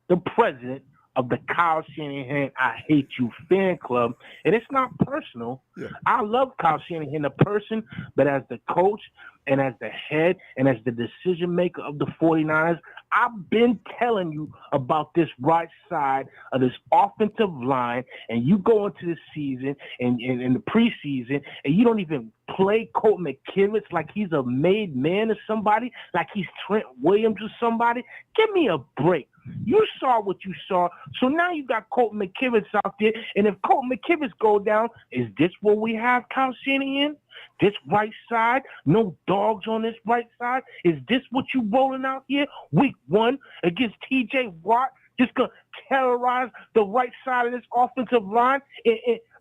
of the Kyle Shanahan I Hate You fan club. And it's not personal. Yeah. I love Kyle Shanahan, the person, but as the coach and as the head and as the decision maker of the 49ers, I've been telling you about this right side of this offensive line, and you go into the season and in the preseason, and you don't even play Colt McKivitz like he's a made man or somebody, like he's Trent Williams or somebody. Give me a break. You saw what you saw, so now you got Colt McKivitz out there, and if Colt McKivitz go down, is this what we have, Kyle Shanahan? This right side, no dogs on this right side? Is this what you rolling out here? Week 1 against TJ Watt, just going to terrorize the right side of this offensive line?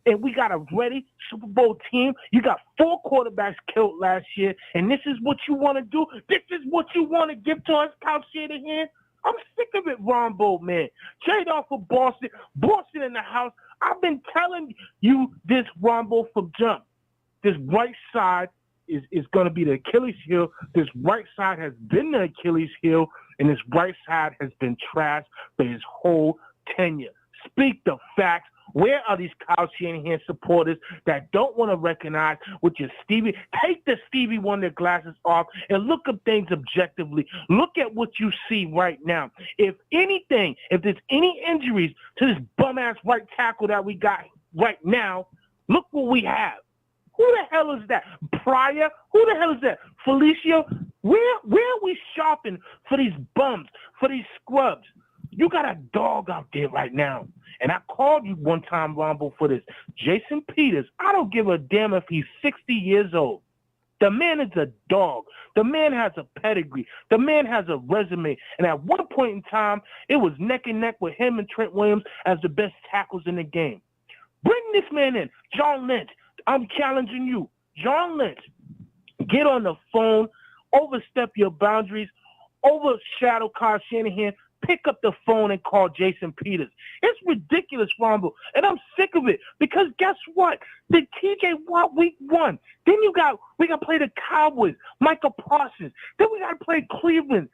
And we got a ready Super Bowl team. You got 4 quarterbacks killed last year, and this is what you want to do? This is what you want to give to us, Kyle Shanahan? I'm sick of it, Ronbo, man. Trade off for Boston. Boston in the house. I've been telling you this, Ronbo, from jump. This right side is going to be the Achilles heel. This right side has been the Achilles heel, and this right side has been trashed for his whole tenure. Speak the facts. Where are these Kyle Shanahan supporters that don't want to recognize what your Stevie? Take the Stevie Wonder glasses off and look at things objectively. Look at what you see right now. If anything, if there's any injuries to this bum-ass right tackle that we got right now, look what we have. Who the hell is that? Pryor? Who the hell is that? Felicio? Where are we shopping for these bums, for these scrubs? You got a dog out there right now. And I called you one time, Ronbo, for this. Jason Peters, I don't give a damn if he's 60 years old. The man is a dog. The man has a pedigree. The man has a resume. And at one point in time, it was neck and neck with him and Trent Williams as the best tackles in the game. Bring this man in. John Lynch, I'm challenging you. John Lynch, get on the phone, overstep your boundaries, overshadow Kyle Shanahan, pick up the phone and call Jason Peters. It's ridiculous, Ronbo, and I'm sick of it because guess what? The TJ Watt week 1. Then we got to play the Cowboys, Michael Parsons. Then we got to play Cleveland,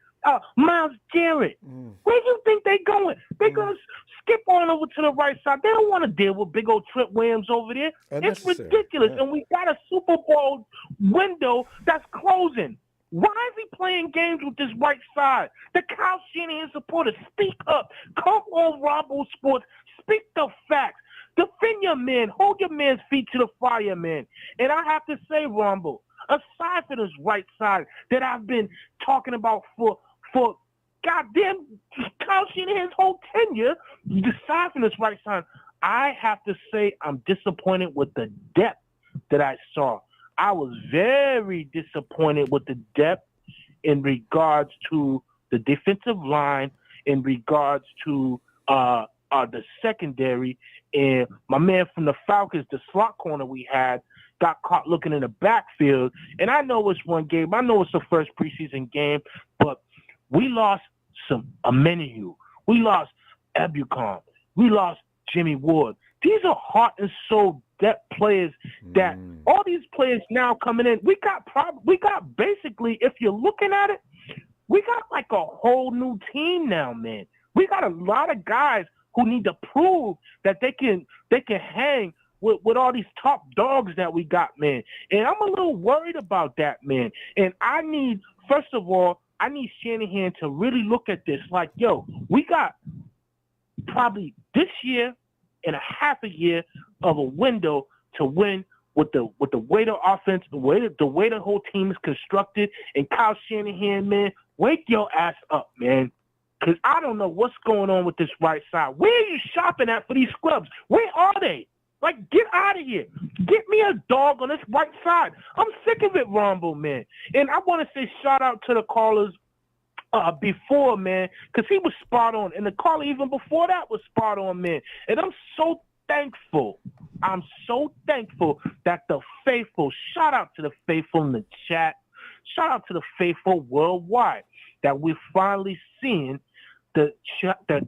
Myles Garrett. Where do you think they going? They're going to skip on over to the right side. They don't want to deal with big old Trent Williams over there. It's ridiculous, and we got a Super Bowl window that's closing. Why is he playing games with this right side? The Kyle Shanahan supporters, speak up. Come on, Ronbo Sports. Speak the facts. Defend your man. Hold your man's feet to the fire, man. And I have to say, Ronbo, aside from this right side that I've been talking about for goddamn Kyle Shanahan's whole tenure, aside from this right side, I have to say I'm disappointed with the depth that I saw. I was very disappointed with the depth in regards to the defensive line, in regards to the secondary, and my man from the Falcons, the slot corner we had, got caught looking in the backfield. And I know it's one game. I know it's the first preseason game, but we lost a Menahue. We lost Ebukam. We lost Jimmy Ward. These are heart and soul depth players that all these players now coming in. We got basically, if you're looking at it, we got like a whole new team now, man. We got a lot of guys who need to prove that they can hang with all these top dogs that we got, man. And I'm a little worried about that, man. And first of all, I need Shanahan to really look at this. Like, yo, we got probably this year and a half a year of a window to win with the way the offense, the way the whole team is constructed. And Kyle Shanahan, man, wake your ass up, man. Because I don't know what's going on with this right side. Where are you shopping at for these scrubs? Where are they? Like, get out of here. Get me a dog on this right side. I'm sick of it, Ronbo, man. And I want to say shout out to the callers before, man, because he was spot on. And the caller even before that was spot on, man. And I'm so thankful. I'm so thankful that the faithful, shout out to the faithful in the chat, shout out to the faithful worldwide, that we're finally seeing the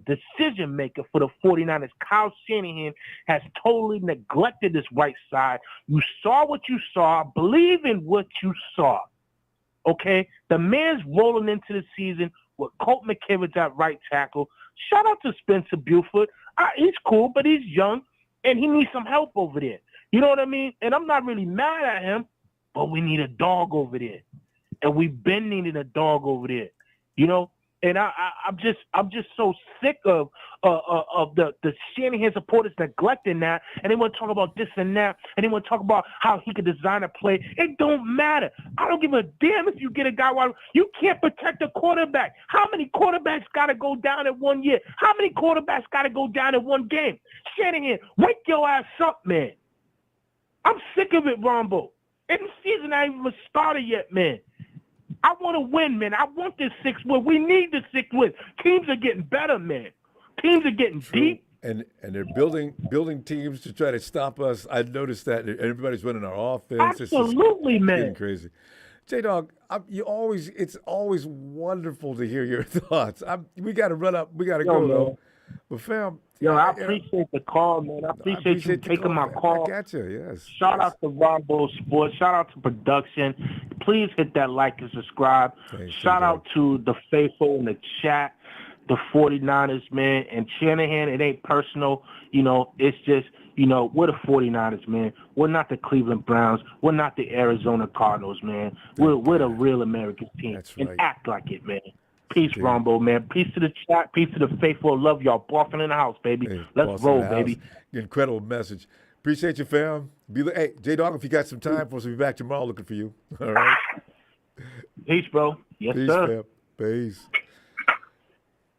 decision maker for the 49ers. Kyle Shanahan has totally neglected this right side. You saw what you saw. Believe in what you saw. Okay? The man's rolling into the season with Colt McKivitz at right tackle. Shout out to Spencer Buford. He's cool, but he's young, and he needs some help over there. You know what I mean? And I'm not really mad at him, but we need a dog over there. And we've been needing a dog over there. You know? And I'm just so sick of the Shanahan supporters neglecting that, and they want to talk about this and that, and they want to talk about how he could design a play. It don't matter. I don't give a damn if you get a guy while you can't protect a quarterback. How many quarterbacks got to go down in 1 year? How many quarterbacks got to go down in one game? Shanahan, wake your ass up, man. I'm sick of it, Ronbo. And the season ain't even started yet, man. I want to win, man. I want this 6 win. We need the 6 win. Teams are getting better, man. Teams are getting deep. And they're building teams to try to stop us. I noticed that everybody's running our offense. Absolutely, man. Getting crazy. J-Dog, it's always wonderful to hear your thoughts. We got to run up. We got to go, though. But, fam. I appreciate the call, man. I appreciate you taking my call. I got you, yes. Shout out to Ronbo Sports. Shout out to production. Please hit that like and subscribe. Shout out to the faithful in the chat, the 49ers, man. And Shanahan, it ain't personal. You know, it's just, you know, we're the 49ers, man. We're not the Cleveland Browns. We're not the Arizona Cardinals, man. We're the real American team. That's right. And act like it, man. Peace, Ronbo, man. Peace to the chat. Peace to the faithful. Love y'all. Boston in the house, baby. Hey, Let's roll, baby. Incredible message. Appreciate you, fam. Hey, J-Dog, if you got some time for us, we'll be back tomorrow looking for you. All right? Peace, bro. Yes, Peace, sir. Fam. Peace.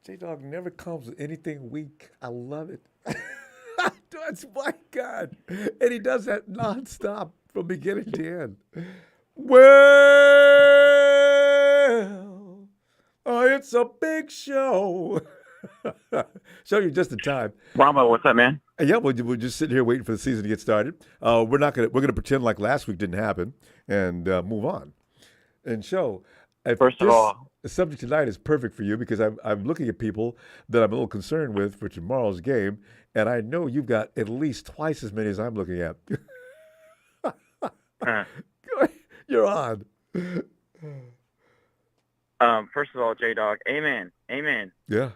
J-Dog never comes with anything weak. I love it. That's my God. And he does that nonstop from beginning to end. Well, it's a big show. Show you just in time. Ronbo, what's up, man? Yeah, we're just sitting here waiting for the season to get started. We're gonna pretend like last week didn't happen and move on. And show. First of all, the subject tonight is perfect for you because I'm looking at people that I'm a little concerned with for tomorrow's game, and I know you've got at least twice as many as I'm looking at. You're on. First of all, J-Dog, amen. Yeah.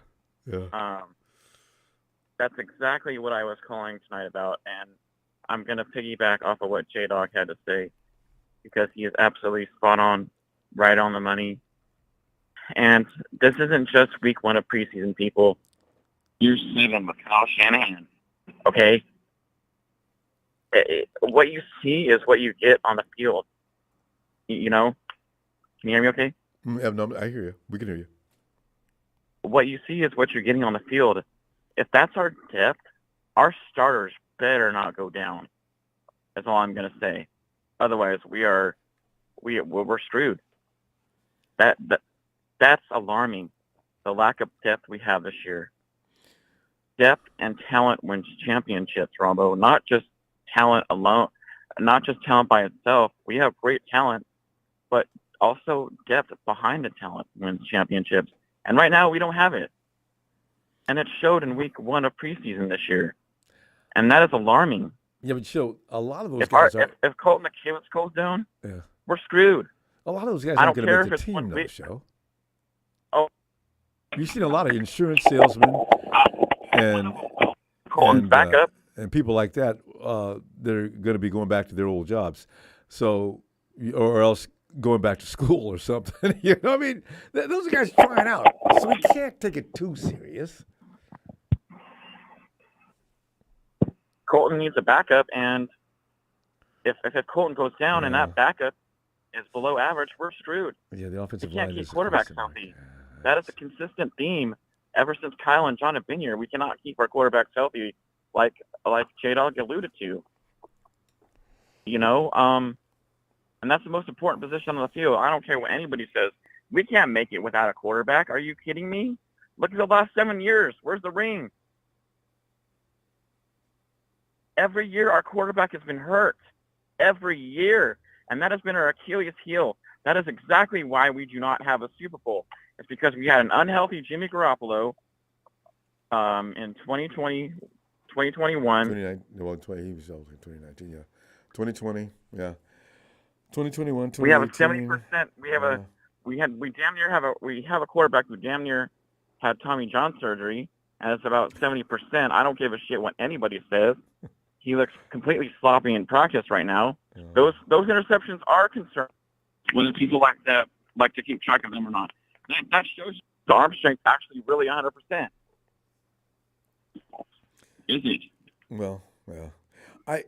That's exactly what I was calling tonight about, and I'm going to piggyback off of what J-Dog had to say because he is absolutely spot on, right on the money. And this isn't just week 1 of preseason, people. You're seeing them with Kyle Shanahan, okay? What you see is what you get on the field. You know? Can you hear me okay? No, I hear you. We can hear you. What you see is what you're getting on the field. If that's our depth, our starters better not go down. That's all I'm going to say. Otherwise, we're screwed. That's alarming. The lack of depth we have this year. Depth and talent wins championships, Ronbo. Not just talent alone, not just talent by itself. We have great talent, but also depth behind the talent wins championships. And right now, we don't have it. And it showed in week 1 of preseason this year. And that is alarming. Yeah, but a lot of those guys are... If Colt McKivitz goes down, we're screwed. A lot of those guys aren't going to make the team, though, Show. Oh. You've seen a lot of insurance salesmen and backup and people like that. They're going to be going back to their old jobs, or else going back to school or something. You know, I mean, those are guys trying out, so we can't take it too serious. Colton needs a backup, and if Colton goes down and that backup is below average, we're screwed. Yeah, the offensive line is... We can't keep quarterbacks healthy. That is a consistent theme ever since Kyle and John have been here. We cannot keep our quarterbacks healthy like J-Dog alluded to. You know, and that's the most important position on the field. I don't care what anybody says. We can't make it without a quarterback. Are you kidding me? Look at the last 7 years. Where's the ring? Every year our quarterback has been hurt. Every year. And that has been our Achilles heel. That is exactly why we do not have a Super Bowl. It's because we had an unhealthy Jimmy Garoppolo in 2020, 2021. Well, he was in 2019, yeah. 2020, yeah. 2021, 2018. We have a 70%. We have a quarterback who damn near had Tommy John surgery, and it's about 70%. I don't give a shit what anybody says. He looks completely sloppy in practice right now. Those interceptions are concerning. Whether people like to keep track of them or not. That shows the arm strength actually really 100%. Is it? Well. That's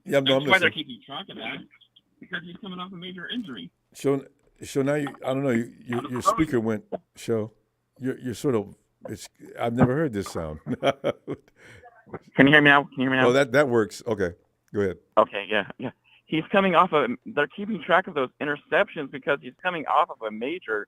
why they're keeping track of that, because he's coming off a major injury. So now I don't know. Your speaker went. You're sort of. I've never heard this sound. Can you hear me now? Oh, that works. Okay, go ahead. Okay, yeah. He's coming off they're keeping track of those interceptions because he's coming off of a major.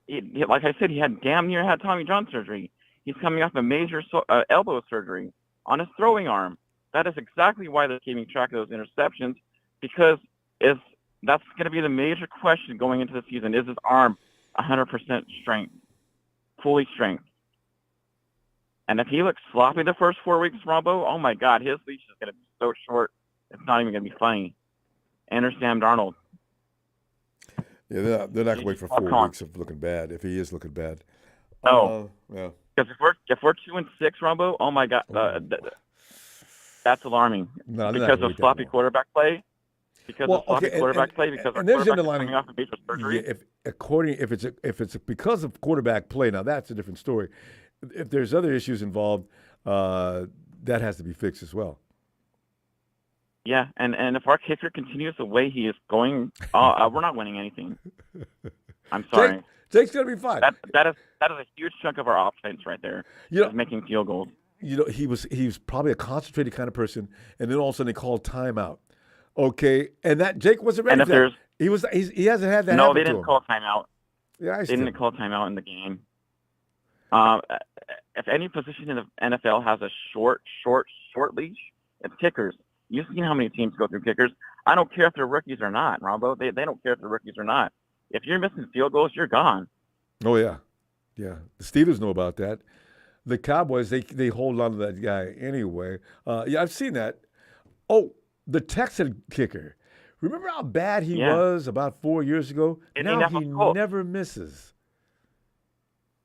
Like I said, he damn near had Tommy John surgery. He's coming off a major elbow surgery on his throwing arm. That is exactly why they're keeping track of those interceptions, because that's going to be the major question going into the season. Is his arm 100% strength, fully strength? And if he looks sloppy the first 4 weeks, Ronbo, oh my God, his leash is going to be so short, it's not even going to be funny. Enter Sam Darnold. Yeah, they're not going to wait for 4 weeks of looking bad, if he is looking bad. No. Yeah. Because if we're 2-6, Ronbo, oh my God, that's alarming. No, because of sloppy quarterback play. Because of sloppy quarterback play. Because and our there's quarterback coming off a major surgery. Yeah, if it's because of quarterback play, now that's a different story. If there's other issues involved, that has to be fixed as well. Yeah, and if our kicker continues the way he is going, we're not winning anything. I'm sorry. Jake's gonna be fine. That is a huge chunk of our offense right there. Is making field goals. He was probably a concentrated kind of person, and then all of a sudden they called timeout. Okay, and that Jake wasn't ready for that. He hasn't had that. No, they didn't call timeout. Yeah, they didn't call timeout in the game. If any position in the NFL has a short leash, it's kickers. You've seen how many teams go through kickers. I don't care if they're rookies or not, Ronbo. They don't care if they're rookies or not. If you're missing field goals, you're gone. Oh yeah. The Steelers know about that. The Cowboys, they hold on to that guy anyway. Yeah, I've seen that. Oh, the Texan kicker. Remember how bad he was about 4 years ago? Now he never misses.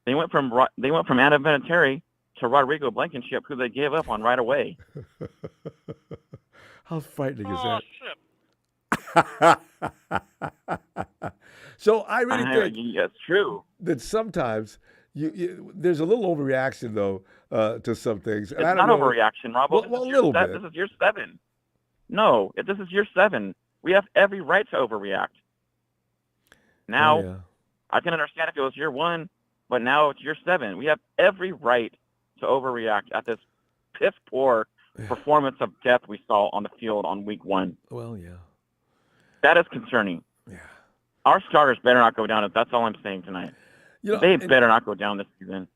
They went from Adam Vinatieri to Rodrigo Blankenship, who they gave up on right away. How frightening is that? So I really think it's true that sometimes there's a little overreaction though to some things. It's not overreaction, Rob. Well, a little bit. This is year 7. No, this is year 7. We have every right to overreact. Now, I can understand if it was year 1, but now it's year 7. We have every right to overreact at this piss-poor performance of depth we saw on the field on week 1. Well, yeah. That is concerning. Yeah. Our starters better not go down. That's all I'm saying tonight. They better not go down this season.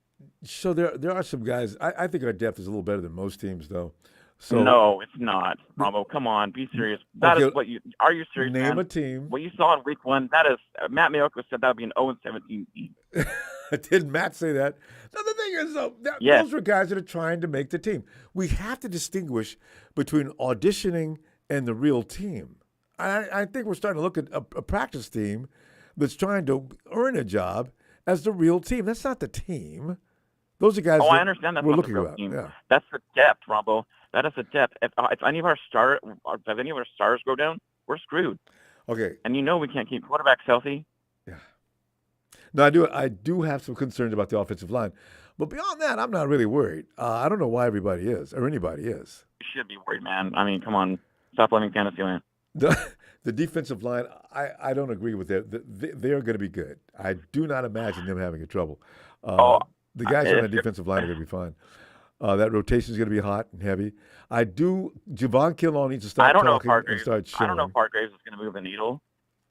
So there are some guys. I think our depth is a little better than most teams, though. So no, it's not. Ronbo, come on, be serious. That is what you are. You serious? Name man? A team. What you saw in week 1. That is Matt Mayoka said that would be an 0-17 team. Did Matt say that? No, the thing is, though, those were guys that are trying to make the team. We have to distinguish between auditioning and the real team. I think we're starting to look at a practice team that's trying to earn a job as the real team. That's not the team. Those are guys. I understand that's we're not looking the real at. team. Yeah. That's the depth, Ronbo. That is the depth. If any of our stars go down, we're screwed. Okay. And we can't keep quarterbacks healthy. Yeah. No, I do have some concerns about the offensive line, but beyond that, I'm not really worried. I don't know why everybody is or anybody is. You should be worried, man. I mean, come on, stop living fantasy land. The defensive line, I don't agree with that. They're going to be good. I do not imagine them having trouble. The guys on the defensive line are going to be fine. That rotation is going to be hot and heavy. Javon Kinlaw needs to start talking and start showing. I don't know if Hargraves is going to move the needle.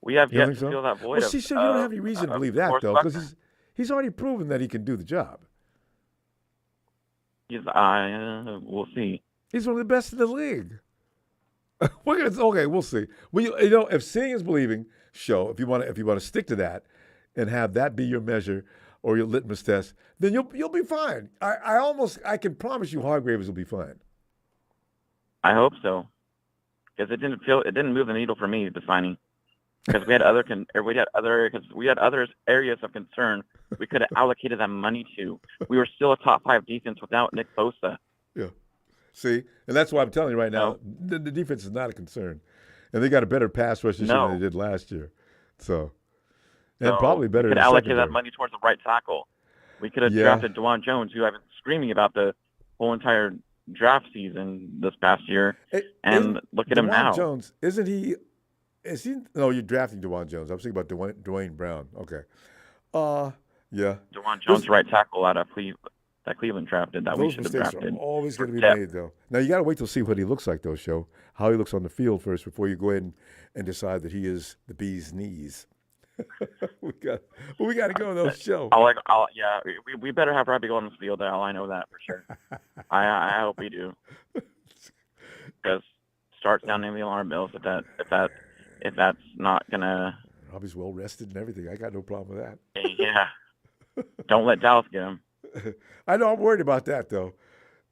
We have You don't yet think to so? fill that void Well, of. see, so you don't have any reason to believe that, Forrest though, Buckner. because he's already proven that he can do the job. We'll see. He's one of the best in the league. Okay, we'll see. Well, you know, if seeing is believing, show if you want to stick to that, and have that be your measure or your litmus test, then you'll be fine. I can promise you, Hargraves will be fine. I hope so, because it didn't move the needle for me, the signing, because we had other areas of concern we could have allocated that money to. We were still a top 5 defense without Nick Bosa. Yeah. See, and that's why I'm telling you right now, the defense is not a concern, and they got a better pass rush this year than they did last year. And probably better. We could allocate that money towards the right tackle. We could have drafted DeJuan Jones, who I've been screaming about the whole entire draft season this past year, and look at him now. DeJuan Jones, isn't he? Is he? No, you're drafting DeJuan Jones. I'm thinking about Dwayne Brown. Okay. Yeah. DeJuan Jones, right tackle out of Cleveland drafted that we should have drafted. Those mistakes are always going to be made, though. Now, you got to wait till see what he looks like, though, Show. How he looks on the field first before you go ahead and decide that he is the bee's knees. we got to go, though, Show. We better have Robbie go on the field. I know that for sure. I hope we do. Because start sounding the alarm bells if that's not gonna. Robbie's well rested and everything. I got no problem with that. Yeah. Don't let Dallas get him. I know I'm worried about that, though.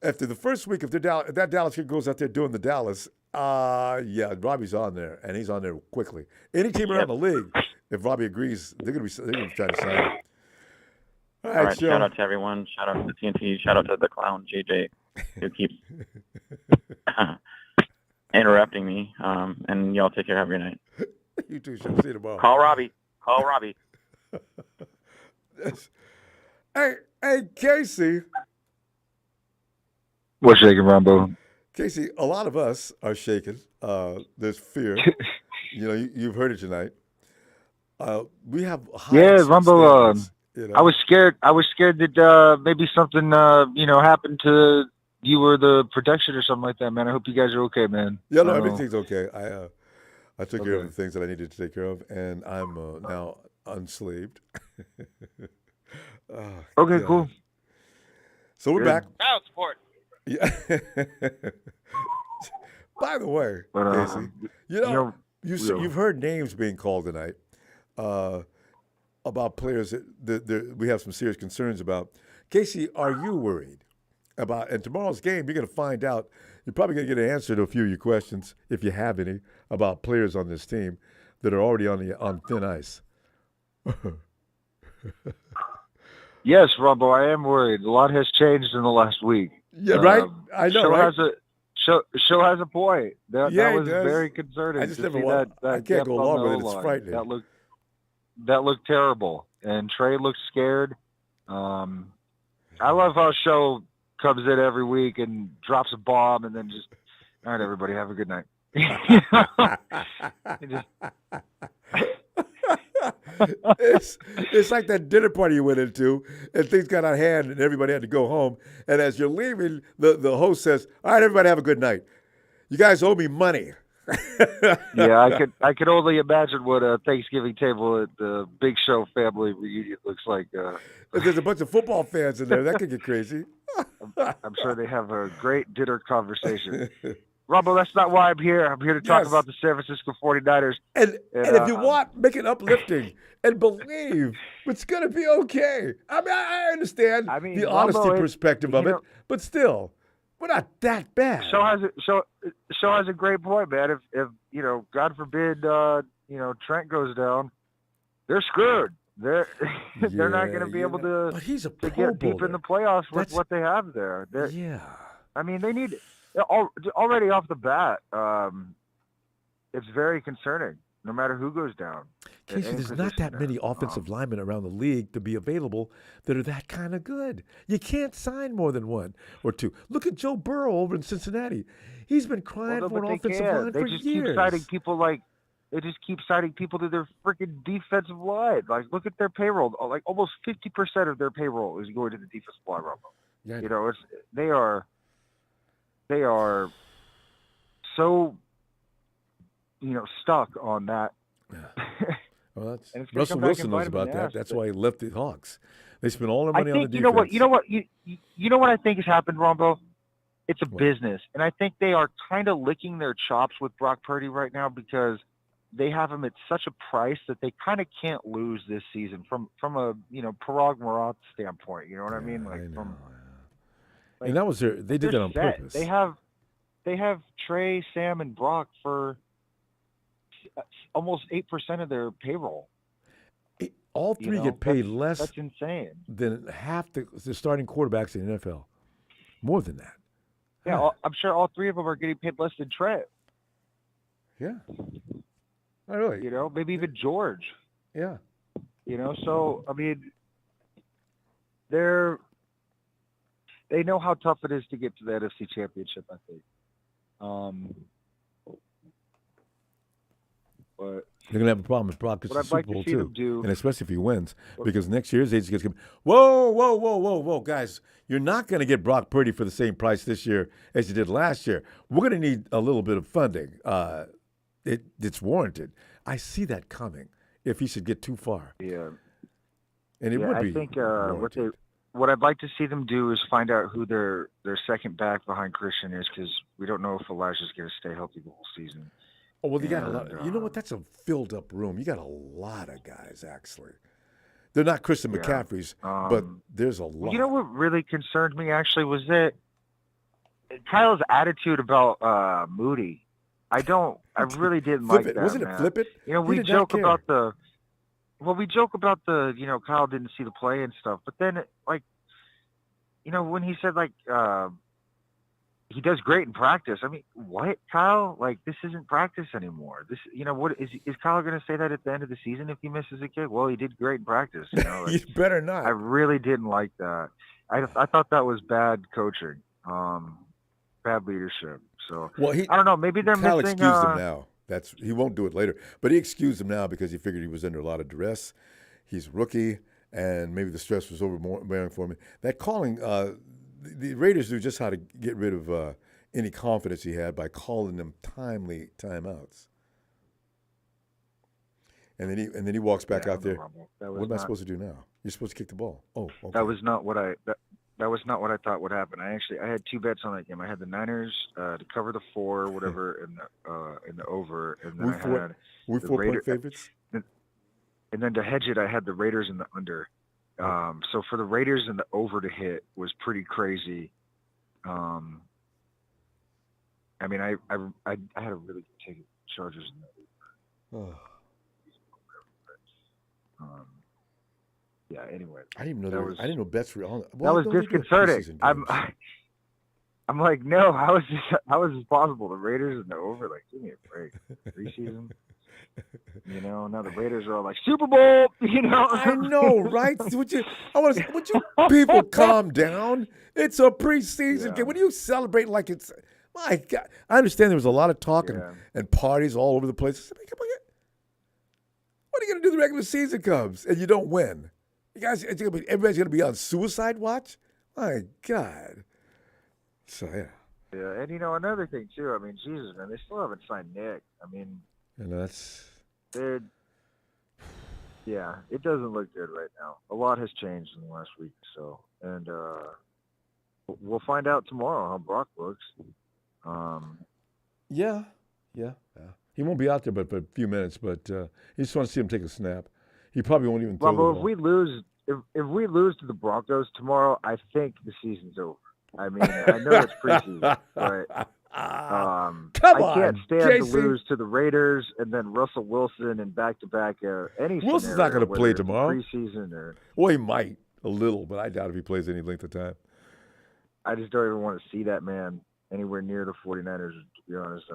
After the first week, if that Dallas kid goes out there doing the Dallas, Robbie's on there, and he's on there quickly. Any team around the league, if Robbie agrees, they're gonna try to sign him. All right, shout out to everyone. Shout out to TNT. Shout out to the clown JJ, who keeps interrupting me. And y'all take care. Have a good night. You too. Show. See you tomorrow. Call Robbie. Hey, Casey. What's shaking, Ronbo? Casey, a lot of us are shaken. There's fear. You've heard it tonight. We have high Ronbo. you know? I was scared that maybe something happened to you or the protection or something like that, man. I hope you guys are okay, man. Yeah, no, everything's okay. I took care of the things that I needed to take care of, and I'm now unslaved. Okay, cool. So we're back. Child support. Yeah. By the way, Casey, you've heard names being called tonight about players that we have some serious concerns about. Casey, are you worried about? And tomorrow's game, you're going to find out. You're probably going to get an answer to a few of your questions, if you have any, about players on this team that are already on thin ice. Yes, Ronbo, I am worried. A lot has changed in the last week. Yeah, right? I know, right? Show has a point. That was very concerning. I just never want. I can't go along with it. It's frightening. That looked terrible, and Trey looked scared. I love how Show comes in every week and drops a bomb, and then just, all right, everybody, have a good night. It's like that dinner party you went into, and things got out of hand, and everybody had to go home. And as you're leaving, the host says, "All right, everybody, have a good night. You guys owe me money." Yeah, I could only imagine what a Thanksgiving table at the Big Show family reunion looks like. If there's a bunch of football fans in there, that could get crazy. I'm sure they have a great dinner conversation. Ronbo, that's not why I'm here. I'm here to talk about the San Francisco 49ers. And if you want, make it uplifting and believe it's going to be okay. I mean, I understand the honesty perspective of it, but still, we're not that bad. Show has a great point, man. If God forbid, Trent goes down, they're screwed. They're not going to be able to get deep in the playoffs with what they have there. I mean, they need already off the bat. It's very concerning. No matter who goes down. Casey, there's not that many offensive linemen around the league to be available that are that kind of good. You can't sign more than one or two. Look at Joe Burrow over in Cincinnati. He's been crying for an offensive line for years. They just keep signing people to their freaking defensive line. Like, look at their payroll. Like, almost 50% of their payroll is going to the defensive line, Ronbo. Yeah, They are so, stuck on that Well, that's And it's gonna Russell come back Wilson and knows bite him in about the that. ass, That's but- why he left the Hawks. They spent all their money I on think the you defense. know what you know what I think has happened, Ronbo? It's a business, and I think they are kind of licking their chops with Brock Purdy right now because they have him at such a price that they kind of can't lose this season from a Parag Marat standpoint. You know what I mean? Like And that was they did that on set. purpose. They have Trey, Sam, and Brock for almost 8% of their payroll. All three get paid less. That's insane. Than half the starting quarterbacks in the NFL. More than that. Yeah, I'm sure all three of them are getting paid less than Trey. Yeah. Not really. You know, maybe even George. Yeah. You know, so I mean, they know how tough it is to get to the NFC Championship, I think. But they're gonna have a problem if Brock gets what the I'd like Super Bowl to see too, them do- and especially if he wins, because next year's age gets. Whoa, guys! You're not gonna get Brock Purdy for the same price this year as you did last year. We're gonna need a little bit of funding. It's warranted. I see that coming. If he should get too far, yeah, and it would be. I think warranted. what I'd like to see them do is find out who their second back behind Christian is, because we don't know if Elijah's going to stay healthy the whole season. Oh, well, you got a lot. You know what? That's a filled-up room. You got a lot of guys, actually. They're not Christian McCaffreys, but there's a lot. You know what really concerned me, actually, was that Kyle's attitude about Moody. I really didn't Flip like it. that, Wasn't man. it flip it? You know, He we did not joke care. about the Kyle didn't see the play and stuff, but then, like, you know, when he said, like, he does great in practice. I mean, what, Kyle? Like, this isn't practice anymore. This, you know, what is Kyle going to say that at the end of the season if he misses a kick? Well, he did great in practice. You know, You better not. I really didn't like that. I thought that was bad coaching, bad leadership. So I don't know. Maybe they're Kyle missing. excused him now. He won't do it later, but he excused him now because he figured he was under a lot of duress. He's a rookie, and maybe the stress was overbearing for him. That calling. The Raiders knew just how to get rid of any confidence he had by calling them timely timeouts. And then he walks back out there. What am I supposed to do now? You're supposed to kick the ball. Oh, okay. That was not what I thought would happen. I had two bets on that game. I had the Niners to cover the 4 or whatever in the over, and then we 4-point favorites. And then to hedge it, I had the Raiders in the under. So for the Raiders and the over to hit was pretty crazy. I mean, I had a really good take at Chargers in the over. Yeah. Anyway, I didn't even know I didn't know bets were on. That was disconcerting. I'm like, no, how is this possible? The Raiders and the over, like, give me a break. Preseason. You know, now the Raiders are all like Super Bowl. You know, I know, right? Would you people calm down? It's a preseason game. When you celebrate like it's, my God, I understand there was a lot of talk and parties all over the place. I said, come on, what are you going to do? The regular season comes and you don't win. You guys, everybody's going to be on suicide watch. My God. So yeah. Yeah, and you know another thing too. I mean, Jesus, man, they still haven't signed Nick. I mean. And that's. Yeah, it doesn't look good right now. A lot has changed in the last week or so, and we'll find out tomorrow how Brock looks. Yeah. He won't be out there but for a few minutes, but you just want to see him take a snap. He probably won't even throw the ball. If we lose to the Broncos tomorrow, I think the season's over. I mean, I know it's preseason, but I can't stand Casey. to lose to the Raiders and then Russell Wilson and back-to-back any Wilson's not going to play whether it's tomorrow. Preseason or Well, he might a little, but I doubt if he plays any length of time. I just don't even want to see that man anywhere near the 49ers, to be honest.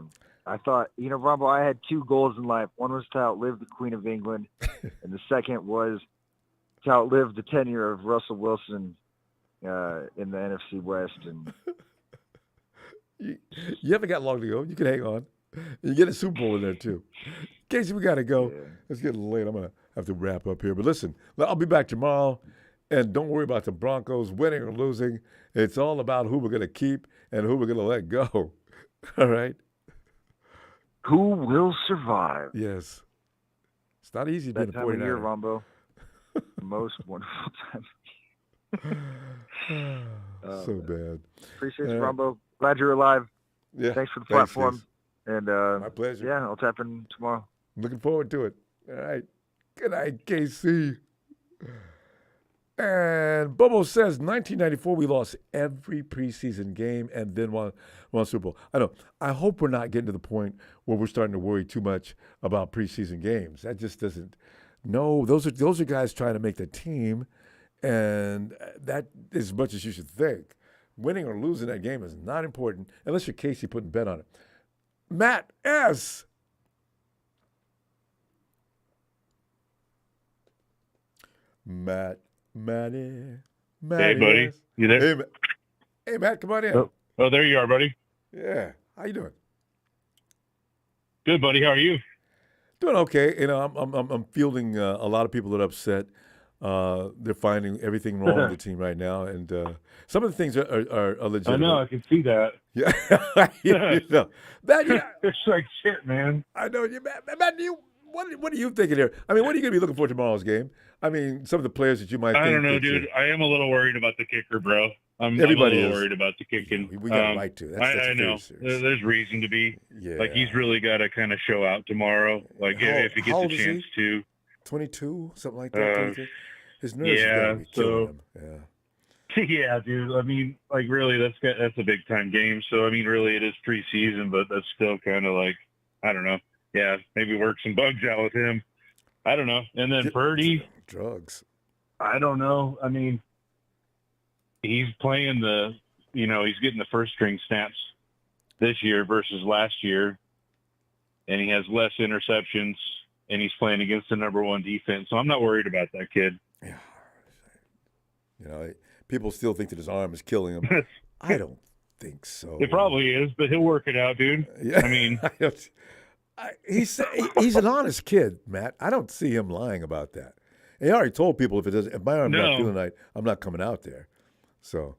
I thought, you know, Ronbo, I had 2 goals in life. One was to outlive the Queen of England, and the second was to outlive the tenure of Russell Wilson in the NFC West. And you haven't got long to go. You can hang on. You get a Super Bowl in there, too. Casey, we got to go. Yeah. It's getting late. I'm going to have to wrap up here. But listen, I'll be back tomorrow. And don't worry about the Broncos winning or losing. It's all about who we're going to keep and who we're going to let go. All right? Who will survive? Yes. not easy being That a time of year, 49er. Ronbo. The most wonderful time. So bad. Appreciate you, Ronbo. Glad you're alive. Yeah. Thanks for the Thanks, platform. Steve. And My pleasure. yeah, I'll tap in tomorrow. Looking forward to it. All right. Good night, KC. And Bobo says, 1994, we lost every preseason game and then won Super Bowl. I know. I hope we're not getting to the point where we're starting to worry too much about preseason games. That just doesn't. No, those are guys trying to make the team, and that is as much as you should think. Winning or losing that game is not important unless you're Casey putting a bet on it. Matt S. Matty. Hey, buddy. S. You there? Hey, Matt, come on in. Oh, there you are, buddy. Yeah. How you doing? Good, buddy. How are you? Doing okay. You know, I'm fielding a lot of people that are upset. They're finding everything wrong with the team right now, and some of the things are legitimate. I know. I can see that. Yeah. You know, Matt, it's like shit, man. I know. Matt, what are you thinking here? I mean, what are you going to be looking for tomorrow's game? I mean, some of the players that you might think. I don't know, dude. I am a little worried about the kicker, bro. I'm a Everybody little is. worried about the kicking. We got a right to. That's I know. very serious. There's reason to be. Yeah. Like, he's really got to kind of show out tomorrow. Like, if he how old gets is a chance to. 22, something like that. 23? His nerves are going to be killing him. Yeah. Yeah, dude. I mean, like, really, that's a big time game. So, I mean, really, it is preseason, but that's still kind of like, I don't know. Yeah, maybe work some bugs out with him. I don't know. And then Purdy. Drugs. I don't know. I mean, he's playing he's getting the first string snaps this year versus last year, and he has less interceptions, and he's playing against the number one defense. So I'm not worried about that kid. Yeah. You know, people still think that his arm is killing him. I don't think so. It probably is, but he'll work it out, dude. Yeah. I mean, he's an honest kid, Matt. I don't see him lying about that. And he already told people if my arm's not feeling right, I'm not coming out there. So.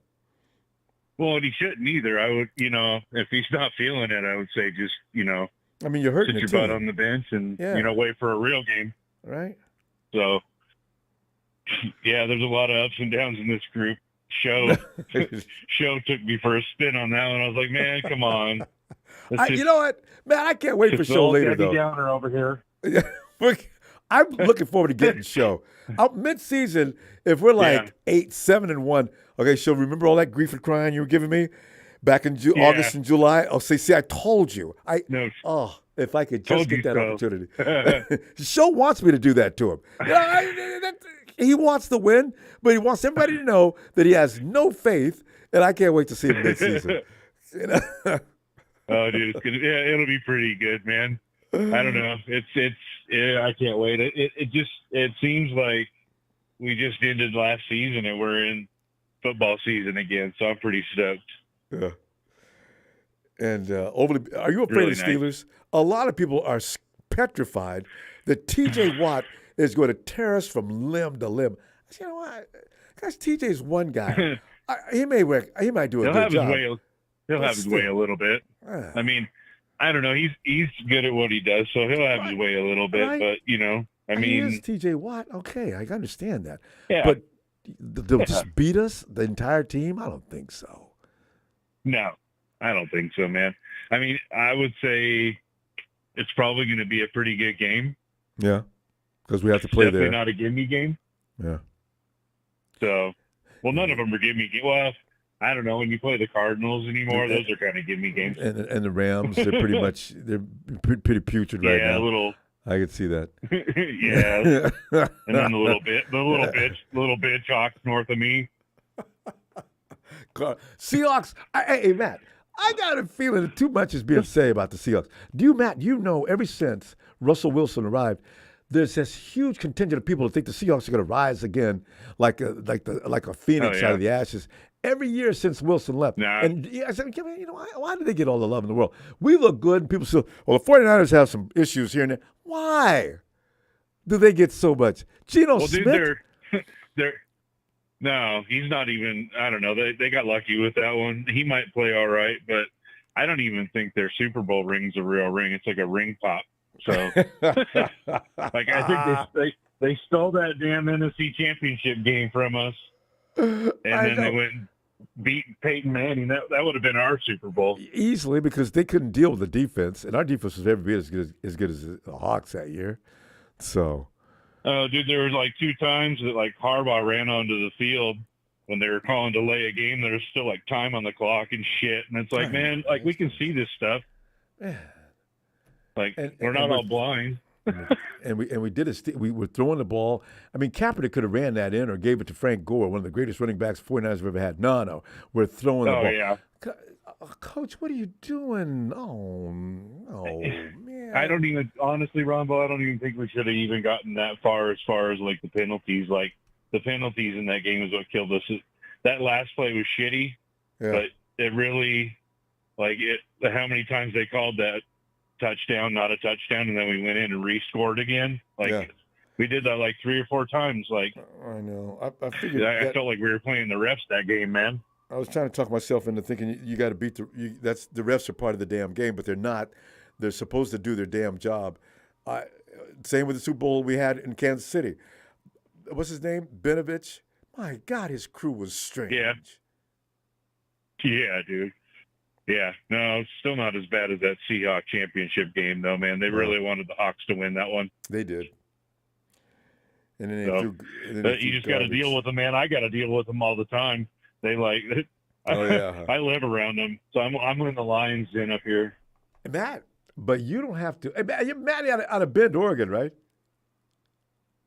Well, and he shouldn't either. I would, if he's not feeling it, I would say just, I mean, you're hurting sit it your too. butt on the bench and, Yeah. wait for a real game. Right. So, yeah, there's a lot of ups and downs in this group. Show took me for a spin on that one. I was like, man, come on. You know what, man? I can't wait for Show later, though. Downer over here. I'm looking forward to getting Show. Out mid-season, if we're like 8-7-1, okay, Show, remember all that grief and crying you were giving me back in August and July? Oh, see, I told you. If I could just get that opportunity. Show wants me to do that to him. He wants to win, but he wants everybody to know that he has no faith, and I can't wait to see him mid-season. Oh, dude, it'll be pretty good, man. I don't know. I can't wait. It seems like we just ended last season and we're in football season again. So I'm pretty stoked. Yeah. And are you afraid of the Steelers? A lot of people are petrified that T.J. Watt is going to tear us from limb to limb. You know what? Guys, T.J.'s one guy. He might do a good job. He'll have his way a little bit. I mean, I don't know. He's good at what he does, so he'll have his way a little bit. Right. But he is T.J. Watt. Okay, I understand that. Yeah. But they'll just beat us, the entire team? I don't think so. No, I don't think so, man. I mean, I would say it's probably going to be a pretty good game. Yeah, because we have to play Definitely there. not a gimme game. Yeah. So, none of them are gimme games. Well, I don't know. When you play the Cardinals anymore, those are kind of gimme games. And the Rams, they're pretty much pretty putrid right now. Yeah, a little. I could see that. Yeah. And then the little bitch hawks north of me. Seahawks. Hey, Matt, I got a feeling that too much is being said about the Seahawks. Matt, ever since Russell Wilson arrived, there's this huge contingent of people that think the Seahawks are going to rise again, like a phoenix out of the ashes. Every year since Wilson left. Nah. And I said, why do they get all the love in the world? We look good, and people say, well, the 49ers have some issues here and there. Why do they get so much? Geno Smith? Dude, no, he's not even, I don't know. They got lucky with that one. He might play all right, but I don't even think their Super Bowl ring's a real ring. It's like a ring pop. So, like, I think they stole that damn NFC Championship game from us, and then they went and beat Peyton Manning. That would have been our Super Bowl easily, because they couldn't deal with the defense, and our defense was every bit as good as the Hawks that year. So, dude, there was like 2 times that like Harbaugh ran onto the field when they were calling delay a game. There's still like time on the clock and shit, and it's like, man, like we can see this stuff. Like, we're not all blind. and we did it. We were throwing the ball. I mean, Kaepernick could have ran that in or gave it to Frank Gore, one of the greatest running backs 49ers have ever had. No, we're throwing the ball. Yeah. Coach, what are you doing? Oh, man. I don't even, honestly, Ronbo, I don't even think we should have even gotten that far as like the penalties. Like, the penalties in that game is what killed us. That last play was shitty, but it really, like, how many times they called that touchdown, not a touchdown, and then we went in and rescored again. Like, we did that like 3 or 4 times. Like, I know. I figured. I felt like we were playing the refs that game, man. I was trying to talk myself into thinking you got to beat the refs are part of the damn game, but they're not. They're supposed to do their damn job. Same with the Super Bowl we had in Kansas City. What's his name? Benovich. My God, his crew was strange. Yeah, dude. Yeah, no, it's still not as bad as that Seahawks championship game, though, man. They really wanted the Hawks to win that one. They did. And then you just got to deal with them, man. I got to deal with them all the time. They like, I live around them, so I'm in the Lions Den up here. Matt, but you don't have to. You're Matt out of Bend, Oregon, right?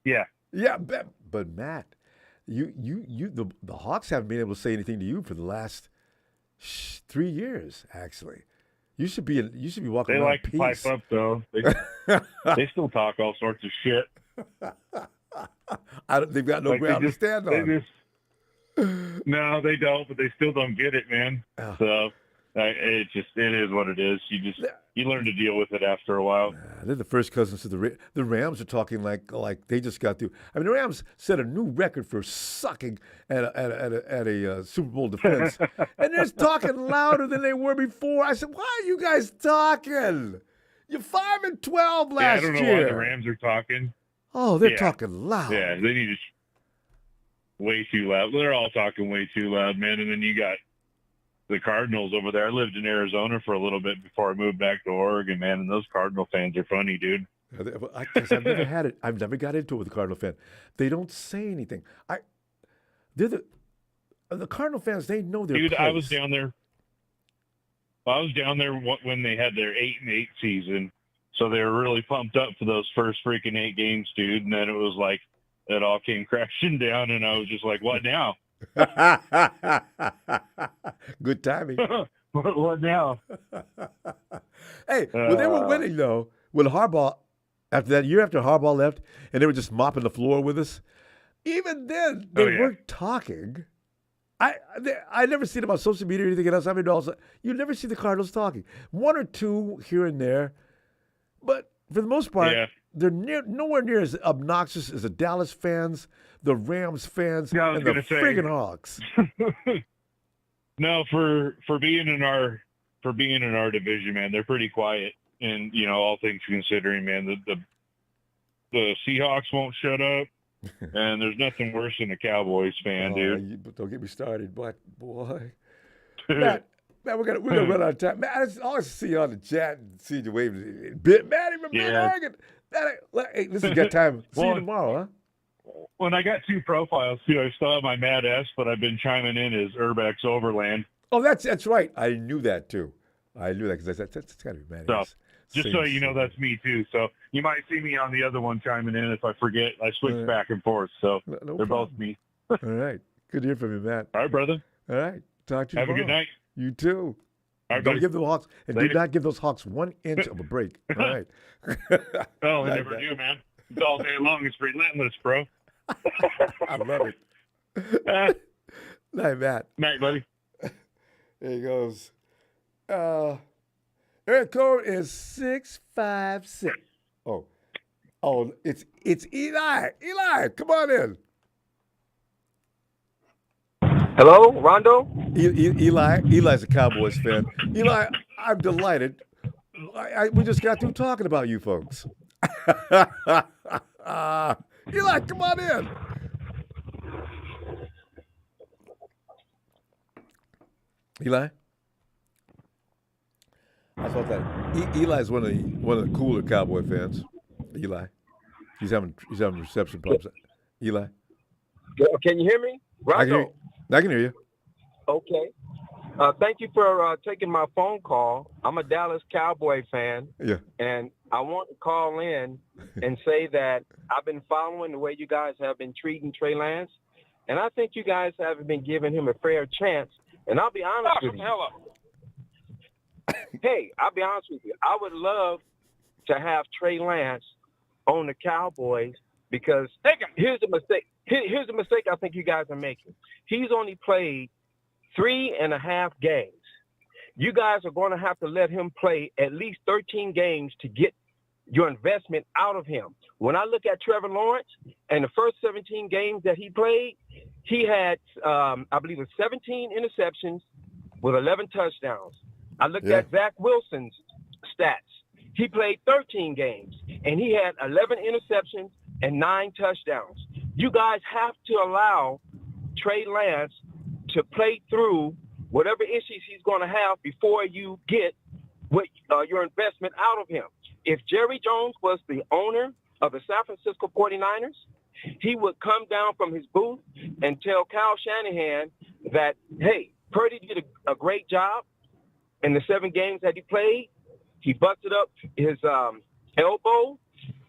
Yeah. Yeah, but Matt, the Hawks haven't been able to say anything to you for the last 3 years. Actually, you should be walking They around like to pipe up, though. They still talk all sorts of shit. They've got no ground to stand on. No, they don't, but they still don't get it, man. So it is what it is. You learn to deal with it after a while. They're the first cousins to the Rams are talking like they just got through. I mean, the Rams set a new record for sucking at a Super Bowl defense, and they're talking louder than they were before. I said, "Why are you guys talking? You're 5-12 last year." I don't know why the Rams are talking. Oh, they're talking loud. Yeah, they need to. Way too loud. They're all talking way too loud, man. And then you got the Cardinals over there. I lived in Arizona for a little bit before I moved back to Oregon, man. And those Cardinal fans are funny, dude. I've never had it. I've never got into it with a Cardinal fan. They don't say anything. They're the Cardinal fans. They know their place. I was down there. When they had their 8-8 season, so they were really pumped up for those first freaking 8 games, dude. And then it was like it all came crashing down, and I was just like, "What now?" Good timing. What now? Hey, when they were winning, though, when Harbaugh, after that year after Harbaugh left, and they were just mopping the floor with us, even then, they weren't talking. I never see them on social media or anything else. I mean, also, you never see the Cardinals talking. 1 or 2 here and there. But for the most part, they're nowhere near as obnoxious as the Dallas fans, the Rams fans, and the friggin' Hawks. No, for being in our division, man, they're pretty quiet. And all things considering, man, the Seahawks won't shut up, and there's nothing worse than a Cowboys fan, dude. Don't get me started, boy. Matt, we're gonna run out of time. Matt, it's always see you on the chat and see you waving. Matty from Bend, Oregon. Hey, listen, got time. See you tomorrow, huh? When I got 2 profiles too, I still have my Mad S, but I've been chiming in as Urbex Overland. Oh, that's right. I knew that too. I knew that because that's got to be Mad S. Just so you know, that's me too. So you might see me on the other one chiming in if I forget. I switch back and forth, so they're both me. All right. Good to hear from you, Matt. All right, brother. All right. Talk to you Have tomorrow. a good night. You too. All right, Don't give the Hawks, and Later. do not give those Hawks 1 inch of a break. All right. Oh, I never do, man. It's all day long. It's relentless, bro. I love it. Night, Matt. Night, buddy. There he goes. Area code is 656. Oh, it's Eli. Eli, come on in. Hello, Rondo? Eli's a Cowboys fan. Eli, I'm delighted. We just got through talking about you folks. Eli, come on in. Eli? I thought that Eli's one of the cooler Cowboy fans. Eli, he's having reception problems. Eli, can you hear me? I can hear you. Okay. Thank you for taking my phone call. I'm a Dallas Cowboy fan. Yeah. And I want to call in and say that I've been following the way you guys have been treating Trey Lance, and I think you guys haven't been giving him a fair chance. And I'll be honest with you. Hey, I'll be honest with you. I would love to have Trey Lance on the Cowboys because here's the mistake. Here's the mistake I think you guys are making. He's only played 3.5 games. You guys are going to have to let him play at least 13 games to get your investment out of him. When I look at Trevor Lawrence and the first 17 games that he played, he had, I believe, 17 interceptions with 11 touchdowns. I looked at Zach Wilson's stats. He played 13 games, and he had 11 interceptions and 9 touchdowns. You guys have to allow Trey Lance to play through whatever issues he's going to have before you get what your investment out of him. If Jerry Jones was the owner of the San Francisco 49ers, he would come down from his booth and tell Kyle Shanahan that, hey, Purdy did a great job in the 7 games that he played. He busted up his elbow.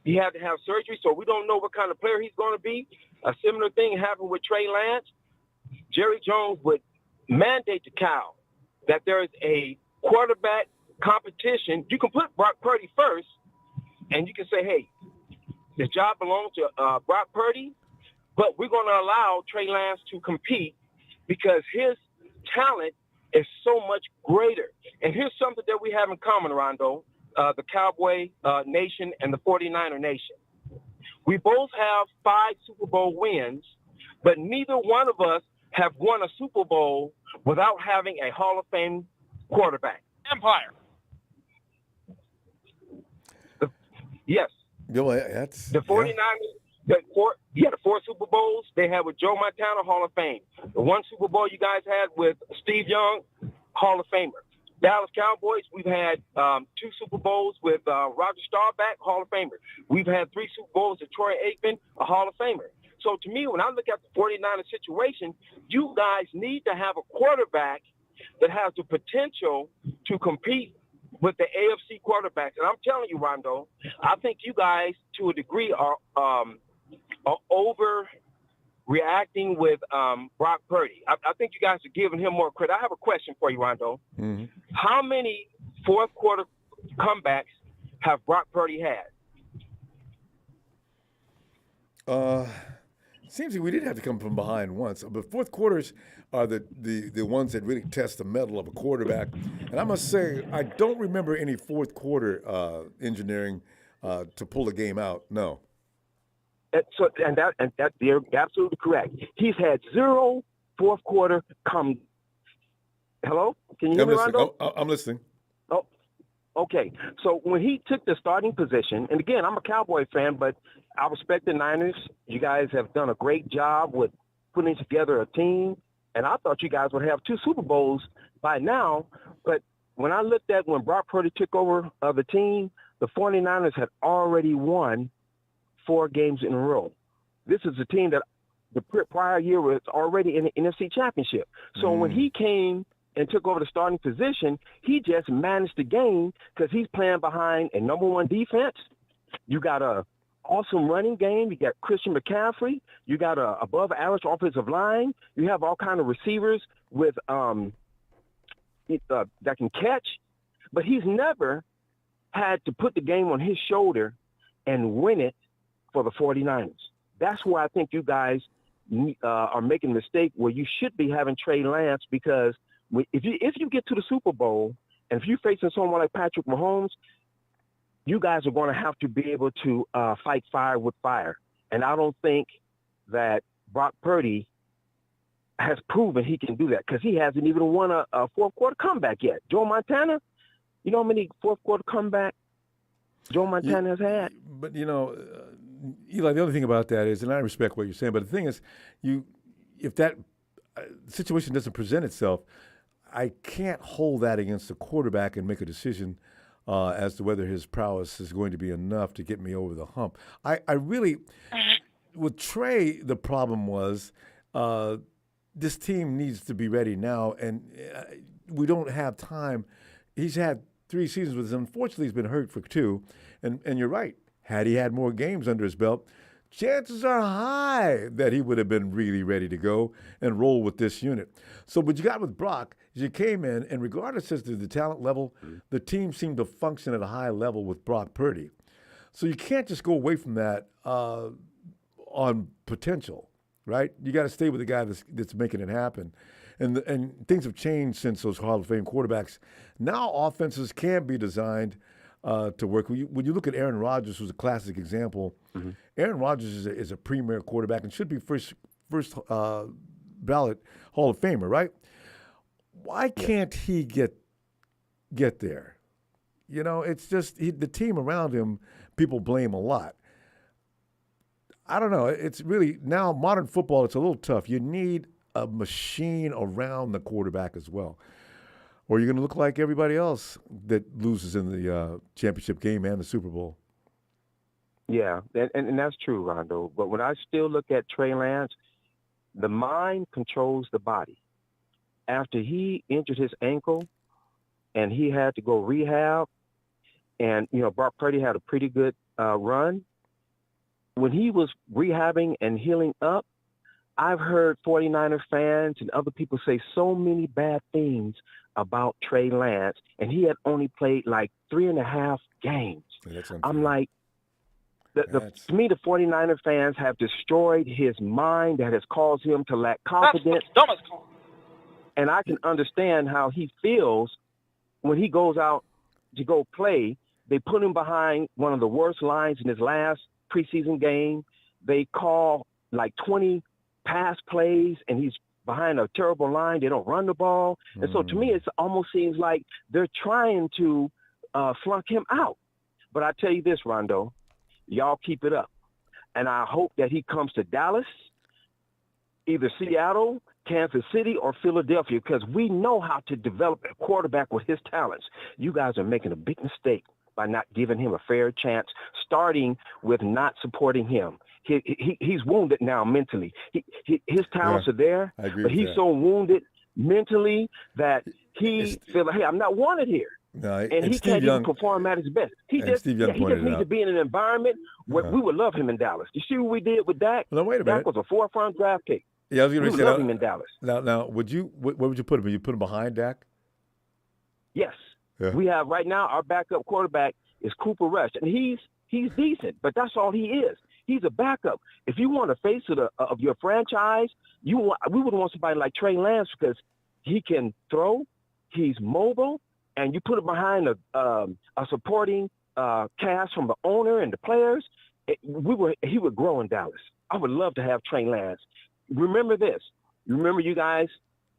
He had to have surgery, so we don't know what kind of player he's going to be. A similar thing happened with Trey Lance. Jerry Jones would mandate to Kyle that there is a quarterback competition. You can put Brock Purdy first, and you can say, hey, this job belongs to Brock Purdy, but we're going to allow Trey Lance to compete because his talent is so much greater. And here's something that we have in common, Rondo, the Cowboy Nation and the 49er Nation. We both have 5 Super Bowl wins, but neither one of us have won a Super Bowl without having a Hall of Fame quarterback. Empire. Yes. That's the 49ers. The 4 Super Bowls they had with Joe Montana, Hall of Fame. The 1 Super Bowl you guys had with Steve Young, Hall of Famer. Dallas Cowboys, we've had 2 Super Bowls with Roger Staubach, Hall of Famer. We've had 3 Super Bowls with Troy Aikman, a Hall of Famer. So to me, when I look at the 49ers situation, you guys need to have a quarterback that has the potential to compete with the AFC quarterbacks. And I'm telling you, Rondo, I think you guys, to a degree, are overreacting with Brock Purdy. I think you guys are giving him more credit. I have a question for you, Rondo. Mm-hmm. How many fourth quarter comebacks have Brock Purdy had? Seems like we did have to come from behind once, but fourth quarters are the ones that really test the mettle of a quarterback. And I must say, I don't remember any fourth quarter engineering to pull the game out. No. And that you're absolutely correct. He's had 0 fourth quarter come. Hello? Can you hear me, Rondo? I'm listening. Oh, okay. So when he took the starting position, and again, I'm a Cowboy fan, but I respect the Niners. You guys have done a great job with putting together a team, and I thought you guys would have 2 Super Bowls by now. But when I looked at when Brock Purdy took over the team, the 49ers had already won 4 games in a row. This is a team that the prior year was already in the NFC Championship. So when he came and took over the starting position, he just managed the game because he's playing behind a number 1 defense. You got a awesome running game. You got Christian McCaffrey. You got a above average offensive line. You have all kind of receivers with that can catch. But he's never had to put the game on his shoulder and win it for the 49ers. That's where I think you guys are making a mistake where you should be having Trey Lance, because if you get to the Super Bowl and if you're facing someone like Patrick Mahomes, you guys are going to have to be able to fight fire with fire. And I don't think that Brock Purdy has proven he can do that, because he hasn't even won a fourth quarter comeback yet. Joe Montana, You know how many fourth quarter comeback Joe Montana has had? But, Eli, the only thing about that is, and I respect what you're saying, but the thing is, if that situation doesn't present itself, I can't hold that against the quarterback and make a decision as to whether his prowess is going to be enough to get me over the hump. I really, with Trey, the problem was this team needs to be ready now, and we don't have time. He's had 3 seasons with us. Unfortunately, he's been hurt for 2, and you're right. Had he had more games under his belt, chances are high that he would have been really ready to go and roll with this unit. So what you got with Brock is you came in, and regardless as to the talent level, the team seemed to function at a high level with Brock Purdy. So you can't just go away from that on potential, right? You got to stay with the guy that's making it happen. And things have changed since those Hall of Fame quarterbacks. Now offenses can be designed to work. When you look at Aaron Rodgers, who's a classic example, Aaron Rodgers is a premier quarterback and should be first ballot Hall of Famer, right? Why can't he get there? It's just the team around him, people blame a lot. I don't know. It's really, now modern football, it's a little tough. You need a machine around the quarterback as well, or you're going to look like everybody else that loses in the championship game and the Super Bowl. Yeah, and that's true, Rondo. But when I still look at Trey Lance, the mind controls the body. After he injured his ankle and he had to go rehab, and, Brock Purdy had a pretty good run. When he was rehabbing and healing up, I've heard 49er fans and other people say so many bad things about Trey Lance, and he had only played like 3.5 games. I'm like, to me, the 49er fans have destroyed his mind. That has caused him to lack confidence. That's the dumbest call. And I can understand how he feels when he goes out to go play. They put him behind one of the worst lines in his last preseason game. They call like 20 pass plays, and he's behind a terrible line. They don't run the ball. And so to me, it almost seems like they're trying to flunk him out. But I tell you this, Rondo, y'all keep it up. And I hope that he comes to Dallas, either Seattle, Kansas City, or Philadelphia, because we know how to develop a quarterback with his talents. You guys are making a big mistake by not giving him a fair chance, starting with not supporting him. He's wounded now mentally. His talents are there, but he's so wounded mentally that he feels like, hey, I'm not wanted here. No, and he can't even perform at his best. He just needs to be in an environment where we would love him in Dallas. You see what we did with Dak? No, wait a minute. Dak was a 4th-round draft pick. Yeah, I was going to say love him in Dallas. Now, would you? Where would you put him? Would you put him behind Dak? Yes. Yeah. We have right now our backup quarterback is Cooper Rush, and he's decent, but that's all he is. He's a backup. If you want a face of your franchise, we would want somebody like Trey Lance because he can throw, he's mobile, and you put him behind a supporting cast from the owner and the players. He would grow in Dallas. I would love to have Trey Lance. Remember this. Remember you guys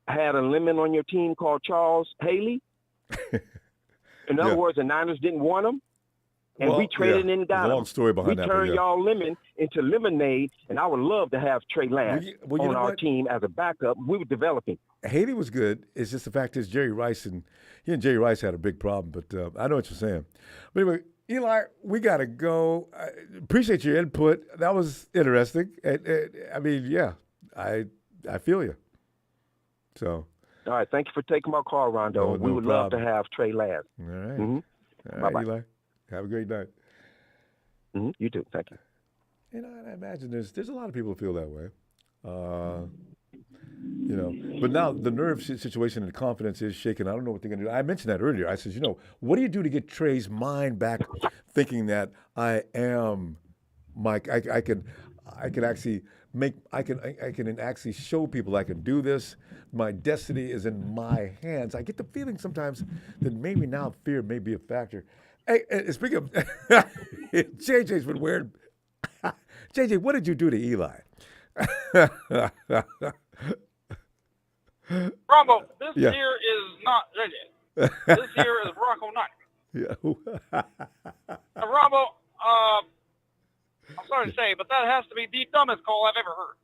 had a lemon on your team called Charles Haley? In other words, the Niners didn't want him. And we traded and got him. Long story behind that. We turned y'all lemon into lemonade, and I would love to have Trey Lance on our team as a backup. We were developing. Haley was good. It's just the fact is Jerry Rice and Jerry Rice had a big problem. But I know what you're saying. But anyway, Eli, we got to go. I appreciate your input. That was interesting. I mean, yeah, I feel you. So. All right. Thank you for taking my call, Rondo. We would love to have Trey Lance. All right. Mm-hmm. All right, Bye-bye. Eli. Have a great night. Mm-hmm. You too. Thank you. I imagine there's a lot of people who feel that way. But now the nerve situation and the confidence is shaken. I don't know what they're going to do. I mentioned that earlier. I said, what do you do to get Trey's mind back thinking that I am Mike? I can actually I can actually show people I can do this. My destiny is in my hands. I get the feeling sometimes that maybe now fear may be a factor. Hey, speaking of, JJ's been wearing. JJ, what did you do to Eli? Ronbo, this year is not. This year is rough. Bronco 9. Yeah. Ronbo, I'm sorry to say, but that has to be the dumbest call I've ever heard.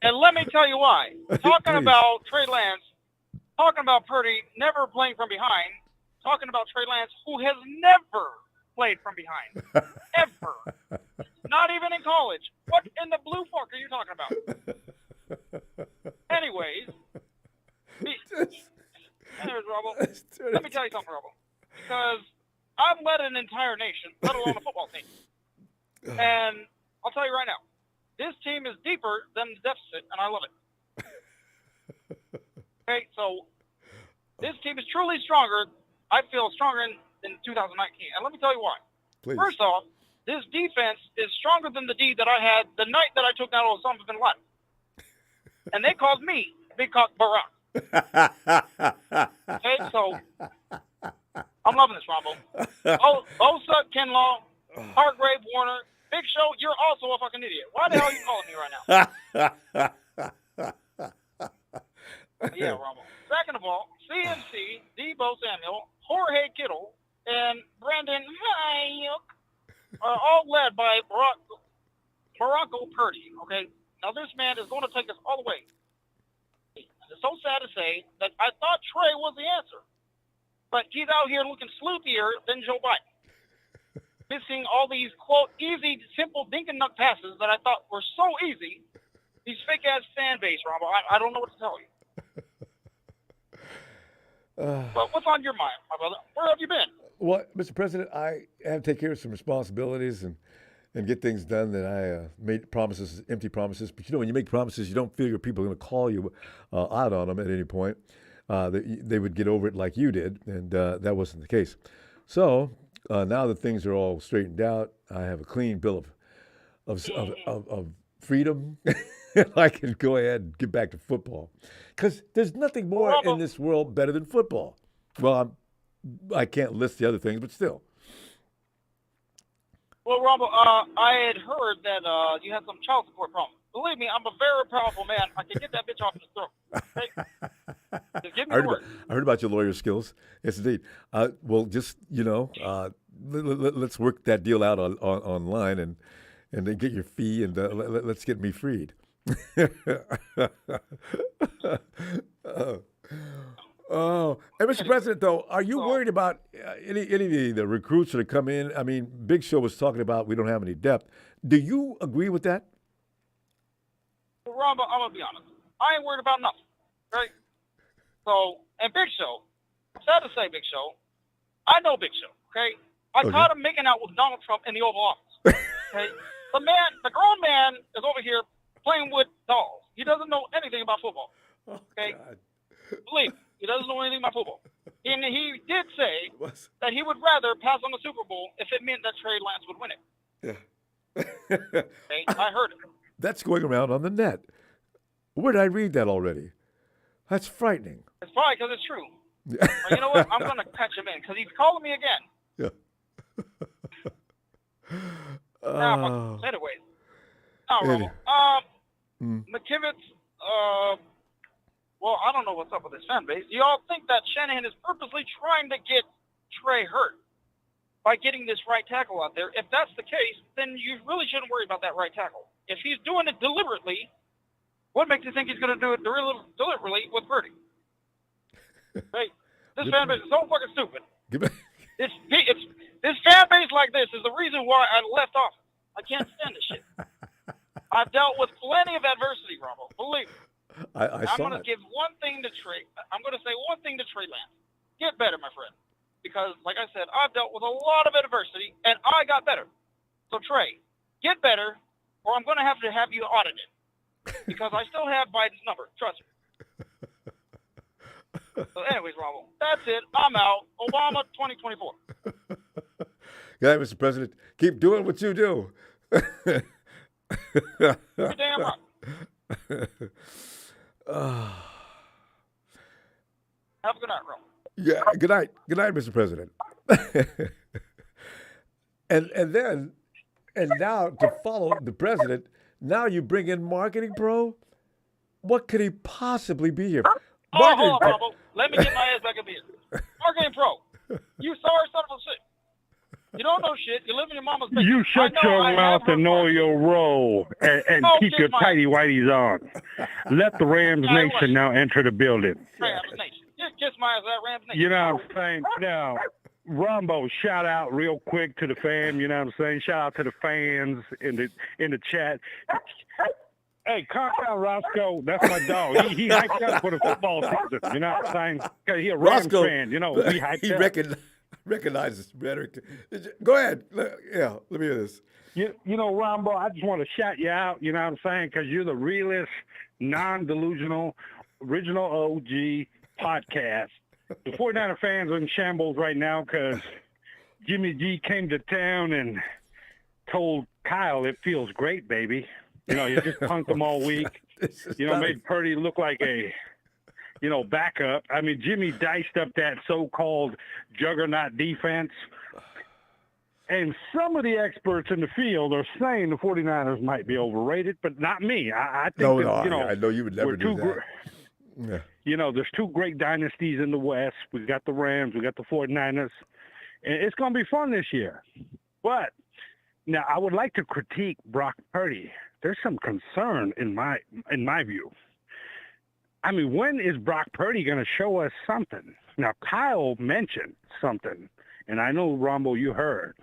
And let me tell you why. Talking about Trey Lance, talking about Purdy never playing from behind, talking about Trey Lance, who has never played from behind. Ever. Not even in college. What in the blue fuck are you talking about? Anyways, Ronbo, let me tell you something, Ronbo. Because I've led an entire nation, let alone a football team. And I'll tell you right now, this team is deeper than the deficit, and I love it. Okay, so this team is truly stronger. I feel stronger in 2019. And let me tell you why. Please. First off, this defense is stronger than the D that I had the night that I took down Osama bin Laden. And they called me Big Cock Barack. Okay, so I'm loving this, Ronbo. Bosa, Kinlaw, Hargrave, Warner, Big Show, you're also a fucking idiot. Why the hell are you calling me right now? Yeah, Ronbo. Second of all, CMC, Debo Samuel, Jorge Kittle, and Brandon Ayuk are all led by Brock Purdy, okay? Now, this man is going to take us all the way. It's so sad to say that I thought Trey was the answer. But he's out here looking sleuthier than Joe Biden. Missing all these, quote, easy, simple dink and nut passes that I thought were so easy. These fake-ass fan base, Ronbo. I don't know what to tell you. But what's on your mind, my brother? Where have you been? Well, Mr. President, I have to take care of some responsibilities and get things done that I made promises, empty promises. But, when you make promises, you don't feel your people are going to call you out on them at any point. They would get over it like you did, and that wasn't the case. So now that things are all straightened out, I have a clean bill of freedom. I can go ahead and get back to football. Because there's nothing more in this world better than football. Well, I can't list the other things, but still. Well, Ronbo, I had heard that you had some child support problems. Believe me, I'm a very powerful man. I can get that bitch off his throat. Okay? Just give me the word. I heard about your lawyer skills. Yes, indeed. Well, just, let's work that deal out online and then get your fee and let's get me freed. Oh, and Mr. President, though, are you worried about any of the recruits that are coming in? I mean, Big Show was talking about we don't have any depth. Do you agree with that? Well, Ronbo, I'm gonna be honest. I ain't worried about nothing, right? So, and Big Show, sad to say, Big Show, I know Big Show, okay? I caught him making out with Donald Trump in the Oval Office. Okay, the grown man is over here playing with dolls. He doesn't know anything about football. Okay, believe me. He doesn't know anything about football. And he did say that he would rather pass on the Super Bowl if it meant that Trey Lance would win it. Yeah. Okay? I heard it. That's going around on the net. Where did I read that already? That's frightening. It's probably because it's true. But you know what? I'm going to catch him in because he's calling me again. Yeah. Anyways. McKivitz, well, I don't know what's up with this fan base. Do y'all think that Shanahan is purposely trying to get Trey hurt by getting this right tackle out there? If that's the case, then you really shouldn't worry about that right tackle. If he's doing it deliberately, what makes you think he's going to do it deliberately with Purdy? Hey, this fan base is so fucking stupid. It's this fan base like this is the reason why I left office. I can't stand this shit. I've dealt with plenty of adversity, Ronbo. Believe me. I'm going to give one thing to Trey. I'm going to say one thing to Trey Lance. Get better, my friend. Because, like I said, I've dealt with a lot of adversity, and I got better. So, Trey, get better, or I'm going to have you audited. Because I still have Biden's number. Trust me. So, anyways, Ronbo, that's it. I'm out. Obama 2024. Yeah, Mr. President, keep doing what you do. You're damn right. Have a good night, Ron. Yeah, good night. Good night, Mr. President. and now to follow the president, now you bring in Marketing Pro? What could he possibly be here? Hold on, Ronbo. Let me get my ass back up here. Marketing pro. You sorry son of a shit. You don't know shit. You live in your mama's basement. You shut your mouth and know your role and Oh, keep kiss your my tighty whities on. Let the Rams Nation now enter the building. Rams Nation. Just kiss my ass, that Rams Nation. You know what I'm saying? Now, Ronbo, shout out real quick to the fam. You know what I'm saying? Shout out to the fans in the chat. Hey, calm down, Roscoe. That's my dog. He hyped up for the football season. You know what I'm saying? Because he's a Rams Roscoe, fan. You know, we hyped he up. recognizes rhetoric. Go ahead. Yeah, let me hear this. You know, Ronbo, I just want to shout you out, you know what I'm saying, because you're the realest, non-delusional, original OG podcast. The 49er fans are in shambles right now because Jimmy G came to town and told Kyle it feels great, baby. You know, you just punked him all week. You know, made Purdy look like a, backup. I mean, Jimmy diced up that so-called juggernaut defense. And some of the experts in the field are saying the 49ers might be overrated, but not me. I think I know you would never do that. Yeah. You know, there's two great dynasties in the West. We've got the Rams, we got the 49ers. And it's going to be fun this year. But now I would like to critique Brock Purdy. There's some concern in my view. I mean, when is Brock Purdy going to show us something? Now, Kyle mentioned something, and I know, Ronbo, you heard.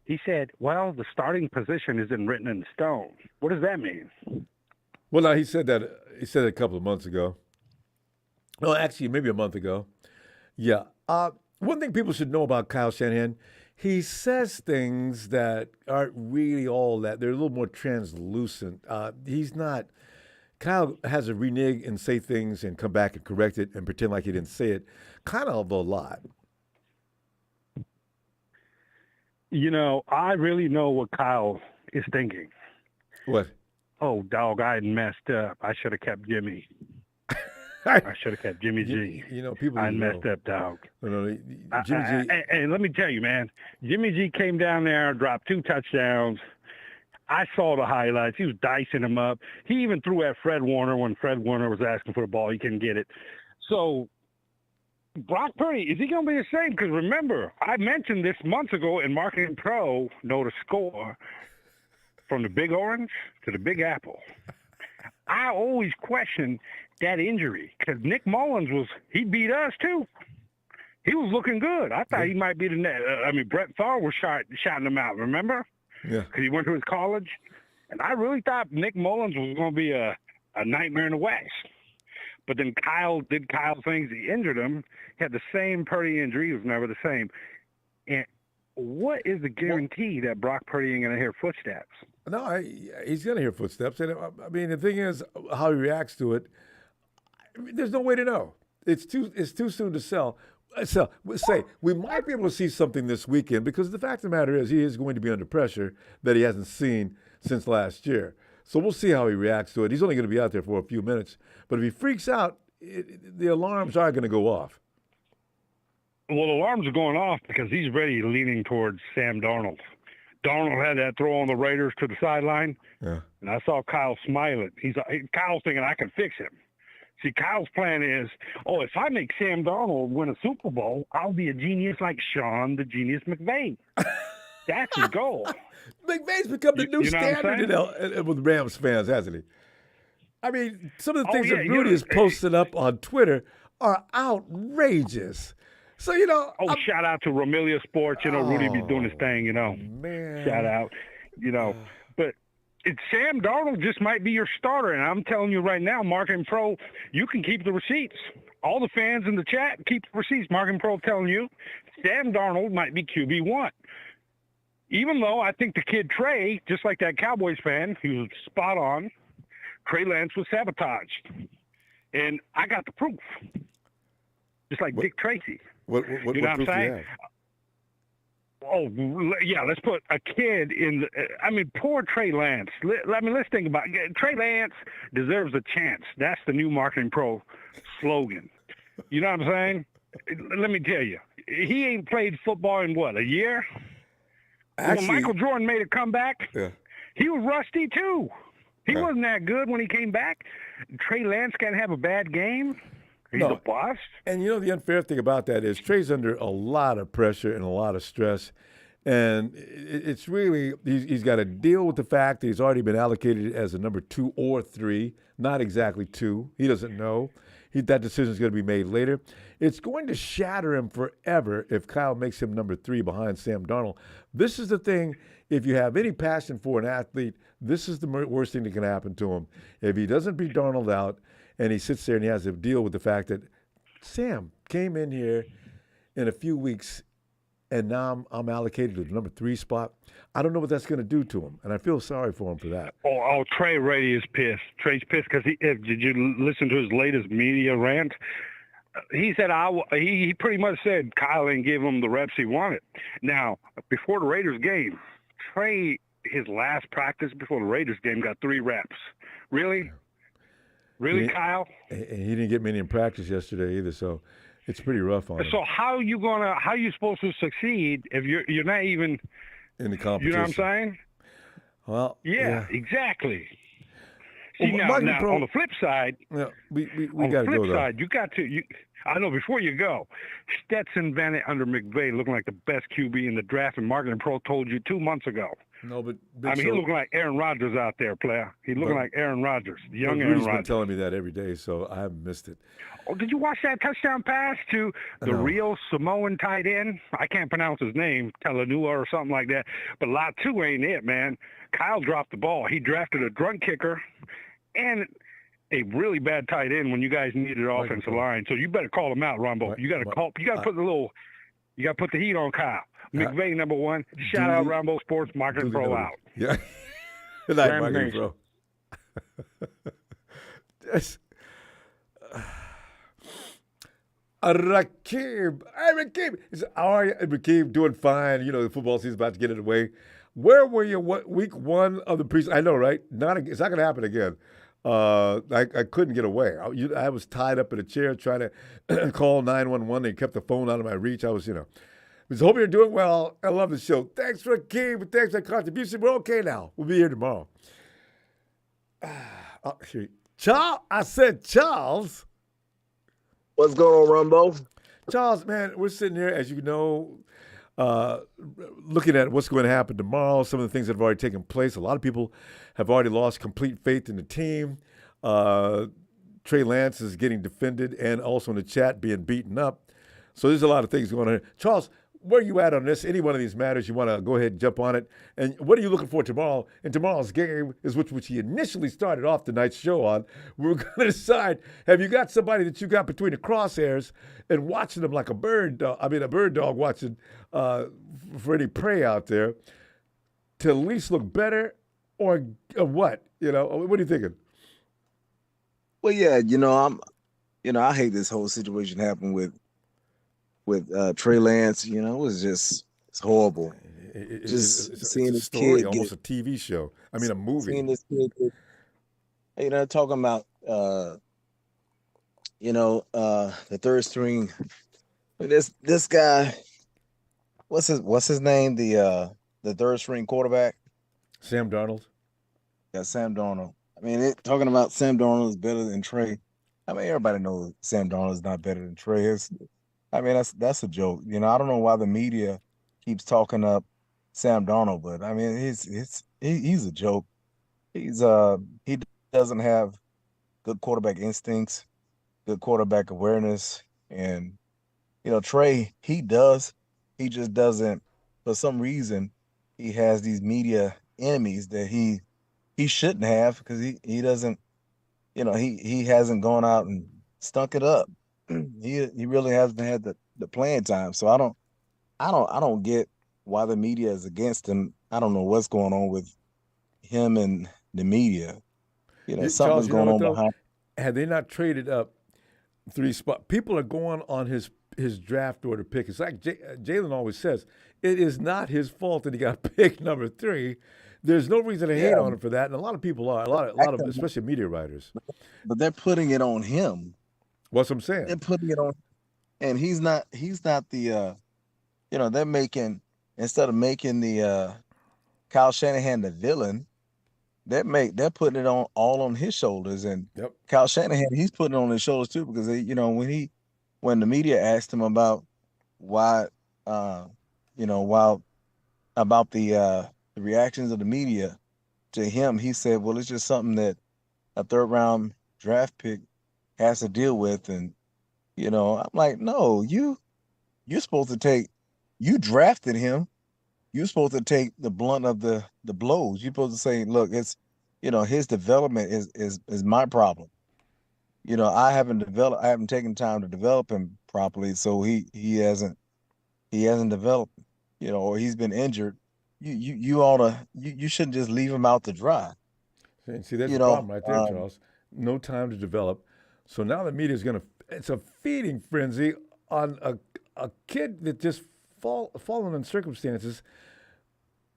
He said, well, the starting position isn't written in stone. What does that mean? Well, now, he said that a couple of months ago. Well, actually, maybe a month ago. Yeah. One thing people should know about Kyle Shanahan, he says things that aren't really all that. They're a little more translucent. He's not. Kyle has to renege and say things and come back and correct it and pretend like he didn't say it, kind of a lot. You know, I really know what Kyle is thinking. What? Oh, dog, I had messed up. I should have kept Jimmy. I should have kept Jimmy G. You know, people. I messed up, dog. No, Jimmy G. And let me tell you, man, Jimmy G came down there, dropped 2 touchdowns. I saw the highlights. He was dicing him up. He even threw at Fred Warner when Fred Warner was asking for the ball. He couldn't get it. So, Brock Purdy, is he going to be the same? Because remember, I mentioned this months ago in Marketing Pro, know the score, from the Big Orange to the Big Apple. I always questioned that injury because Nick Mullins he beat us too. He was looking good. I thought he might be the next. Brett Favre was shouting him out, remember? Yeah. Because he went to his college. And I really thought Nick Mullins was going to be a nightmare in the West. But then Kyle did Kyle things. He injured him. He had the same Purdy injury. He was never the same. And what is the guarantee that Brock Purdy ain't going to hear footsteps? No, he's going to hear footsteps. And I mean, the thing is how he reacts to it. There's no way to know. It's too soon to say we might be able to see something this weekend because the fact of the matter is he is going to be under pressure that he hasn't seen since last year. So we'll see how he reacts to it. He's only going to be out there for a few minutes. But if he freaks out, the alarms are going to go off. Well, the alarms are going off because he's ready leaning towards Sam Darnold. Darnold had that throw on the Raiders to the sideline, and I saw Kyle smiling. Kyle's thinking, I can fix him. See, Kyle's plan is, if I make Sam Darnold win a Super Bowl, I'll be a genius like Sean the Genius McVay. That's his goal. McVay's become the new standard with Rams fans, hasn't he? I mean, some of the things that Rudy has posted up on Twitter are outrageous. So, shout out to Romelia Sports. Rudy be doing his thing, Man. Shout out, But Sam Darnold just might be your starter. And I'm telling you right now, Marketing Pro, you can keep the receipts. All the fans in the chat, keep the receipts. Marketing Pro telling you Sam Darnold might be QB1. Even though I think the kid Trey, just like that Cowboys fan, he was spot on, Trey Lance was sabotaged. And I got the proof. Just like Dick Tracy. What you know what I'm saying? Oh, yeah, let's put a kid in poor Trey Lance. Let's think about it. Trey Lance deserves a chance. That's the new Marketing Pro slogan. You know what I'm saying? Let me tell you, he ain't played football in what, a year? Actually, when Michael Jordan made a comeback, he was rusty too. He wasn't that good when he came back. Trey Lance can't have a bad game. He's a bust. And the unfair thing about that is Trey's under a lot of pressure and a lot of stress. And it's really, he's got to deal with the fact that he's already been allocated as a number 2 or 3, not exactly 2. He doesn't know. That decision is going to be made later. It's going to shatter him forever if Kyle makes him number 3 behind Sam Darnold. This is the thing, if you have any passion for an athlete, this is the worst thing that can happen to him. If he doesn't beat Darnold out and he sits there and he has to deal with the fact that Sam came in here in a few weeks and now I'm allocated to the number 3 spot. I don't know what that's going to do to him, and I feel sorry for him for that. Trey Brady is pissed. Trey's pissed because did you listen to his latest media rant? He said he pretty much said Kyle didn't give him the reps he wanted. Now, before the Raiders game, Trey, his last practice before the Raiders game, got 3 reps. Really? Really, Kyle? And he didn't get many in practice yesterday either, so it's pretty rough on him. So how are you supposed to succeed if you're not even in the competition? You know what I'm saying? Well, yeah. Exactly. See, Well, now on the flip side, we got to go on the flip though. side, you got to. I know before you go, Stetson Bennett under McVay looking like the best QB in the draft, and Marketing Pro told you 2 months ago. No, but he looking like Aaron Rodgers out there, player. He looking like Aaron Rodgers, young Aaron Rudy's been Rodgers. telling me that every day, so I haven't missed it. Oh, did you watch that touchdown pass to the real Samoan tight end? I can't pronounce his name, Telenua or something like that. But Latu ain't it, man. Kyle dropped the ball. He drafted a drunk kicker and a really bad tight end when you guys needed offensive line. So you better call him out, Ronbo. You got to put you got to put the heat on Kyle. McVay number 1. Shout out Ronbo Sports Marketing Pro out. Yeah. Good night, Marketing Pro. Rakim. Hey, Rakim. How are you? Rakim, doing fine. The football season's about to get underway. Where were you week 1 of the preseason? I know, right? It's not going to happen again. I couldn't get away. I was tied up in a chair trying to call 911. They kept the phone out of my reach. I was, just hope you're doing well. I love the show. Thanks, Rakim. Thanks for the contribution. We're okay now. We'll be here tomorrow. Charles. I said Charles. What's going on, Ronbo? Charles, man, we're sitting here, as you know, looking at what's going to happen tomorrow, some of the things that have already taken place. A lot of people have already lost complete faith in the team. Trey Lance is getting defended and also in the chat being beaten up. So there's a lot of things going on here. Charles, where are you at on this? Any one of these matters, you want to go ahead and jump on it? And what are you looking for tomorrow? And tomorrow's game is which he initially started off tonight's show on. We're going to decide, have you got somebody that you got between the crosshairs and watching them like a bird dog watching for any prey out there to at least look better or what? What are you thinking? Well, yeah, I hate this whole situation happened with Trey Lance. It was it's horrible. Seeing this kid almost a TV show. I mean, a movie. Seeing this kid, talking about the third string. This guy, what's his name? The third string quarterback. Sam Darnold. Yeah, Sam Darnold. I mean, talking about Sam Darnold is better than Trey. I mean, everybody knows Sam Darnold is not better than Trey. That's a joke. I don't know why the media keeps talking up Sam Darnold, but I mean, he's a joke. He doesn't have good quarterback instincts, good quarterback awareness, and Trey, he does. He just doesn't. For some reason, he has these media enemies that he shouldn't have because he doesn't. He hasn't gone out and stunk it up. He really hasn't had the playing time. So I don't get why the media is against him. I don't know what's going on with him and the media. Something's Charles, going on behind. Had they not traded up 3 spots, people are going on his draft order pick. It's like Jalen always says, it is not his fault that he got picked number 3. There's no reason to hate on him for that, and a lot of people are. A lot of especially media writers. But they're putting it on him. What's I'm saying? They're putting it on, and he's not the. They're making, instead of making the Kyle Shanahan the villain, they're putting it on all on his shoulders, and Yep. Kyle Shanahan, he's putting it on his shoulders too, because when the media asked him about why, why about the reactions of the media to him, he said, well, it's just something that a third round draft pick has to deal with. And I'm like, no, you're supposed to you drafted him. You're supposed to take the blunt of the blows. You're supposed to say, look, it's his development is my problem. I haven't taken time to develop him properly, so he hasn't developed, or he's been injured. You shouldn't just leave him out to dry. And see, that's You the know, problem right there, Charles. No time to develop. So now the media is going to, it's a feeding frenzy on a kid that just fallen in circumstances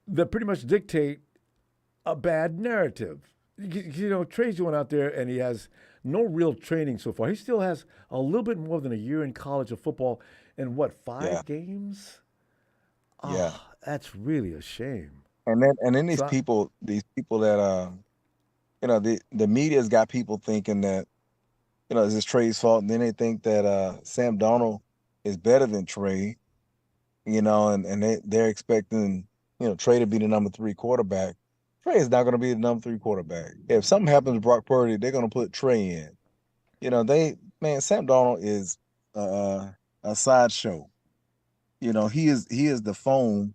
that pretty much dictate a bad narrative. Trey's going out there and he has no real training so far. He still has a little bit more than a year in college of football and five games? Yeah. Oh, that's really a shame. And then these people that the media's got people thinking that it's just Trey's fault, and then they think that Sam Darnold is better than Trey, and they're expecting Trey to be the number 3 quarterback. Trey is not going to be the number 3 quarterback. If something happens to Brock Purdy, they're going to put Trey in. Sam Darnold is a sideshow. He is the foam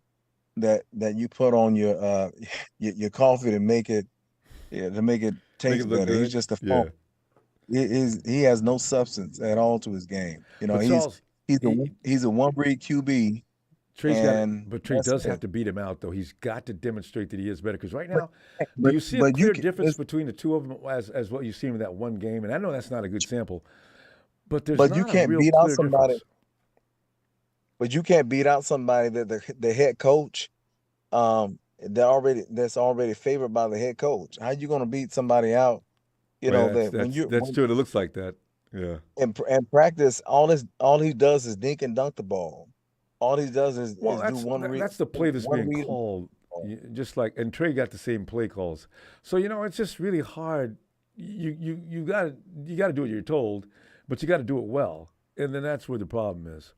that you put on your your coffee to make it taste better. Good. He's just a foam. He has no substance at all to his game. But Charles, he's a one-breed QB. But Trey does have to beat him out, though. He's got to demonstrate that he is better. Because right now, do you see a clear difference between the two of them as what you've seen in that one game? And I know that's not a good sample, but there's not you can't a real beat clear out somebody. difference. But you can't beat out somebody that the head coach, that's already favored by the head coach. How you going to beat somebody out? That's true. It looks like that. Yeah. In practice, all he does is dink and dunk the ball. All he does is do one read. That's the play that's being called. Just like, and Trey got the same play calls. So it's just really hard. You got to do what you're told, but you got to do it well, and then that's where the problem is.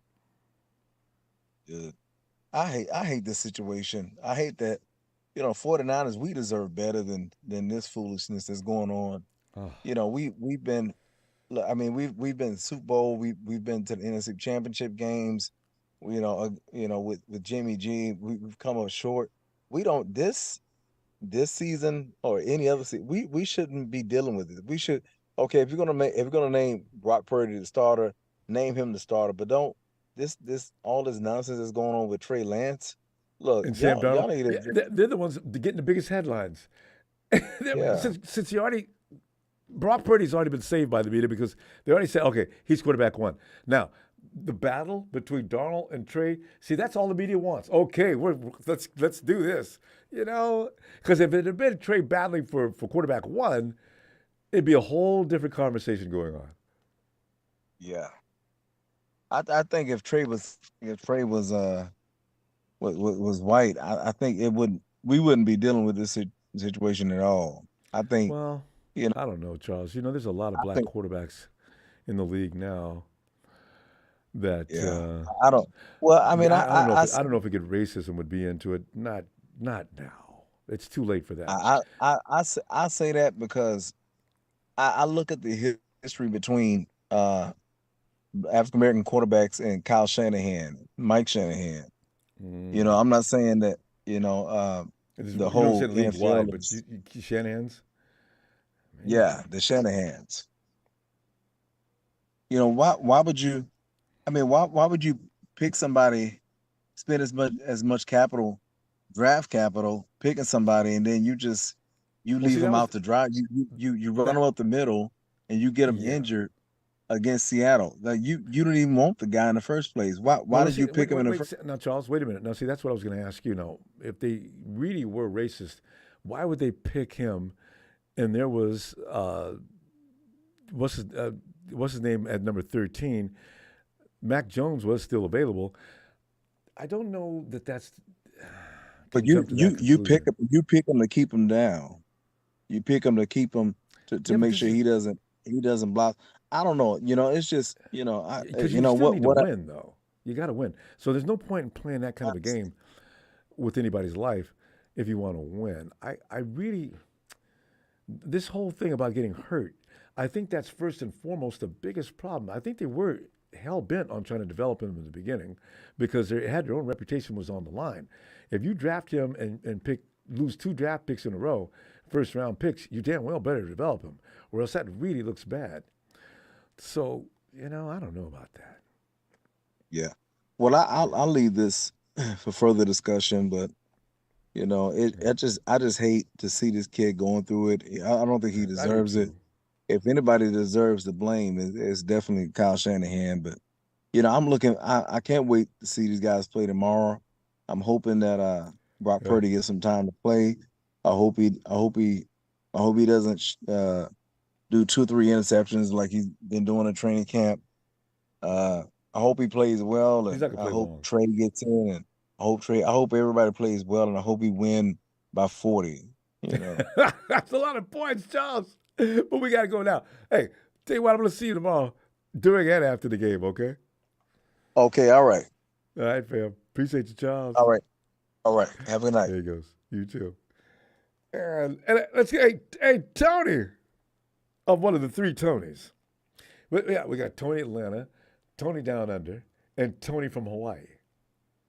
Good. I hate this situation. I hate that 49ers, we deserve better than this foolishness that's going on. Oh. We've been Super Bowl, we've been to the NFC Championship games. With Jimmy G, we've come up short. We don't this season or any other season. We shouldn't be dealing with it. We should if you're gonna name Brock Purdy the starter, name him the starter. But don't all this nonsense that's going on with Trey Lance. Look, and Sam Darnold, they're the ones getting the biggest headlines. Since Brock Purdy's already been saved by the media because they already said, okay, he's quarterback 1. Now, the battle between Darnold and Trey, see, that's all the media wants. Okay, let's do this. Because if it had been Trey battling for quarterback 1, it'd be a whole different conversation going on. Yeah. I think if Trey was white, I think we wouldn't be dealing with this situation at all. I think. Well, I don't know, Charles. There's a lot of black quarterbacks in the league now. That I don't. Well, I mean, I don't know if racism would be into it. Not now. It's too late for that. I say that because I look at the history between African American quarterbacks and Kyle Shanahan, Mike Shanahan. I'm not saying that the whole league wide, but Shanahan's. Yeah, the Shanahans. Why would you? I mean, why would you pick somebody, spend as much capital, draft capital, picking somebody, and then you leave them out to dry? You run them up the middle, and you get them injured against Seattle. Like you don't even want the guy in the first place. Why did you pick him in the first? Now, Charles, wait a minute. Now, see, that's what I was going to ask you. Now, if they really were racist, why would they pick him? And there was what's his name at number 13? Mac Jones was still available. I don't know that's. But you pick him to keep him down. You pick him to keep him to make sure he doesn't block. I don't know. It's just Because you still need to win, though. You got to win. So there's no point in playing that kind of a game with anybody's life if you want to win. I really, this whole thing about getting hurt, I think that's first and foremost the biggest problem. I think they were hell-bent on trying to develop him in the beginning because they had their own reputation was on the line. If you draft him and lose 2 draft picks in a row, first-round picks, you damn well better develop him, or else that really looks bad. So, I don't know about that. Yeah. Well, I'll leave this for further discussion, but I just hate to see this kid going through it. I don't think he deserves it. If anybody deserves the blame, it's definitely Kyle Shanahan. But I'm looking. I can't wait to see these guys play tomorrow. I'm hoping that Brock Purdy gets some time to play. I hope he doesn't do 2 or 3 interceptions like he's been doing in training camp. I hope he plays well, and I hope Trey gets in, and I hope everybody plays well, and I hope we win by 40. That's a lot of points, Charles. But we got to go now. Hey, tell you what, I'm going to see you tomorrow during and after the game, okay? Okay, all right. All right, fam. Appreciate you, Charles. All right. Have a good night. There he goes. You too. And let's get, hey, Tony, of one of the 3 Tonys. Yeah, we got Tony Atlanta, Tony Down Under, and Tony from Hawaii.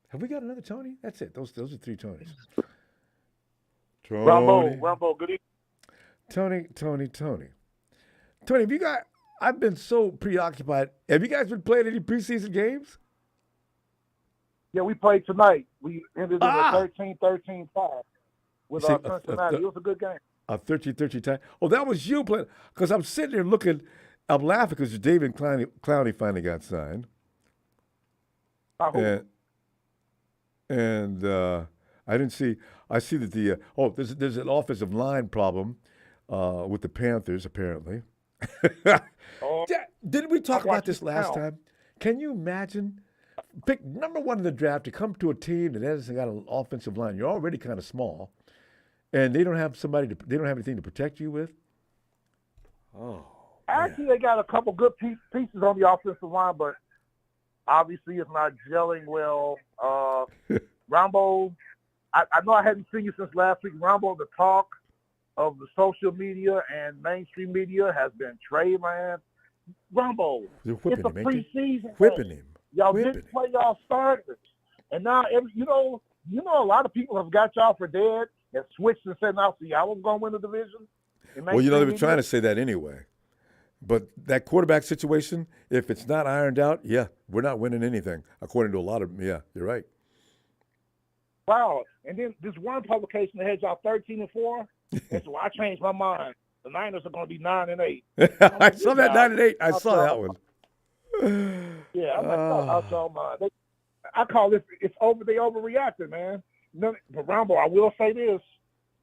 Have we got another Tony? That's it. Those are 3 Tonys. Ronbo, good evening. Tony. Tony, I've been so preoccupied. Have you guys been playing any preseason games? Yeah, we played tonight. We ended in a 13-13 tie with Cincinnati. It was a good game. A 13-13 tie. Oh, that was you playing. Because I'm sitting there looking, I'm laughing because David Clowney finally got signed. And I didn't see. I see that there's an offensive line problem with the Panthers apparently. Didn't we talk about this last time? Can you imagine? Pick number 1 in the draft to come to a team that hasn't got an offensive line. You're already kind of small, and they don't have they don't have anything to protect you with. Oh, actually, they got a couple good pieces on the offensive line, but obviously it's not gelling well. Ronbo, I know I hadn't seen you since last week. Ronbo, the talk of the social media and mainstream media has been Trey Lance. Ronbo, it's a preseason. Whipping him. Y'all didn't play y'all starters. And now, a lot of people have got y'all for dead and switched and said, now, see, y'all was going to win the division. Well, they were trying to say that anyway. But that quarterback situation, if it's not ironed out, we're not winning anything, according to a lot of them. Yeah, you're right. Wow. And then this one publication that had y'all 13-4, and so I changed my mind. The Niners are going to be 9-8. I saw that 9-8. I saw that one. Yeah, I'm out y'all mind. I call this, they overreacted, man. But Ronbo, I will say this.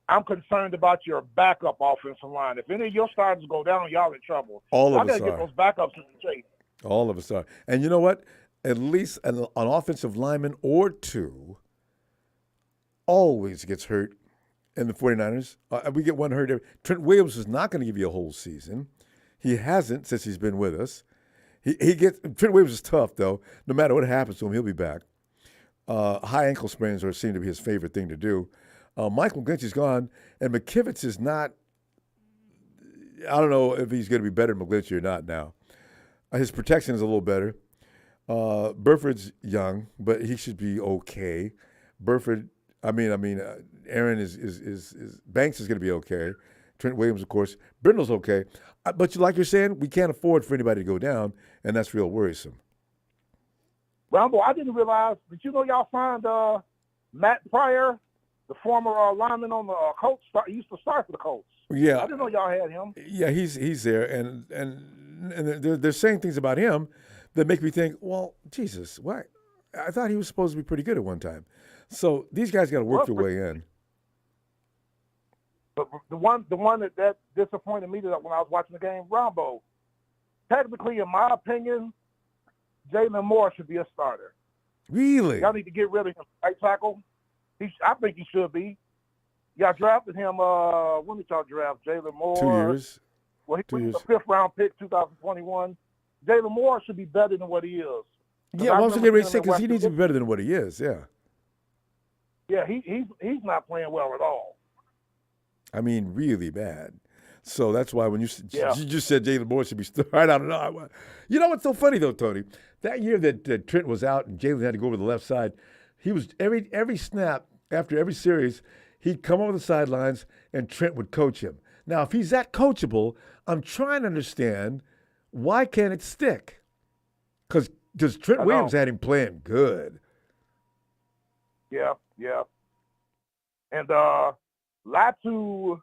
I'm concerned about your backup offensive line. If any of your starters go down, y'all in trouble. All of us I got to get those backups in shape. All of us are. And you know what? At least an offensive lineman or 2 always gets hurt in the 49ers. We get one hurt. Trent Williams is not going to give you a whole season. He hasn't since he's been with us. Trent Williams is tough, though. No matter what happens to him, he'll be back. High ankle sprains seem to be his favorite thing to do. Michael McGlinchey's gone, and McKivitz is not. I don't know if he's going to be better than McGlinchey or not now. His protection is a little better. Burford's young, but he should be okay. Aaron is Banks is going to be okay. Trent Williams, of course. Brindle's okay. But like you're saying, we can't afford for anybody to go down, and that's real worrisome. Ronbo, I didn't realize, did you know y'all signed Matt Pryor, the former lineman on the Colts? He used to start for the Colts. Yeah. I didn't know y'all had him. Yeah, he's there, and they're saying things about him that make me think, well, Jesus, why? I thought he was supposed to be pretty good at one time. So these guys got to work their way in. But the one that disappointed me when I was watching the game, Ronbo, technically, in my opinion, Jalen Moore should be a starter. Really? Y'all need to get rid of him. Right tackle? I think he should be. Y'all drafted him. When did y'all draft Jalen Moore? 2 years. Well, he 2 was years. a fifth-round pick, 2021. Jalen Moore should be better than what he is. 'Cause Yeah, well, I was getting ready to say seeing him in because he Western needs to be better than what he is. Yeah. Yeah, he's not playing well at all. I mean, really bad. So that's why when you Yeah. just said Jalen Moore should be started, I don't know. You know what's so funny though, Tony? That year that Trent was out and Jalen had to go over the left side, he was every snap after every series, he'd come over the sidelines and Trent would coach him. Now, if he's that coachable, I'm trying to understand why can't it stick? Because Trent Williams had him playing good. Yeah. And Latu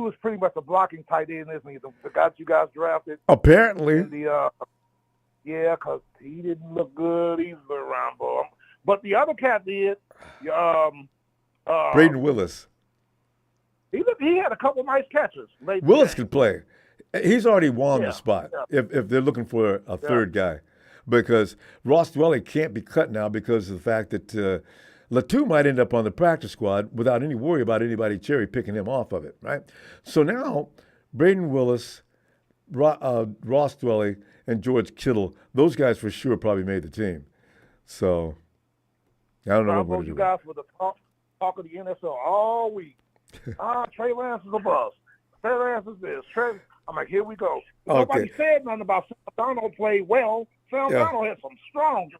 is pretty much a blocking tight end, isn't he? The guy you guys drafted. Apparently. In the, because he didn't look good either, Ronbo. But the other cat did. Braden Willis. He had a couple nice catches. Willis can play. He's already won the spot yeah. if they're looking for a third guy. Because Ross Dwelly can't be cut now because of the fact that Latu might end up on the practice squad without any worry about anybody cherry picking him off of it, right? So now Braden Willis, Ross Dwelly, and George Kittle, those guys for sure probably made the team. So I don't know what we're going to do. You guys were the talk of the NFL all week. Trey Lance is a bust. Trey Lance is this. I'm like, here we go. Nobody said nothing about Sam Darnold played well. Sam Darnold had some strong.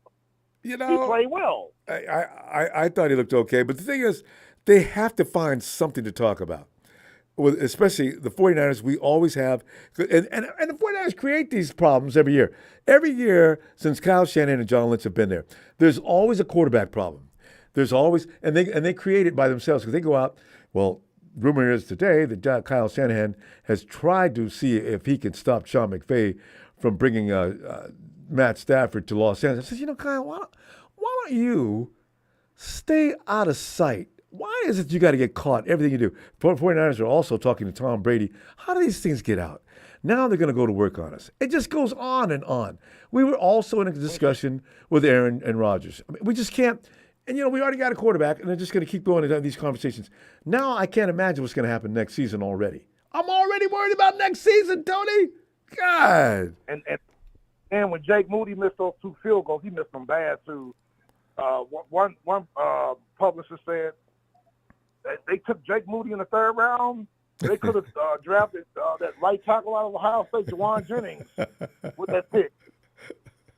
You know, he played well. I thought he looked okay, but the thing is, they have to find something to talk about. With especially the 49ers, we always have, and the 49ers create these problems every year. Every year since Kyle Shanahan and John Lynch have been there, there's always a quarterback problem. There's always, and they create it by themselves because they go out. Well, rumor is today that Kyle Shanahan has tried to see if he can stop Sean McVay from bringing Matt Stafford to Los Angeles. I said, you know, Kyle, why don't you stay out of sight? Why is it you got to get caught? Everything you do. 49ers are also talking to Tom Brady. How do these things get out? Now they're going to go to work on us. It just goes on and on. We were also in a discussion with Aaron and Rodgers. I mean, we just can't. And, you know, we already got a quarterback, and they're just going to keep going into these conversations. Now I can't imagine what's going to happen next season already. I'm already worried about next season, Tony. God. And when Jake Moody missed those 2 field goals, he missed them bad, too. One publisher said that they took Jake Moody in the 3rd round. They could have drafted that right tackle out of Ohio State, Jawan Jennings, with that pick.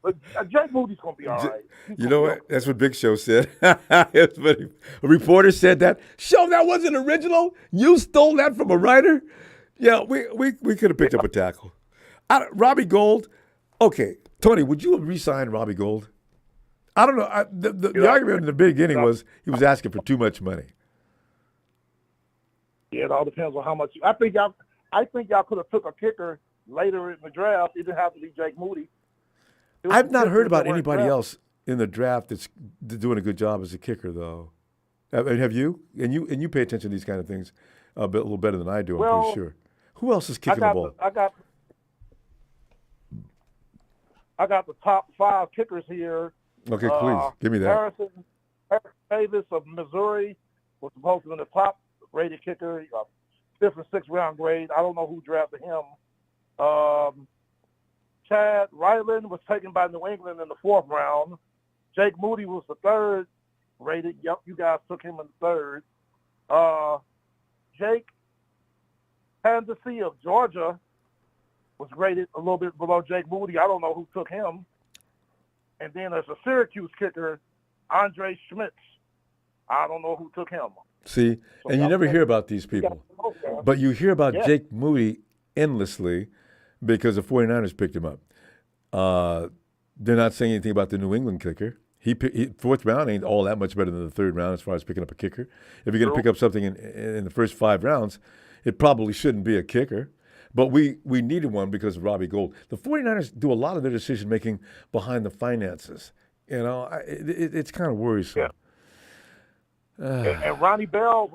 But Jake Moody's going to be all right. You know what? That's what Big Show said. That's what a reporter said that. Show, that wasn't original. You stole that from a writer? Yeah, we could have picked up a tackle. Robbie Gould. Okay, Tony, would you have re-signed Robbie Gould? I don't know. The argument in the beginning was he was asking for too much money. Yeah, it all depends on how much. I think y'all could have took a kicker later in the draft. It didn't have to be Jake Moody. I've not heard about anybody else in the draft that's doing a good job as a kicker, though. Have you? And you pay attention to these kind of things a little better than I do, I'm pretty sure. Who else is kicking the ball? I got the top 5 kickers here. Okay, please, give me that. Harrison Davis of Missouri was supposed to be the top-rated kicker, 5th and 6th round grade. I don't know who drafted him. Chad Ryland was taken by New England in the 4th round. Jake Moody was the 3rd rated. Yep, you guys took him in the 3rd. Jake Handesy of Georgia was rated a little bit below Jake Moody. I don't know who took him. And then there's a Syracuse kicker, Andre Schmitz. I don't know who took him. See, so and you never hear about these people. But you hear about Jake Moody endlessly because the 49ers picked him up. They're not saying anything about the New England kicker. He 4th round ain't all that much better than the 3rd round as far as picking up a kicker. If you're going to pick up something in the first 5 rounds, it probably shouldn't be a kicker. But we needed one because of Robbie Gould. The 49ers do a lot of their decision-making behind the finances. You know, it's kind of worrisome. Yeah. And Ronnie Bell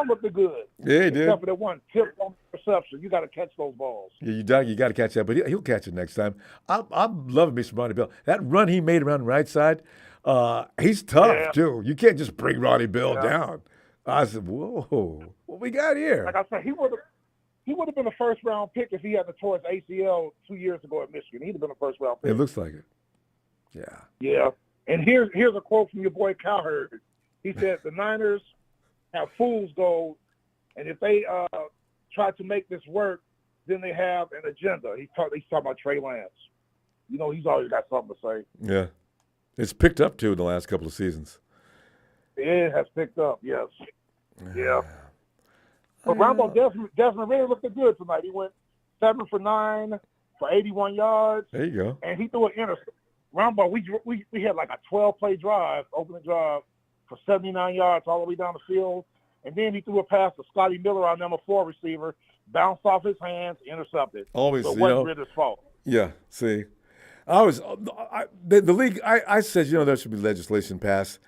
looked good. Yeah, he did. Except for that one tip on reception. You got to catch those balls. Yeah, you got to catch that, but he'll catch it next time. I'm loving me some Ronnie Bell. That run he made around the right side, he's tough, too. You can't just bring Ronnie Bell down. I said, whoa, what we got here? Like I said, he would have been a first-round pick if he hadn't tore his ACL 2 years ago at Michigan. He'd have been a first-round pick. It looks like it. Yeah. Yeah. And here's a quote from your boy Cowherd. He said, the Niners have fool's gold, and if they try to make this work, then they have an agenda. He's talking about Trey Lance. You know, he's always got something to say. Yeah. It's picked up, too, in the last couple of seasons. It has picked up, yes. Yeah. But Ronbo Desmond really looked good tonight. He went 7 for 9 for 81 yards. There you go. And he threw an interception. Ronbo, we had like a 12-play drive, opening drive, for 79 yards all the way down the field. And then he threw a pass to Scotty Miller, our number 4 receiver, bounced off his hands, intercepted. Always, so it wasn't Ritter's fault. Yeah, see. The league, I said, there should be legislation passed.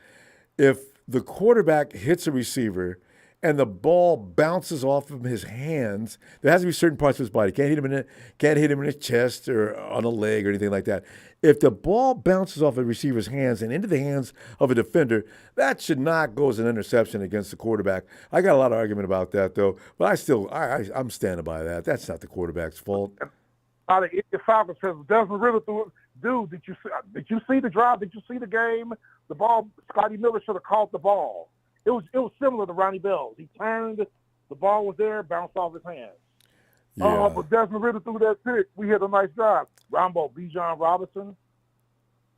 If the quarterback hits a receiver and the ball bounces off of his hands, there has to be certain parts of his body. Can't hit him in his chest or on a leg or anything like that. If the ball bounces off a receiver's hands and into the hands of a defender, that should not go as an interception against the quarterback. I got a lot of argument about that, though, but I'm standing by that. That's not the quarterback's fault. Out of the Falcons says Desmond Ritter threw it. Dude, did you see the drive? Did you see the game? The ball, Scotty Miller should have caught the ball. It was similar to Ronnie Bell's. He turned, the ball was there, bounced off his hands. Yeah. But Desmond Ritter threw that pick. We hit a nice drive. Ronbo, Bijan Robinson,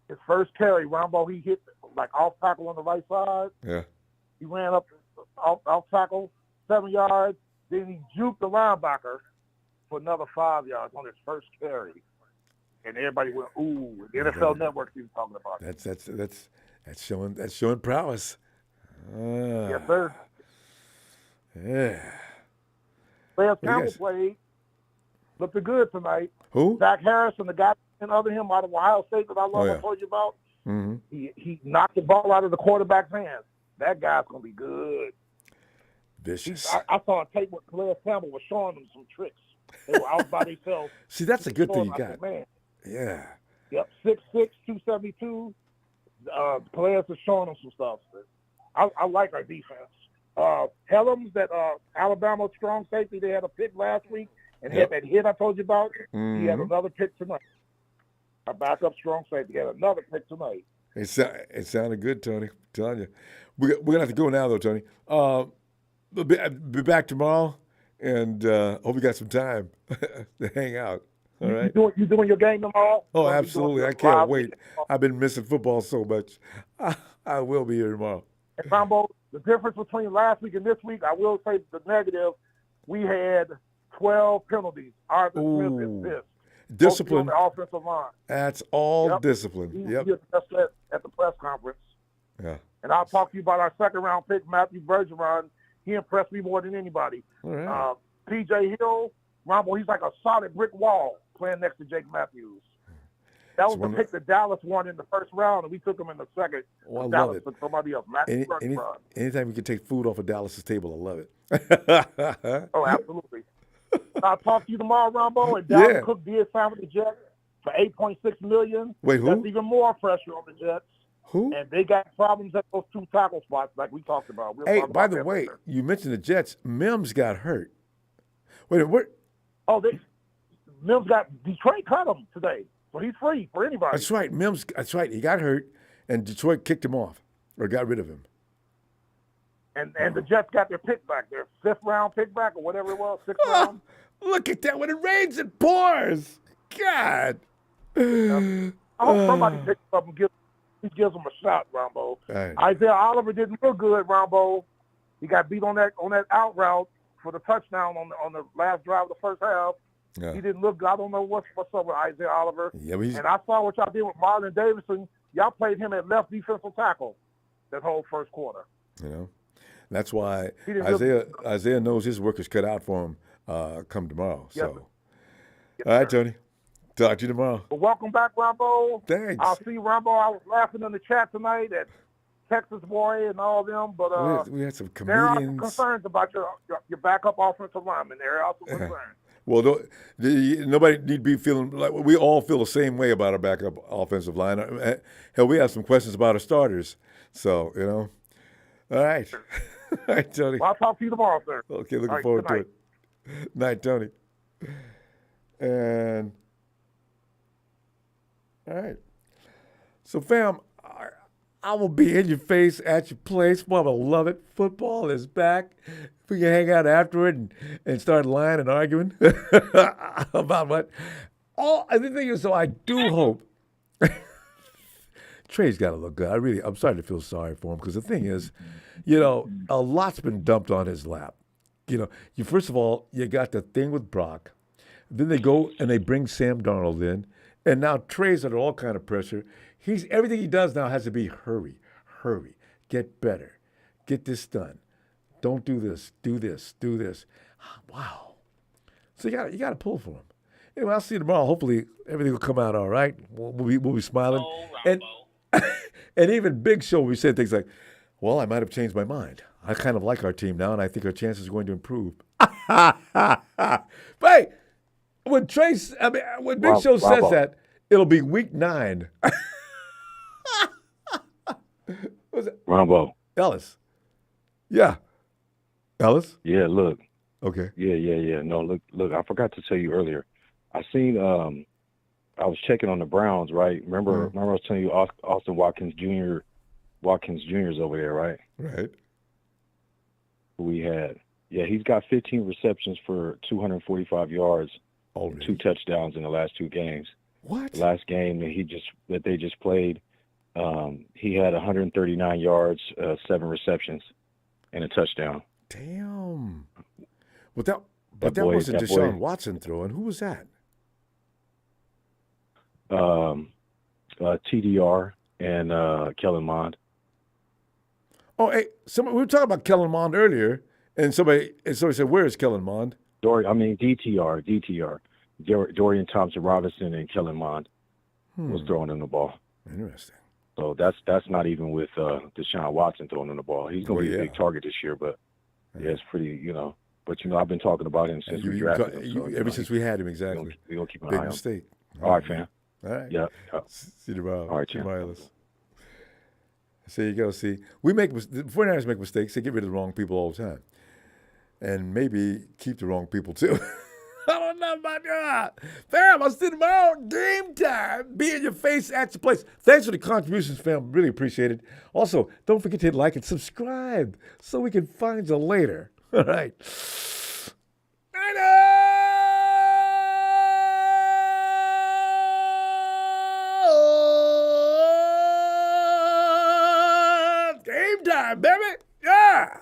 his first carry, Ronbo, he hit like off tackle on the right side. Yeah. He ran up off tackle, 7 yards. Then he juked the linebacker for another 5 yards on his first carry. And everybody went, ooh. The NFL Network was talking about it. That's showing prowess. Yes, sir. Yeah. Lance Campbell played. Looked good tonight. Who? Zach Harris and the guy other him out of Ohio State that I love, I told you about. Mm-hmm. He knocked the ball out of the quarterback's hands. That guy's going to be good. Vicious. I saw a tape where Lance Campbell was showing them some tricks. They were out by themselves. See, that's a good thing you got. Man. Yeah. Yep, 6'6", 272. Players are showing them some stuff. I like our defense. Helms, that Alabama strong safety, they had a pick last week, and had that hit I told you about. Mm-hmm. He had another pick tonight. Our backup strong safety had another pick tonight. It sounded good, Tony. I'm telling you. We're going to have to go now, though, Tony. We'll be back tomorrow, and hope we got some time to hang out. All right. You doing your game tomorrow? Oh, absolutely. I can't wait. I've been missing football so much. I will be here tomorrow. And Ronbo, the difference between last week and this week, I will say the negative, we had 12 penalties. Arthur Smith is pissed. Discipline. On the offensive line. That's all discipline. He yep. addressed that at the press conference. Yeah. And I'll talk to you about our second-round pick, Matthew Bergeron. He impressed me more than anybody. All right. P.J. Hill, Ronbo, he's like a solid brick wall playing next to Jake Matthews. That was the pick that Dallas won in the first round, and we took him in the second. Oh, I love Dallas it. took somebody else. Anytime we can take food off of Dallas's table, I love it. Oh, absolutely. I'll talk to you tomorrow, Ronbo. And Dalvin Cook did sign with the Jets for $8.6 million. Wait, who? That's even more pressure on the Jets. Who? And they got problems at those 2 tackle spots, like we talked about. Hey, by the way, you mentioned the Jets. Mims got hurt. Wait, what? Oh, Mims got Detroit cut him today, so he's free for anybody. That's right, Mims. That's right. He got hurt, and Detroit kicked him off or got rid of him. And the Jets got their pick back, their 5th-round pick back or whatever it was, 6th round. Look at that! When it rains, it pours. God. I hope somebody picks up and gives them a shot, Ronbo. Right. Isaiah Oliver didn't look good, Ronbo. He got beat on that out route for the touchdown on the last drive of the first half. Yeah. He didn't look good. I don't know what's up with Isaiah Oliver. Yeah, and I saw what y'all did with Marlon Davidson. Y'all played him at left defensive tackle that whole first quarter. That's why Isaiah knows his work is cut out for him come tomorrow. Yes, so, all right, Tony. Talk to you tomorrow. Well, welcome back, Ronbo. Thanks. I'll see you, Ronbo. I was laughing in the chat tonight at Texas Boy and all them, but we had some there are some comedians. concerns about your backup offensive lineman. There are some concerns. Well, nobody need to be feeling like we all feel the same way about our backup offensive line. Hell, we have some questions about our starters. So, all right. All right, Tony. Well, I'll talk to you tomorrow, sir. Okay, looking All right, forward good to it. Night, Tony. And all right. So, fam, I will be in your face at your place. Mama, love it. Football is back. We can hang out after it and start lying and arguing about what. The thing is, so I do hope Trey's got to look good. I'm starting to feel sorry for him because the thing is, a lot's been dumped on his lap. First of all, you got the thing with Brock. Then they go and they bring Sam Darnold in, and now Trey's under all kind of pressure. Everything he does now has to be hurry, get better, get this done. Don't do this, do this, do this. Wow. So you got to pull for him. Anyway, I'll see you tomorrow. Hopefully everything will come out all right. We'll be smiling. And even Big Show, we said things like, well, I might have changed my mind. I kind of like our team now, and I think our chances are going to improve. But hey, when Big Show says that, it'll be week 9. Ronbo. Ellis. Yeah. Ellis? Yeah, look. Okay. Yeah. No, look, I forgot to tell you earlier. I seen I was checking on the Browns, right? Remember I was telling you Austin Watkins Jr.'s over there, right? Right. We had. Yeah, he's got 15 receptions for 245 yards, and 2 touchdowns in the last 2 games. What? The last game that they just played, he had 139 yards, 7 receptions, and a touchdown. Damn. But that wasn't Deshaun Watson throwing. Who was that? TDR and Kellen Mond. Oh, hey, we were talking about Kellen Mond earlier, and somebody said, "Where is Kellen Mond?" DTR. Dorian Thompson-Robinson and Kellen Mond was throwing in the ball. Interesting. So that's not even with Deshaun Watson throwing in the ball. He's going to be a big target this year, but it's pretty, But I've been talking about him since we drafted him. Ever since we had him, exactly. We're gonna keep an Big eye on him. mistake. All right, fam. All right. Yeah. See you tomorrow. All right, Jim. So you go. See, the 49ers make mistakes. They get rid of the wrong people all the time. And maybe keep the wrong people, too. I don't know about that. Fam, I'll see you tomorrow. Game time. Be in your face at your place. Thanks for the contributions, fam. Really appreciate it. Also, don't forget to hit like and subscribe so we can find you later. All right. Game time, baby. Yeah.